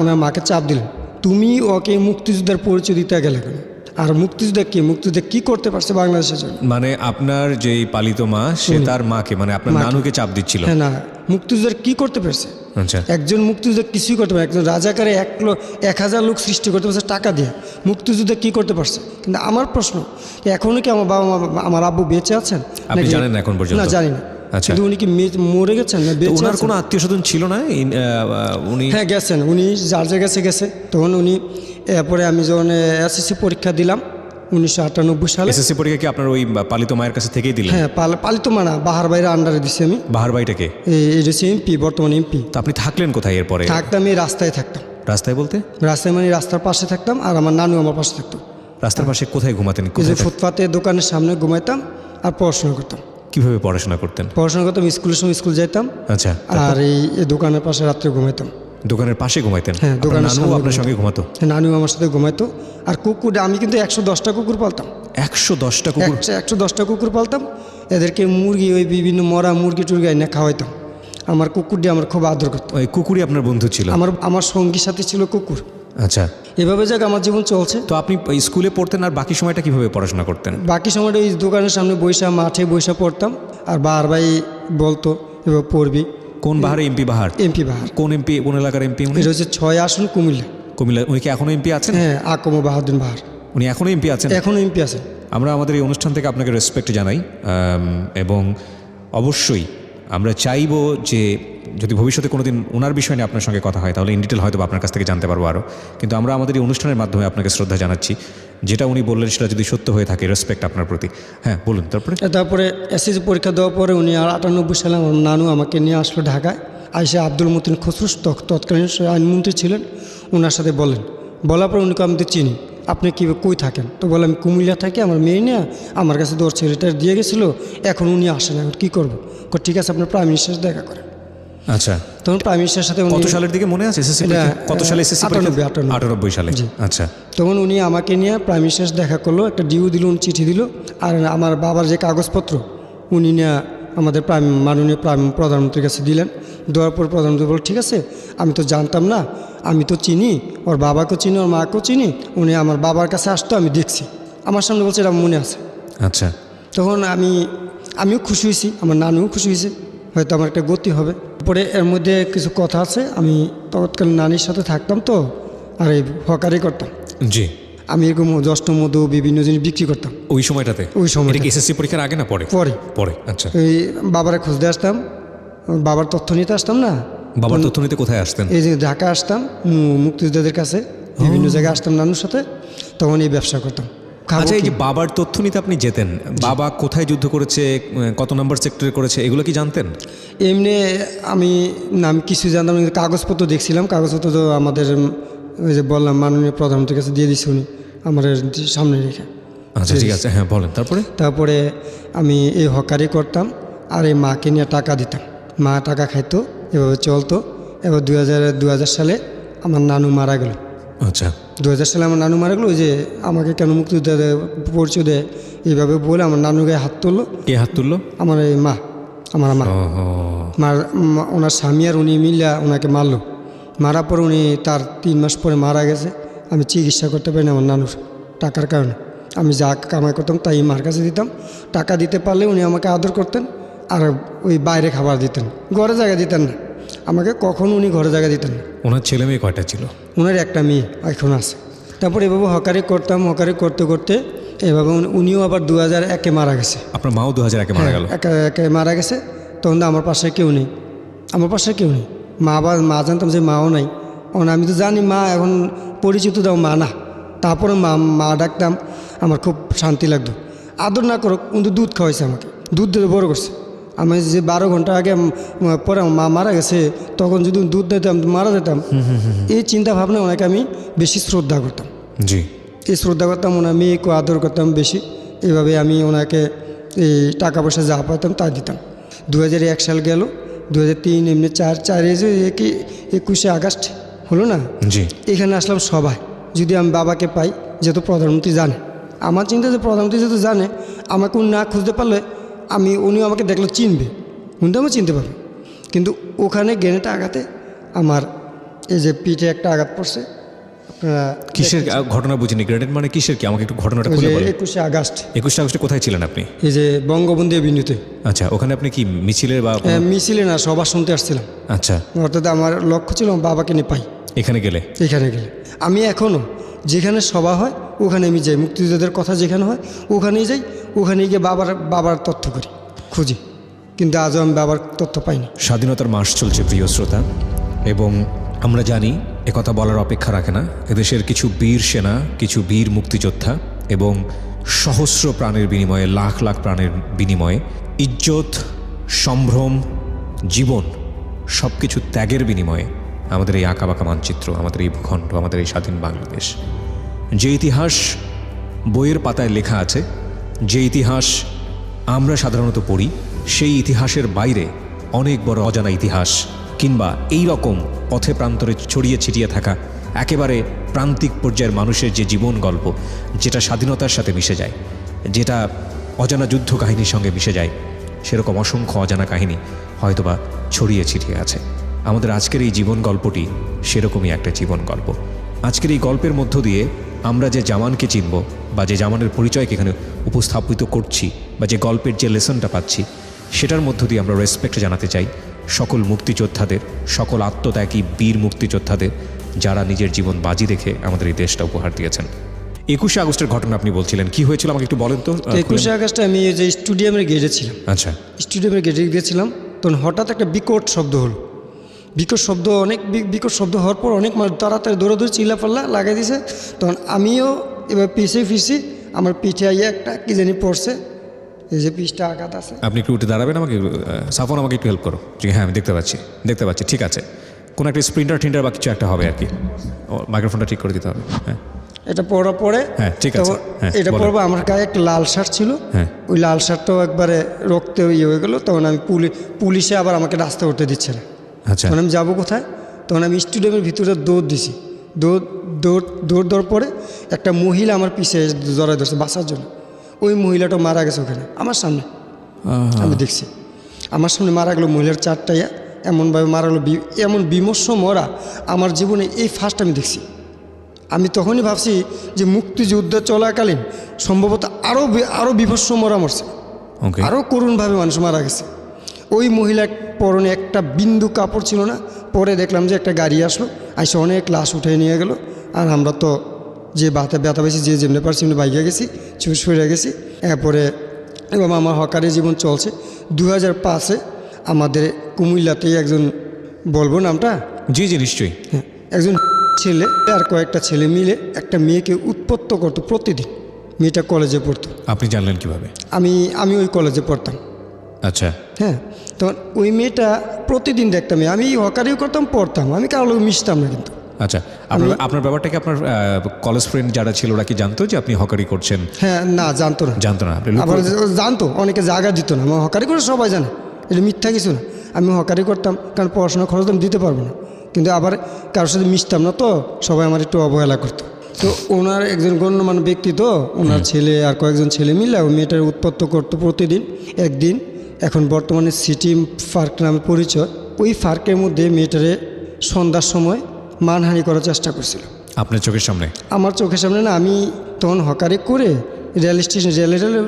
ওনার মাকে চাপ দিলেন, তুমি ওকে মুক্তিযুদ্ধের পরিচয় দিতে গেলে কেন? আর মুক্তিযুদ্ধ কি করতে পারছে বাংলাদেশের জন্য? মানে আপনার যে পালিত মা সে তার মাকে মানে আপনার নানুকে চাপ দিচ্ছিল। হ্যাঁ, না মুক্তিযুদ্ধের কি করতে পারছে? আচ্ছা। একজন মুক্তিযুদ্ধ কিছুই করতে পারে, একজন রাজাকারে 1,000 লোক সৃষ্টি করতে পারছে টাকা দিয়ে, মুক্তিযুদ্ধে কি করতে পারছে? কিন্তু আমার প্রশ্ন, এখনো কি আমার বাবা মা আমার আব্বু বেঁচে আছেন? আপনি জানেন না এখন পর্যন্ত? না, জানি না। আচ্ছা। কিন্তু উনি কি মরে গেছেন না বেঁচে ওনার আছেন? কোনো আত্মীয় স্বজন ছিল না? উনি হ্যাঁ গেছেন, উনি যার জায়গায় গেছে। তখন উনি এরপরে আমি যখন এসএসসি পরীক্ষা দিলাম 1998 সালে। এসএসসি পরীক্ষা কি আপনার ওই পালিত মায়ের কাছে থেকেই দিলেন? হ্যাঁ, পালিত মা না, বাহার বাইরে আন্ডারে দিছি আমি। বাহার বাড়িটাকে? এই হচ্ছে এমপি, বর্তমান এমপি। তো আপনি থাকলেন কোথায় এরপরে? থাকতাম এই রাস্তায় থাকতাম। রাস্তায় বলতে? রাস্তায় মানে রাস্তার পাশে থাকতাম, আর আমার নানু আমার পাশে থাকতো। রাস্তার পাশে কোথায় ঘুমাতেন? এই যে কোথায় ফুটপাতে দোকানের সামনে ঘুমাইতাম আর পড়াশোনা করতাম। কিভাবে পড়াশোনা করতেন? পড়াশোনা করতাম, স্কুলের সময় স্কুল যেতাম। আচ্ছা। আর এই দোকানের পাশে রাত্রে ঘুমাইতাম। দোকানের পাশে ঘুমাইতেন? হ্যাঁ, দোকানের নানু সামনে আপনার সঙ্গে ঘুমাতো? হ্যাঁ, নানু আমার সাথে ঘুমাইতো। আর কুকুর, আমি কিন্তু 110টা কুকুর পালতাম। 110টা কুকুর? 110টা কুকুর পালতাম। এদেরকে মুরগি, ওই বিভিন্ন মরা মুরগি টুরগি এনে খাওয়াইতাম। আমার কুকুর দিয়ে আমার খুব আদর করতো। ওই কুকুরই আপনার বন্ধু ছিল? আমার সঙ্গী সাথী ছিল কুকুর। আচ্ছা। এভাবে যাক আমার জীবন চলছে। তো আপনি স্কুলে পড়তেন আর বাকি সময়টা কিভাবে পড়াশোনা করতেন? বাকি সময়টা ওই দোকানের সামনে বৈশা, মাঠে বৈশা পড়তাম। আর বাহার ভাই বলতো এবার পড়বি। কোন বাহারে? এমপি বাহার? এমপি বাহার। কোন এমপি? কোন এলাকার এমপি? এটা হচ্ছে 6 আসন কুমিল্লা। কুমিল্লা? উনি কি এখনো এমপি আছেন? হ্যাঁ, আকম বাহাদুর বাহার। উনি এখনো এমপি আছেন? এখনো এমপি আছেন। আমরা আমাদের এই অনুষ্ঠান থেকে আপনাকে রেসপেক্ট জানাই, এবং অবশ্যই আমরা চাইবো যে যদি ভবিষ্যতে কোনোদিন ওনার বিষয় নিয়ে আপনার সঙ্গে কথা হয় তাহলে ইন ডিটেল হয়তো আপনার কাছ থেকে জানতে পারবো আরও। কিন্তু আমরা আমাদের এই অনুষ্ঠানের মাধ্যমে আপনাকে শ্রদ্ধা জানাচ্ছি। যেটা উনি বললেন সেটা যদি সত্য হয়ে থাকে, রেসপেক্ট আপনার প্রতি। হ্যাঁ, বলুন। তারপরে এসএসসি পরীক্ষা দেওয়ার পরে উনি আর 98 সালে আমার নানু আমাকে নিয়ে আসলো ঢাকায়। আইসে আব্দুল মতিন খসরুস তৎকালীন আইনমন্ত্রী ছিলেন, ওনার সাথে বলার পর উনি আমি তো চিনি, আপনি কই থাকেন? তো বলে আমি কুমিল্লা থাকি, আমার মেয়ে নিয়ে আমার কাছে তোর ছেলেটা দিয়ে গেছিলো, এখন উনি আসেন, এখন কী করবো? ঠিক আছে, আপনার প্রাইম মিনিস্টার দেখা করেন। আচ্ছা। তখন প্রাইম মিনিস্টারের সাথে কত সালের দিকে মনে আছে এসএসসি? কত সালে এসএসসি? 98 সালে। আচ্ছা। তখন উনি আমাকে নিয়ে প্রাইম মিনিস্টার দেখা করলো, একটা ডিউ দিল, চিঠি দিল। আর আমার বাবার যে কাগজপত্র উনি নিয়ে আমাদের মাননীয় প্রধানমন্ত্রীর কাছে দিলেন। দেওয়ার পর প্রধানমন্ত্রী বলল, ঠিক আছে, আমি তো জানতাম না, আমি তো চিনি, ওর বাবাকেও চিনি, ওর মাকেও চিনি। উনি আমার বাবার কাছে আসতো, আমি দেখছি, আমার সামনে বলছে, এটা মনে আছে। আচ্ছা। তখন আমিও খুশি হয়েছি, আমার নানুও খুশি হয়েছে, হয়তো আমার একটা গতি হবে। পরে এর মধ্যে কিছু কথা আছে, আমি তৎকালীন নানির সাথে থাকতাম তো, আর এই হকারি করতাম। জি। আমি এরকম যষ্ট মধু বিভিন্ন জিনিস বিক্রি করতাম ওই সময়টাতে? ওই সময়টা। এসএসসি পরীক্ষার আগে না পরে? পরে। আচ্ছা। এই বাবারে খুঁজতে আসতাম, বাবার তথ্য নিতে আসতাম না। বাবার তথ্য নিতে কোথায় আসতেন? এই যে ঢাকা আসতাম, মুক্তিযোদ্ধাদের কাছে বিভিন্ন জায়গায় আসতাম নানুর সাথে, তখন এই ব্যবসা করতাম। আচ্ছা, এই যে বাবার তথ্য নিতে আপনি যেতেন, বাবা কোথায় যুদ্ধ করেছে, কত নম্বর সেক্টরে করেছে, এগুলো কি জানতেন? এমনি আমি নাম কিছু জানতাম, কাগজপত্র দেখছিলাম, কাগজপত্র তো আমাদের ওই যে বললাম মাননীয় প্রধানমন্ত্রীর কাছে দিয়ে দিছি উনি আমার সামনে রেখে। আচ্ছা, ঠিক আছে, হ্যাঁ বলেন। তারপরে আমি এই হকারি করতাম, আর এই মাকে নিয়ে টাকা দিতাম, মা টাকা খাইতো, এভাবে চলতো। এবার 2000 সালে আমার নানু মারা গেল। আচ্ছা। 2000 সালে আমার নানু মারা গেলো। ওই যে আমাকে কেন মুক্তিযুদ্ধ পরিচয় দেয় এইভাবে বলে আমার নানু গায়ে হাত তুললো। কে হাত তুললো? আমার এই মা, আমার ওনার স্বামী আর উনি মিলিয়া ওনাকে মারলো। মারার পর উনি তার 3 মাস পরে মারা গেছে। আমি চিকিৎসা করতে পারি না আমার নানুর টাকার কারণে। আমি যা কামাই করতাম তাই মার কাছে দিতাম। টাকা দিতে পারলে উনি আমাকে আদর করতেন, আর ওই বাইরে খাবার দিতেন, ঘরে জায়গা দিতেন না আমাকে, কখন উনি ঘরে জায়গা দিতেন না। ওনার ছেলে মেয়ে কয়টা ছিল? ওনার একটা মেয়ে এখন আছে। তারপর এভাবে হকারি করতাম, হকারি করতে করতে এভাবে উনিও আবার 2001-এ মারা গেছে। আপনার মাও 2001-এ মারা গেল? একে মারা গেছে। তখন আমার পাশে কেউ নেই, মা জানতাম যে মাও নাই। আমি তো জানি মা এখন পরিচিত দাও মা না, তারপরে মা ডাকতাম, আমার খুব শান্তি লাগতো। আদর না করুক কিন্তু দুধ খাওয়াইছে আমাকে, দুধ দিয়ে বড় করছে। আমি যে 12 ঘন্টা আগে পরে মা মারা গেছে, তখন যদি দুধ দিতাম মারা যেতাম। এই চিন্তা ভাবনা ওনাকে আমি বেশি শ্রদ্ধা করতাম। জি। এই শ্রদ্ধা করতাম, ওনার মেয়েকে আদর করতাম বেশি। এইভাবে আমি ওনাকে এই টাকা পয়সা যা পাইতাম তা দিতাম। 2001 সাল গেল, 2003 এমনি 21 আগস্ট হলো না? জি। এখানে আসলাম সবাই, যদি আমি বাবাকে পাই, যেহেতু প্রধানমন্ত্রী জানে, আমার চিন্তা যে প্রধানমন্ত্রী যেহেতু জানে, আমাকে না খুঁজতে পারলে উনিও আমাকে দেখলে চিনবে, উনি তো আমাকে চিনতে পারবে। কিন্তু ওখানে গ্রেনেডটা আঘাতে আমার এই যে পিঠে একটা আঘাত পড়ছে। আপনারা কিসের ঘটনা বুঝিনি, গ্রেনেড মানে কিসের কি, আমাকে একটু ঘটনাটা খুলে বলেন। 21শে আগস্ট। 21 আগস্টে কোথায় ছিলেন আপনি? এই যে বঙ্গবন্ধু এভিনিউতে। আচ্ছা, ওখানে আপনি কি মিছিলের বা মিছিলে না, সভা শুনতে আসছিলাম। আচ্ছা, অর্থাৎ আমার লক্ষ্য ছিল আমার বাবাকে নিয়ে পাই। এখানে গেলে আমি এখনও যেখানে সভা হয় ওখানে আমি যাই, মুক্তিযোদ্ধাদের কথা যেখানে হয় ওখানেই যাই, ওখানে গিয়ে বাবার তথ্য করি, খুঁজি, কিন্তু আজও আমি বাবার তথ্য পাইনি। স্বাধীনতার মাস চলছে প্রিয় শ্রোতা, এবং আমরা জানি একথা বলার অপেক্ষা রাখে না, এদেশের কিছু বীর সেনা, কিছু বীর মুক্তিযোদ্ধা এবং সহস্র প্রাণের বিনিময়ে, লাখ লাখ প্রাণের বিনিময়ে, ইজ্জত, সম্ভ্রম, জীবন সব কিছু ত্যাগের বিনিময়ে আমাদের এই আঁকাবাঁকা মানচিত্র, আমাদের এই ভূখণ্ড, আমাদের এই স্বাধীন বাংলাদেশ, যে ইতিহাস বইয়ের পাতায় লেখা আছে, যে ইতিহাস আমরা সাধারণত পড়ি, সেই ইতিহাসের বাইরে অনেক বড় অজানা ইতিহাস, কিংবা এই রকম পথে প্রান্তরে ছড়িয়ে ছিটিয়ে থাকা একেবারে প্রান্তিক পর্যায়ের মানুষের যে জীবন গল্প, যেটা স্বাধীনতার সাথে মিশে যায়, যেটা অজানা যুদ্ধ কাহিনীর সঙ্গে মিশে যায়, সেরকম অসংখ্য অজানা কাহিনী হয়তোবা ছড়িয়ে ছিটিয়ে আছে। আমাদের আজকের এই জীবন গল্পটি সেরকমই একটা জীবন গল্প। আজকের এই গল্পের মধ্য দিয়ে আমরা যে জামানকে চিনব, বা যে জামানের পরিচয়কে এখানে উপস্থাপিত করছি, বা যে গল্পের যে লেসনটা পাচ্ছি, সেটার মধ্য দিয়ে আমরা রেসপেক্ট জানাতে চাই সকল মুক্তিযোদ্ধাদের, সকল আত্মত্যাগী বীর মুক্তিযোদ্ধাদের, যারা নিজের জীবন বাজি রেখে আমাদের এই দেশটা উপহার দিয়েছেন। 21শে আগস্টের ঘটনা আপনি বলছিলেন, কি হয়েছিল আমাকে একটু বলেন তো। 21শে আগস্টে আমি এই যে স্টেডিয়ামের গেটে ছিলাম। আচ্ছা, স্টেডিয়ামের গেটে গিয়েছিলাম, তখন হঠাৎ একটা বিকট শব্দ হলো। বিকট শব্দ হওয়ার পর অনেক মানুষ তাড়াতাড়ি দৌড়াদৌড়ি চিল্লাপাল্লা লাগাই দিয়েছে। তখন আমিও এবার পিছিয়ে ফিরছি, আমার পিঠে আইয়া একটা কি জানি পড়ছে, এই যে পিঠটা আঘাত আছে। আপনি একটু উঠে দাঁড়াবেন, আমাকে সাফন আমাকে একটু হেল্প করো। হ্যাঁ, আমি দেখতে পাচ্ছি, ঠিক আছে। কোনো একটা স্প্রিন্টার বা কিছু একটা হবে আর কি। মাইক্রোফোনটা ঠিক করে দিতে হবে। হ্যাঁ, এটা পড়ার পরে, হ্যাঁ ঠিক আছে, এটা পড়বো। আমার গায়ে একটা লাল শার্ট ছিল, ওই লাল শার্টটাও একবারে রক্তে ইয়ে হয়ে গেলো। তখন আমি পুলিশে আবার আমাকে রাস্তা উঠতে দিচ্ছে না। আচ্ছা, তখন আমি যাবো কোথায়? তখন আমি স্টেডিয়ামের ভিতরে দৌড় দিছি। দৌড় দেওয়ার পরে একটা মহিলা আমার পিছে জড়াই ধরছে বাঁচার জন্য। ওই মহিলাটা মারা গেছে ওখানে আমার সামনে, আমি দেখছি আমার সামনে মারা গেলো। মহিলার চারটাইয়া এমনভাবে মারা গেলো, এমন বিমর্ষ মরা আমার জীবনে এই ফার্স্ট আমি দেখছি। আমি তখনই ভাবছি যে মুক্তিযুদ্ধ চলাকালীন সম্ভবত আরও বিভৎস মরা মরছে, আরও করুণভাবে মানুষ মারা গেছে। ওই মহিলার পরনে একটা বিন্দু কাপড় ছিল না। পরে দেখলাম যে একটা গাড়ি আসলো, এসে অনেক লাশ উঠে নিয়ে গেল। আর আমরা তো যে ব্যথা পেয়েছি, যে যেমনি পারছি এমনি বাইকে গেছি, চুপ সরে গেছি। এরপরে এবং আমার হকারি জীবন চলছে। 2005-এ আমাদের কুমিল্লাতেই একজন, বলবো নামটা? জি নিশ্চয়ই। হ্যাঁ, একজন ছেলে আর কয়েকটা ছেলে মিলে একটা মেয়েকে উৎপত্ত করতো প্রতিদিন। মেয়েটা কলেজে পড়তো। আপনি জানলেন কিভাবে? আমি ওই কলেজে পড়তাম। আচ্ছা, হ্যাঁ, তখন ওই মেয়েটা প্রতিদিন দেখতাম। আমি হকারিও করতাম, পড়তাম, আমি কারো লোক মিশতাম না কিন্তু। আচ্ছা, আপনার ব্যাপারটাকে আপনার কলেজ ফ্রেন্ড যারা ছিল ওরা কি জানতো যে আপনি হকারি করছেন? হ্যাঁ, না, জানতো না। আবার জানতো, অনেকে জায়গা দিত না। আমার হকারি করে সবাই জানে, এটা মিথ্যা কিছু না। আমি হকারি করতাম কারণ পড়াশোনা খরচ আমি দিতে পারবো না, কিন্তু আবার কারোর সাথে মিশতাম না, তো সবাই আমার একটু অবহেলা করতো। তো ওনার একজন গণ্যমান্য ব্যক্তি, তো ওনার ছেলে আর কয়েকজন ছেলে মিলে ওই মেয়েটার উৎপত্ত করতো প্রতিদিন। একদিন, এখন বর্তমানে সিটি পার্ক নামে পরিচয়, ওই পার্কের মধ্যে মেয়েটারে সন্ধ্যার সময় মানহানি করার চেষ্টা করছিল। আপনার চোখের সামনে? আমার চোখের সামনে না। আমি তখন হকারি করে রেল স্টেশন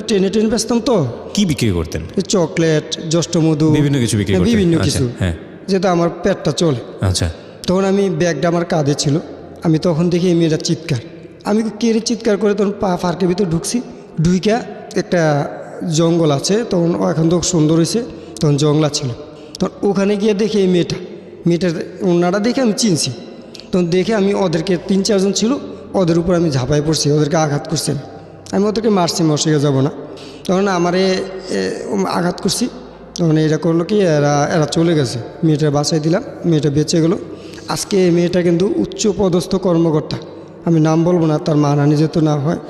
ট্রেনে বেচতাম। তো কি বিক্রি করতেন? চকলেট, জষ্টমধু, বিভিন্ন কিছু বিক্রি করতেন? বিভিন্ন কিছু, হ্যাঁ, যেটা আমার পেটটা চলে। আচ্ছা, তখন আমি ব্যাগটা আমার কাঁধে ছিল। আমি তখন দেখি এই মেয়েটা চিৎকার, আমি কেড়ে চিৎকার করে তখন পার্কের ভিতরে ঢুকছি। ঢুইকা একটা জঙ্গল আছে, তখন এখন তো সুন্দর হয়েছে, তখন জঙ্গলা ছিল। তখন ওখানে গিয়ে দেখি এই মেয়েটার ওনারা দেখে আমি চিনছি। তখন দেখে আমি ওদেরকে 3-4 জন ছিল, ওদের উপর আমি ঝাঁপাই পড়ছি, ওদেরকে আঘাত করছি। আমি ওদেরকে মারছি, মশাইয়া যাব না। তখন আমারে আঘাত করছি। তখন এটা করলো কি, এরা চলে গেছে। মেয়েটা বাঁচাই দিলাম, মেয়েটা বেঁচে গেলো। আজকে মেয়েটা কিন্তু উচ্চ পদস্থ কর্মকর্তা, আমি নাম বলবো না, তার মানহানি যেহেতু না হয়,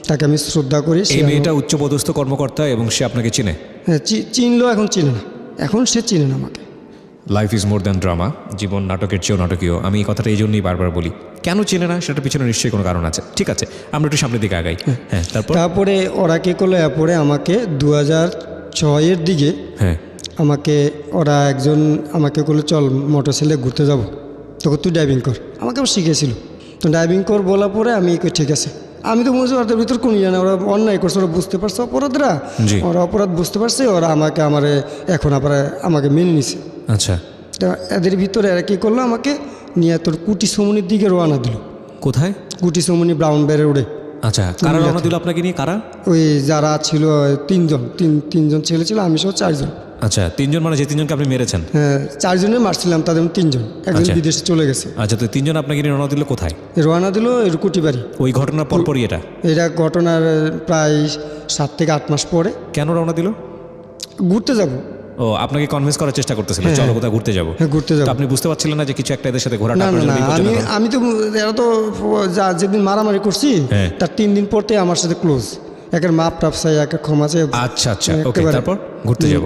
তাকে আমি শ্রদ্ধা করি। এই মেয়েটা উচ্চ পদস্থ কর্মকর্তা এবং সে আপনাকে চিনে? হ্যাঁ, চিনলো। এখন চিনে না, এখন সে চিনে না আমাকে। Life is more than drama, জীবন নাটকের চেয়েও নাটকীয়। আমি এই কথাটা এই জন্যই বারবার বলি। কেন চেনে না সেটার পিছনে নিশ্চয়ই কোনো কারণ আছে। ঠিক আছে, আমরা একটু সামনের দিকে আগাই। হ্যাঁ, তারপরে ওরা কী করলো, এরপরে আমাকে 6-এর দিকে হ্যাঁ আমাকে ওরা একজন আমাকে বললো চল মোটরসাইকেলে ঘুরতে যাব, তোকে তুই ড্রাইভিং কর, আমাকে আবার শিখেছিল। তো ড্রাইভিং কর বলার পরে আমি ঠিক আছে, আমি তো বুঝতে ওদের ভিতর কোন জানে ওরা অন্যায় করছে, ওরা বুঝতে পারছে অপরাধরা, জি। ওরা অপরাধ বুঝতে পারছে, ওরা এখন আবার আমাকে মেনে নিছে। আচ্ছা, তা এদের ভিতরে এরা কী করলো, আমাকে নিয়ে তোর কুটি সমনির দিকে রওনা দিল। কোথায়? কুটি সমনি ব্রাউন ব্যারে উড়ে। আচ্ছা, কারা রওনা দিল আপনাকে নিয়ে? কারা? ওই যারা ছিল তিনজন ছেলে ছিল, আমি সহ 4 জন। আচ্ছা, 3 জন মানে যে 3 জনকে আপনি মেরেছেন? হ্যাঁ, 4 জনে মারছিলাম, তাদের 3 জন, একজন আচ্ছা। বিদেশে চলে গেছে। আচ্ছা, তো 3 জন আপনাকে নিয়ে রওনা দিল কোথায়? রওনা দিল এর কুটিবাড়ি। ওই ঘটনার পরপরই এটা? এটা ঘটনার প্রায় 7 থেকে 8 মাস পরে। কেন রওনা দিল? ঘুরতে যাব। ও, আপনাকে কনভিন্স করার চেষ্টা করতেছিল, হ্যাঁ, চলো কোথায় ঘুরতে যাবো। হ্যাঁ, ঘুরতে তো যাব। আপনি বুঝতে পারছিলেন না যে কিছু একটা এদের সাথে ঘোরাটা না আপনার না জন্য না, বিপজ্জনক হবে? আমি তো এরা তো যেদিন মারামারি করছি হ্যাঁ। তার 3 দিন পরতে আমার সাথে ক্লোজ, একের মাপ টাপ চাই, একের ক্ষমা চাই। আচ্ছা আচ্ছা, ওকে, একেবারে। তারপর ঘুরতে যাব?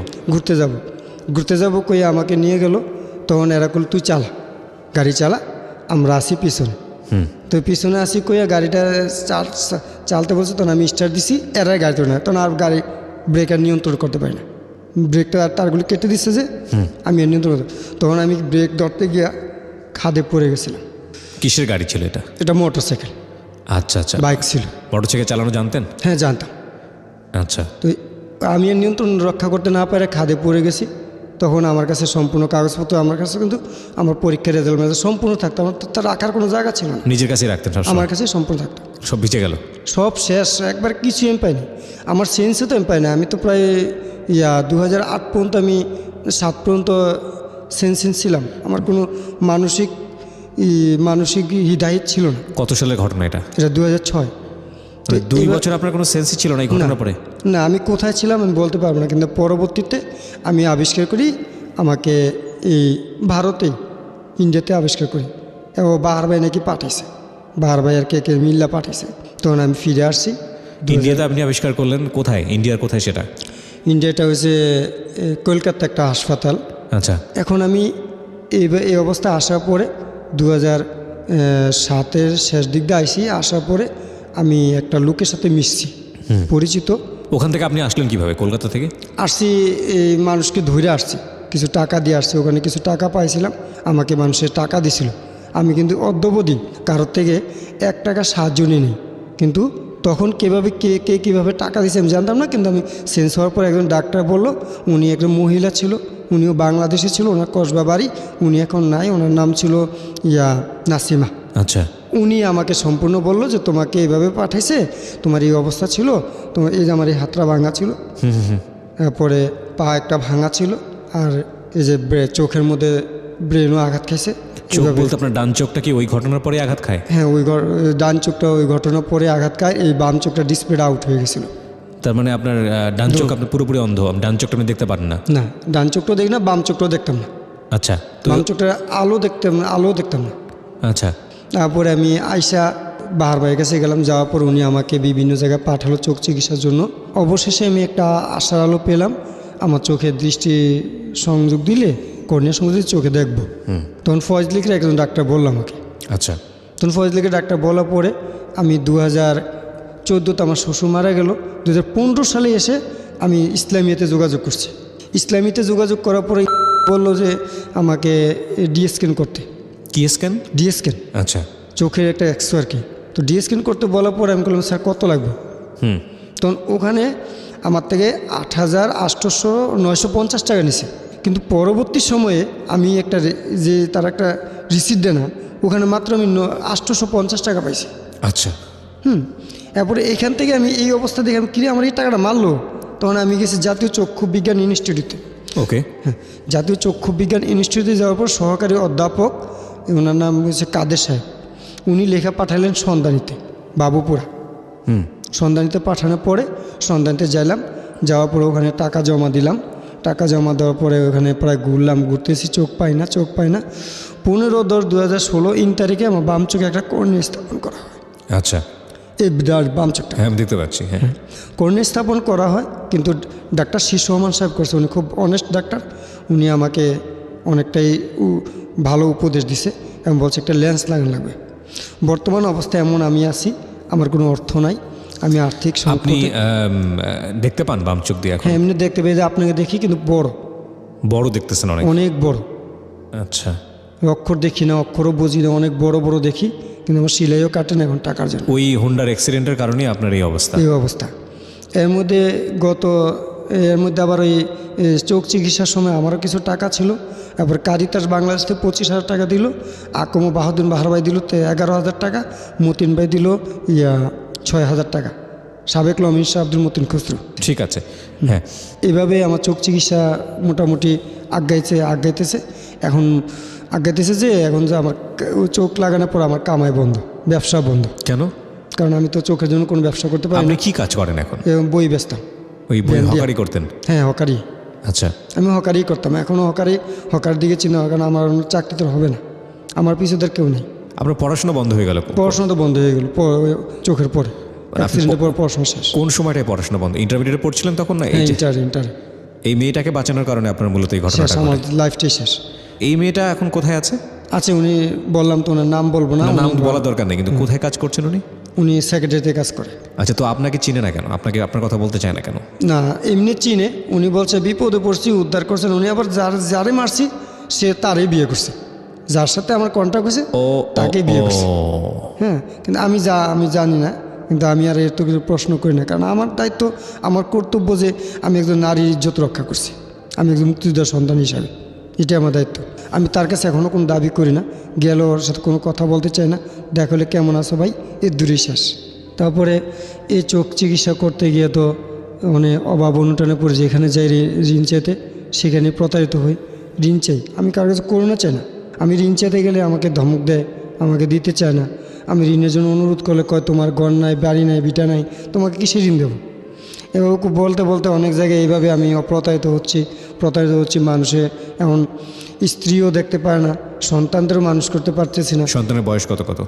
ঘুরতে যাব কই আমাকে নিয়ে গেল। তখন এরা কল তুই চালা, গাড়ি চালা, আমরা আসি পিছনে। তো পিছনে আসি কইয়া গাড়িটা চালতে বলছে, তখন আমি স্টার্ট দিছি, এরাই গাড়ি তোলে না, তখন আর গাড়ি ব্রেক আর নিয়ন্ত্রণ করতে পারি না, ব্রেকটা তারগুলি কেটে দিচ্ছে যে আমি আর নিয়ন্ত্রণ করতে, তখন আমি ব্রেক ধরতে গিয়া খাদে পড়ে গেছিলাম। কিসের গাড়ি ছিল এটা? এটা মোটরসাইকেল, আচ্ছা আচ্ছা, বাইক ছিল। মোটরসাইকেল চালানো জানতেন? হ্যাঁ, জানতাম। আচ্ছা, তো আমি আর নিয়ন্ত্রণ রক্ষা করতে না পারে খাদে পড়ে গেছি। তখন আমার কাছে সম্পূর্ণ কাগজপত্র, আমার কাছে কিন্তু আমার পরীক্ষার রেজাল্ট সম্পূর্ণ থাকতো, আমার তো তার রাখার কোনো জায়গা ছিল না, নিজের কাছেই রাখতেন সবসময়? আমার কাছে সম্পূর্ণ থাকতো। সব ভিজে গেল? সব শেষ, একবার কিছু আমি পাইনি, আমার সেন্সও তো আমি পাইনি। আমি তো প্রায় 2008 পর্যন্ত, আমি 7 পর্যন্ত সেন্স ছিলাম, আমার কোনো মানসিক হিদায়ত ছিল না। কত সালের ঘটনা এটা? এটা 2006। মানে 2 বছর আপনার কোনো সেন্সই ছিল না এই ঘটনার পরে? না, আমি কোথায় ছিলাম আমি বলতে পারবো না, কিন্তু পরবর্তীতে আমি আবিষ্কার করি, আমাকে এই ভারতেই, ইন্ডিয়াতে আবিষ্কার করি, এবং বাহার ভাই নাকি পাঠাইছে, বাহার ভাই আর কে মিল্লা পাঠাইছে। তখন আমি ফিরে আসছি। ইন্ডিয়াতে আপনি আবিষ্কার করলেন? কোথায়? ইন্ডিয়ার কোথায় সেটা? ইন্ডিয়াটা হয়েছে কলকাতা একটা হাসপাতাল। আচ্ছা, এখন আমি এই অবস্থায় আসার পরে 2007-এর শেষ দিক দিয়ে আসার পরে আমি একটা লোকের সাথে মিশছি, পরিচিত। ওখান থেকে আপনি আসলেন কিভাবে? কলকাতা থেকে আসছি, এই মানুষকে ধরে আসছি, কিছু টাকা দিয়ে আসছি, ওখানে কিছু টাকা পাইছিলাম, আমাকে মানুষের টাকা দিছিল। আমি কিন্তু অদ্যবধি কারোর থেকে 1 টাকা সাহায্য নিই, কিন্তু তখন কে কীভাবে টাকা দিয়েছে আমি জানতাম না। কিন্তু আমি সেন্স হওয়ার পর একজন ডাক্তার বলল, উনি একজন মহিলা ছিল, উনিও বাংলাদেশে ছিল, ওনার কসবা বাড়ি, উনি এখন নাই, ওনার নাম ছিল নাসিমা। আচ্ছা, উনি আমাকে সম্পূর্ণ বলল যে তোমাকে এইভাবে পাঠাইছে, তোমার এই অবস্থা ছিল, তোমার এই যে আমার এই হাতটা ভাঙা ছিল, তারপরে পা একটা ভাঙা ছিল, আর এই যে চোখের মধ্যে ব্রেনও আঘাত খাইছে। চোখ বলতে আপনার ডান চোখটা কি ওই ঘটনার পরে আঘাত খায়? হ্যাঁ, ডান চোখটা ওই ঘটনার পরে আঘাত খায়, এই বাম চোখটা ডিসপ্লেটা আউট হয়ে গেছিলো। তার মানে আপনার ডান চোখ আপনি পুরোপুরি অন্ধ, ডান চোখটা আপনি দেখতে পারেন না? না, ডান চোখটাও দেখি না, বাম চোখটাও দেখতাম না। আচ্ছা, তো বাম চোখটা আলো দেখতাম না। আচ্ছা, তারপরে আমি আয়সা বাহার ভাইয়ের কাছে গেলাম, যাওয়ার পর উনি আমাকে বিভিন্ন জায়গায় পাঠালো চোখ চিকিৎসার জন্য। অবশেষে আমি একটা আশার আলো পেলাম, আমার চোখের দৃষ্টি সংযোগ দিলে, কর্নিয়া সংযোগ দিলে চোখে দেখবো। তখন ফজলিকের একজন ডাক্তার বলল আমাকে। আচ্ছা, তখন ফজলিকের ডাক্তার বলার পরে আমি 2014-তে আমার শ্বশুর মারা গেল, 2015 সালে এসে আমি ইসলামিয়াতে যোগাযোগ করছি। ইসলামিয়াতে যোগাযোগ করার পরে বললো যে আমাকে ডিএসক্যান করতে। কি স্ক্যান? ডিএসক্যান, আচ্ছা, চোখের একটা এক্সো আর কি। তো ডিএসক্যান করতে বলার পরে আমি বললাম, স্যার কত লাগবে? তখন ওখানে আমার থেকে 8,800-950 টাকা নিছে। কিন্তু পরবর্তী সময়ে আমি তার একটা রিসিট দেয় না, ওখানে মাত্র আমি 850 টাকা পাইছি। আচ্ছা, এরপরে এখান থেকে আমি এই অবস্থা দেখে আমি কিনে আমার এই টাকাটা মারলো, তখন আমি গেছি জাতীয় চক্ষু বিজ্ঞান ইনস্টিটিউটে। ওকে, হ্যাঁ, জাতীয় চক্ষু বিজ্ঞান ইনস্টিটিউটে যাওয়ার পর সহকারী অধ্যাপক, ওনার নাম হচ্ছে কাদের সাহেব, উনি লেখা পাঠালেন সন্ধানীতে, বাবুপুরা। সন্ধানীতে পাঠানোর পরে সন্ধানীতে যাওয়ার পরে ওখানে টাকা জমা দিলাম। টাকা জমা দেওয়ার পরে ওখানে প্রায় ঘুরতেছি, চোখ পাই না। 15/10/2016 তারিখে আমার বাম চোখে একটা কর্নিয়া স্থাপন করা হয়। আচ্ছা, এই বাম চোখটা, হ্যাঁ আমি দেখতে পাচ্ছি। হ্যাঁ, কর্নিয়া স্থাপন করা হয়, কিন্তু ডাক্তার শীর্ষ রহমান সাহেব করছে, উনি খুব অনেস্ট ডাক্তার। উনি আমাকে অনেকটাই ভালো উপদেশ দিছে এবং বলছে একটা লেন্স লাগানো লাগবে। বর্তমান অবস্থায় এমন আমি আছি, আমার কোনো অর্থ নাই, আমি আর্থিক আপনি সংকটে দেখতে পান বাম চোখ দিয়ে এখন? হ্যাঁ এমনি দেখতে পেয়ে যে আপনাকে দেখি, কিন্তু বড় বড় দেখতেছেন অনেক? অনেক বড়। আচ্ছা, অক্ষর দেখি না, অক্ষরও বুঝি না, অনেক বড় বড় দেখি, কিন্তু আমার সিলাইও কাটে না এখন টাকার জন্য। ওই হোন্ডার অ্যাক্সিডেন্টের কারণেই আপনার এই অবস্থা? এই অবস্থা। এর মধ্যে আবার ওই চোখ চিকিৎসার সময় আমারও কিছু টাকা ছিল, এবার কারিতাস বাংলাদেশ থেকে 25,000 টাকা দিল, আকম বাহাদুর বাহার ভাই দিল 11,000 টাকা, মতিন ভাই দিল 6,000 টাকা, সাবেক লমিন শাহ আব্দুল মতিন খুসরু। ঠিক আছে, হ্যাঁ। এইভাবে আমার চোখ চিকিৎসা মোটামুটি আগাইতেছে। এখন আগাইতেছে যে এখন যে আমার চোখ লাগানোর পর আমার কামাই বন্ধ, ব্যবসা বন্ধ। কেন? কারণ আমি তো চোখের জন্য কোনো ব্যবসা করতে পারি আপনি না। কি কাজ করেন এখন? এবং বই বেচতাম। ওই বই ব্যান্ড দিয়া। হকারি করতেন? হ্যাঁ হকারি। আচ্ছা, আমি হকারি করতাম, এখনও হকার দিকে চিন্তা, কারণ আমার চাকরি তো হবে না, আমার পিছুদের কেউ নেই। আপনার পড়াশোনা বন্ধ হয়ে গেল? পড়াশোনা তো বন্ধ হয়ে গেল চোখের পরে, অ্যাক্সিডেন্টের পর পড়াশোনা শেষ। কোন সময়টায় পড়াশোনা বন্ধ? ইন্টারমিডিয়েটে পড়ছিলেন তখন না? এই যে ইন্টার এই মেয়েটাকে বাঁচানোর কারণে আপনার মূলত এই শেষ, ঘটনাটা আমার ঘটে। লাইফটাই শেষ। এই মেয়েটা এখন কোথায় আছে? আচ্ছা, উনি বললাম তো ওনার নাম বলবো না, নাম বলার দরকার নেই, কিন্তু কোথায় কাজ করছেন উনি? উনি সেক্রেটারিতে কাজ করে। আচ্ছা, তো আপনাকে চিনে না কেন? আপনার কথা বলতে চায় না কেন? না এমনি চিনে, উনি বলছে বিপদে পড়ছি উদ্ধার করছেন উনি, আবার যারে মারছি সে তারই বিয়ে করছে, যার সাথে আমার কন্ট্যাক্ট হয়েছে তাকেই বিয়ে করছে। হ্যাঁ, কিন্তু আমি জানি না, কিন্তু আমি আর এত কিছু প্রশ্ন করি না, কারণ আমার দায়িত্ব, আমার কর্তব্য যে আমি একজন নারীর ইজ্জত রক্ষা করছি, আমি একজন মুক্তিযোদ্ধার সন্তান হিসাবে, এটাই আমার দায়িত্ব। আমি তার কাছে এখনও কোনো দাবি করি না, গেলেও ওর সাথে কোনো কথা বলতে চাই না, দেখা হলে কেমন আছো ভাই, এর দূরই শেষ। তারপরে এই চোখ চিকিৎসা করতে গিয়ে তো মানে অভাব অনুটানে পড়ে, যেখানে যাই ঋণ চাইতে সেখানে প্রতারিত হই। ঋণ চাই, আমি কারোর কাছে করোনা চাই না, আমি ঋণ চাইতে গেলে আমাকে ধমক দেয়, আমাকে দিতে চায় না। আমি ঋণের জন্য অনুরোধ করলে কয় তোমার ঘর নাই, বাড়ি নাই, বিটা নাই, তোমাকে কিসে ঋণ দেবো? এভাবে বলতে বলতে অনেক জায়গায় এইভাবে আমি প্রতারিত হচ্ছি। মানুষে এখন স্ত্রীও দেখতে পারে না, সন্তানদেরও মানুষ করতে পারতেছি না। সন্তানের বয়স কত?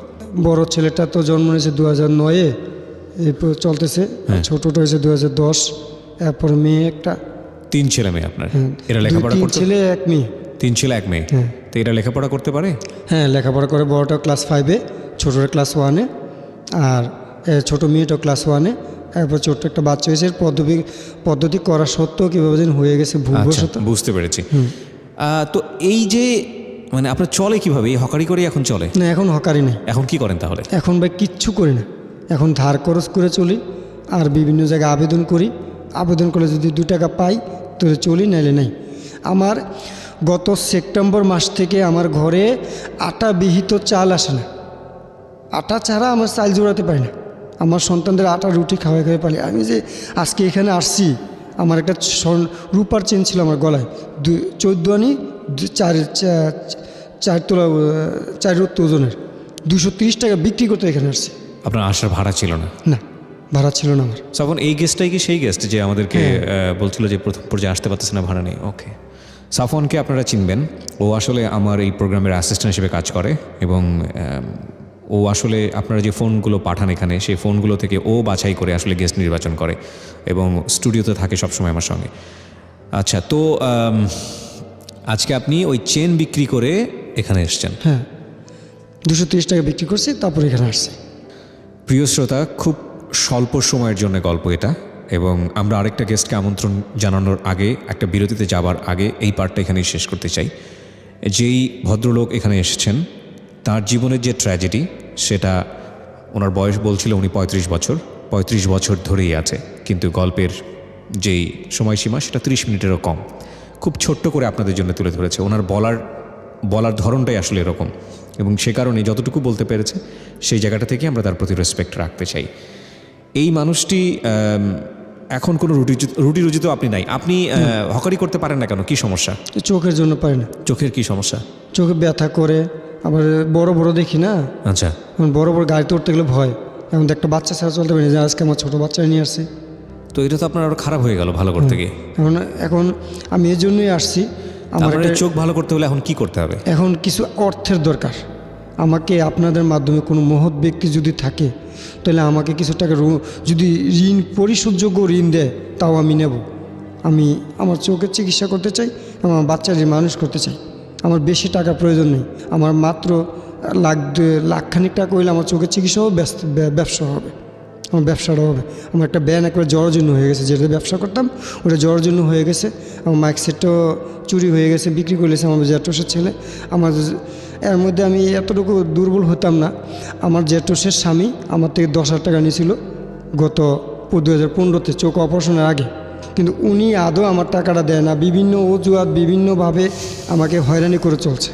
বড় ছেলেটা তো জন্ম নিয়েছে 2009-এ, এরপর চলতেছে, ছোটটা হয়েছে 2010, এরপরে মেয়ে একটা। 3 ছেলে মেয়ে আপনার? হ্যাঁ, এরা লেখাপড়া 3 করতে? ছেলে 1 মেয়ে। 3 ছেলে 1 মেয়ে? হ্যাঁ। তো এরা লেখাপড়া করতে পারে? হ্যাঁ, লেখাপড়া করে, বড়টা ক্লাস 5-এ, ছোটোটা ক্লাস 1-এ, আর ছোটো মেয়েটা ক্লাস 1-এ। এরপর ছোট্ট একটা বাচ্চা হয়েছে, পদ্ধতি করা সত্ত্বেও কীভাবে যেন হয়ে গেছে ভুলবশত। বুঝতে পেরেছি। তো এই যে মানে আপনার চলে কিভাবে? এই হকারি করে এখন চলে? না, এখন হকারি নেই। এখন কি করেন তাহলে? এখন ভাই কিচ্ছু করি না, এখন ধার খরচ করে চলি, আর বিভিন্ন জায়গায় আবেদন করি, আবেদন করলে যদি 2 টাকা পাই তাহলে চলি, নাইলে নাই। আমার গত সেপ্টেম্বর মাস থেকে আমার ঘরে আটা বিহিত চাল আসে না, আটা ছাড়া আমার চাল জোড়াতে পারি না, আমার সন্তানদের আটা রুটি খাওয়াই পারি। আমি যে আজকে এখানে আসছি, আমার একটা রূপার চেন ছিল আমার গলায়, 14 আনি 4 তোলা 4 রত্ত ওজনের, 230 টাকা বিক্রি করতে এখানে আসছি। আপনার আসার ভাড়া ছিল না? না, ভাড়া ছিল না আমার। তখন এই গেস্টটাই কি সেই গেস্ট যে আমাদেরকে বলছিল যে প্রথম পর্যায়ে আসতে পারতেছে না, ভাড়া নেই? ওকে। সাফওয়ানকে আপনারা চিনবেন, ও আসলে আমার এই প্রোগ্রামের অ্যাসিস্ট্যান্ট হিসেবে কাজ করে, এবং ও আসলে আপনারা যে ফোনগুলো পাঠান এখানে, সেই ফোনগুলো থেকে ও বাছাই করে আসলে গেস্ট নির্বাচন করে, এবং স্টুডিওতে থাকে সবসময় আমার সঙ্গে। আচ্ছা, তো আজকে আপনি ওই চেন বিক্রি করে এখানে এসছেন? হ্যাঁ, 230 টাকা বিক্রি করছি, তারপর এখানে আসছি। প্রিয় শ্রোতা, খুব স্বল্প সময়ের জন্য গল্প এটা, এবং আমরা আরেকটা গেস্টকে আমন্ত্রণ জানানোর আগে, একটা বিরতিতে যাবার আগে এই পার্টটা এখানেই শেষ করতে চাই। যেই ভদ্রলোক এখানে এসেছেন, তার জীবনের যে ট্র্যাজেডি, সেটা ওনার বয়স বলছিল উনি 35 বছর ধরেই আছে, কিন্তু গল্পের যেই সময়সীমা সেটা 30 মিনিটেরও কম। খুব ছোট্ট করে আপনাদের জন্য তুলে ধরেছে। ওনার বলার ধরনটাই আসলে এরকম, এবং সে কারণে যতটুকু বলতে পেরেছে সেই জায়গাটা থেকে আমরা তার প্রতি রেসপেক্ট রাখতে চাই। এই মানুষটি এখন কোনো রুটি রুজি তো আপনি নাই, আপনি হকারি করতে পারেন না কেন? কি সমস্যা? চোখের জন্য পারি না। চোখের কি সমস্যা? চোখে ব্যথা করে, আবার বড় বড় দেখি না। আচ্ছা, এখন বড় বড় গাড়িতে উঠতে গেলে ভয়, এখন তো একটা বাচ্চা ছাড়া চলতে পারি না, যে আজকে আমার ছোটো বাচ্চা নিয়ে আসছি। তো এটা তো আপনার আরও খারাপ হয়ে গেল ভালো করতে গিয়ে। এখন আমি এই জন্যই আসছি, আমার আপনার চোখ ভালো করতে হলে এখন কি করতে হবে? এখন কিছু অর্থের দরকার। আমাকে আপনাদের মাধ্যমে কোনো মহৎ ব্যক্তি যদি থাকে, তাহলে আমাকে কিছু টাকা যদি ঋণ পরিশোধযোগ্য ঋণ দেয়, তাও আমি নেব। আমি আমার চোখের চিকিৎসা করতে চাই, আমার বাচ্চাদের মানুষ করতে চাই। আমার বেশি টাকা প্রয়োজন নেই, আমার মাত্র লাখখানিক টাকা হইলে আমার চোখের চিকিৎসাও ব্যবসা হবে। আমার ব্যবসাটা হবে। আমার একটা ব্যান একবার জ্বরের জন্য হয়ে গেছে, যেটা ব্যবসা করতাম ওটা জ্বরের জন্য হয়ে গেছে। আমার মাইক সেটটাও চুরি হয়ে গেছে, বিক্রি করেছে আমার জ্যাঠোসের ছেলে। আমার এর মধ্যে আমি এতটুকু দুর্বল হতাম না। আমার জ্যাঠোসের স্বামী আমার থেকে 10,000 টাকা নিয়েছিল গত 2015-তে চোখ অপারেশনের আগে, কিন্তু উনি আদৌ আমার টাকাটা দেয় না, বিভিন্ন অজুহাত বিভিন্নভাবে আমাকে হয়রানি করে চলছে।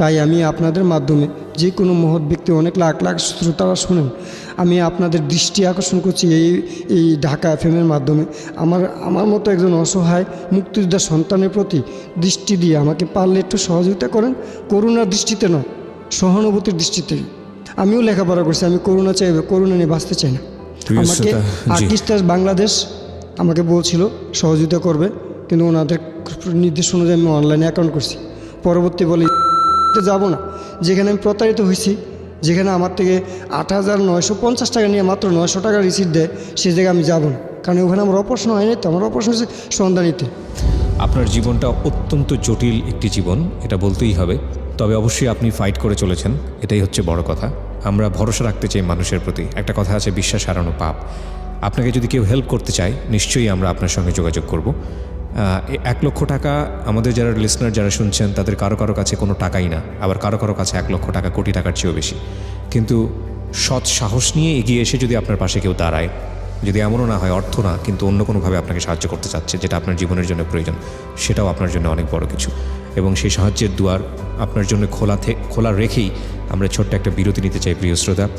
তাই আমি আপনাদের মাধ্যমে যে কোনো মহৎ ব্যক্তি, অনেক লাখ লাখ শ্রোতারা শুনেন, আমি আপনাদের দৃষ্টি আকর্ষণ করছি এই ঢাকা এফএমের মাধ্যমে। আমার মতো একজন অসহায় মুক্তিযোদ্ধার সন্তানের প্রতি দৃষ্টি দিয়ে আমাকে পারলে একটু সহযোগিতা করেন, করুণার দৃষ্টিতে নয়, সহানুভূতির দৃষ্টিতে। আমিও লেখাপড়া করছি, আমি করুণা চাই, করুণা নিয়ে বাঁচতে চাই না। আমাকে আর্টিস্টার বাংলাদেশ আমাকে বলছিল সহযোগিতা করবে, কিন্তু ওনাদের নির্দেশ অনুযায়ী আমি অনলাইনে অ্যাকাউন্ট করছি। পরবর্তী বলে যাব না, যেখানে আমি প্রতারিত হয়েছি, যেখানে আমার থেকে 8,950 টাকা নিয়ে মাত্র 900 টাকা রিসিট দেয়, সে জায়গায় আমি যাব না। কারণ ওখানে আমার অপারেশন হয়নি, তো আমার অপারেশন হয়েছে সন্ধানীতে। আপনার জীবনটা অত্যন্ত জটিল একটি জীবন, এটা বলতেই হবে। তবে অবশ্যই আপনি ফাইট করে চলেছেন, এটাই হচ্ছে বড় কথা। আমরা ভরসা রাখতে চাই মানুষের প্রতি। একটা কথা আছে, বিশ্বাস হারানো পাপ। আপনাকে যদি কেউ হেল্প করতে চায়, নিশ্চয়ই আমরা আপনার সঙ্গে যোগাযোগ করব। 1 লক্ষ টাকা আমাদের যারা লিসনার যারা শুনছেন, তাদের কারো কারো কাছে কোনো টাকাই না, আবার কারো কারো কাছে 1 লক্ষ টাকা কোটি টাকার চেয়েও বেশি। কিন্তু সৎ সাহস নিয়ে এগিয়ে এসে যদি আপনার পাশে কেউ দাঁড়ায়, যদি এমনও না হয় অর্থ না, কিন্তু অন্য কোনোভাবে আপনাকে সাহায্য করতে চাচ্ছে, যেটা আপনার জীবনের জন্য প্রয়োজন, সেটাও আপনার জন্য অনেক বড় কিছু। এবং সেই সাহায্যের দুয়ার আপনার জন্য খোলা রেখেই আমরা ছোট্ট একটা বিরতি নিতে চাই প্রিয় শ্রোতা।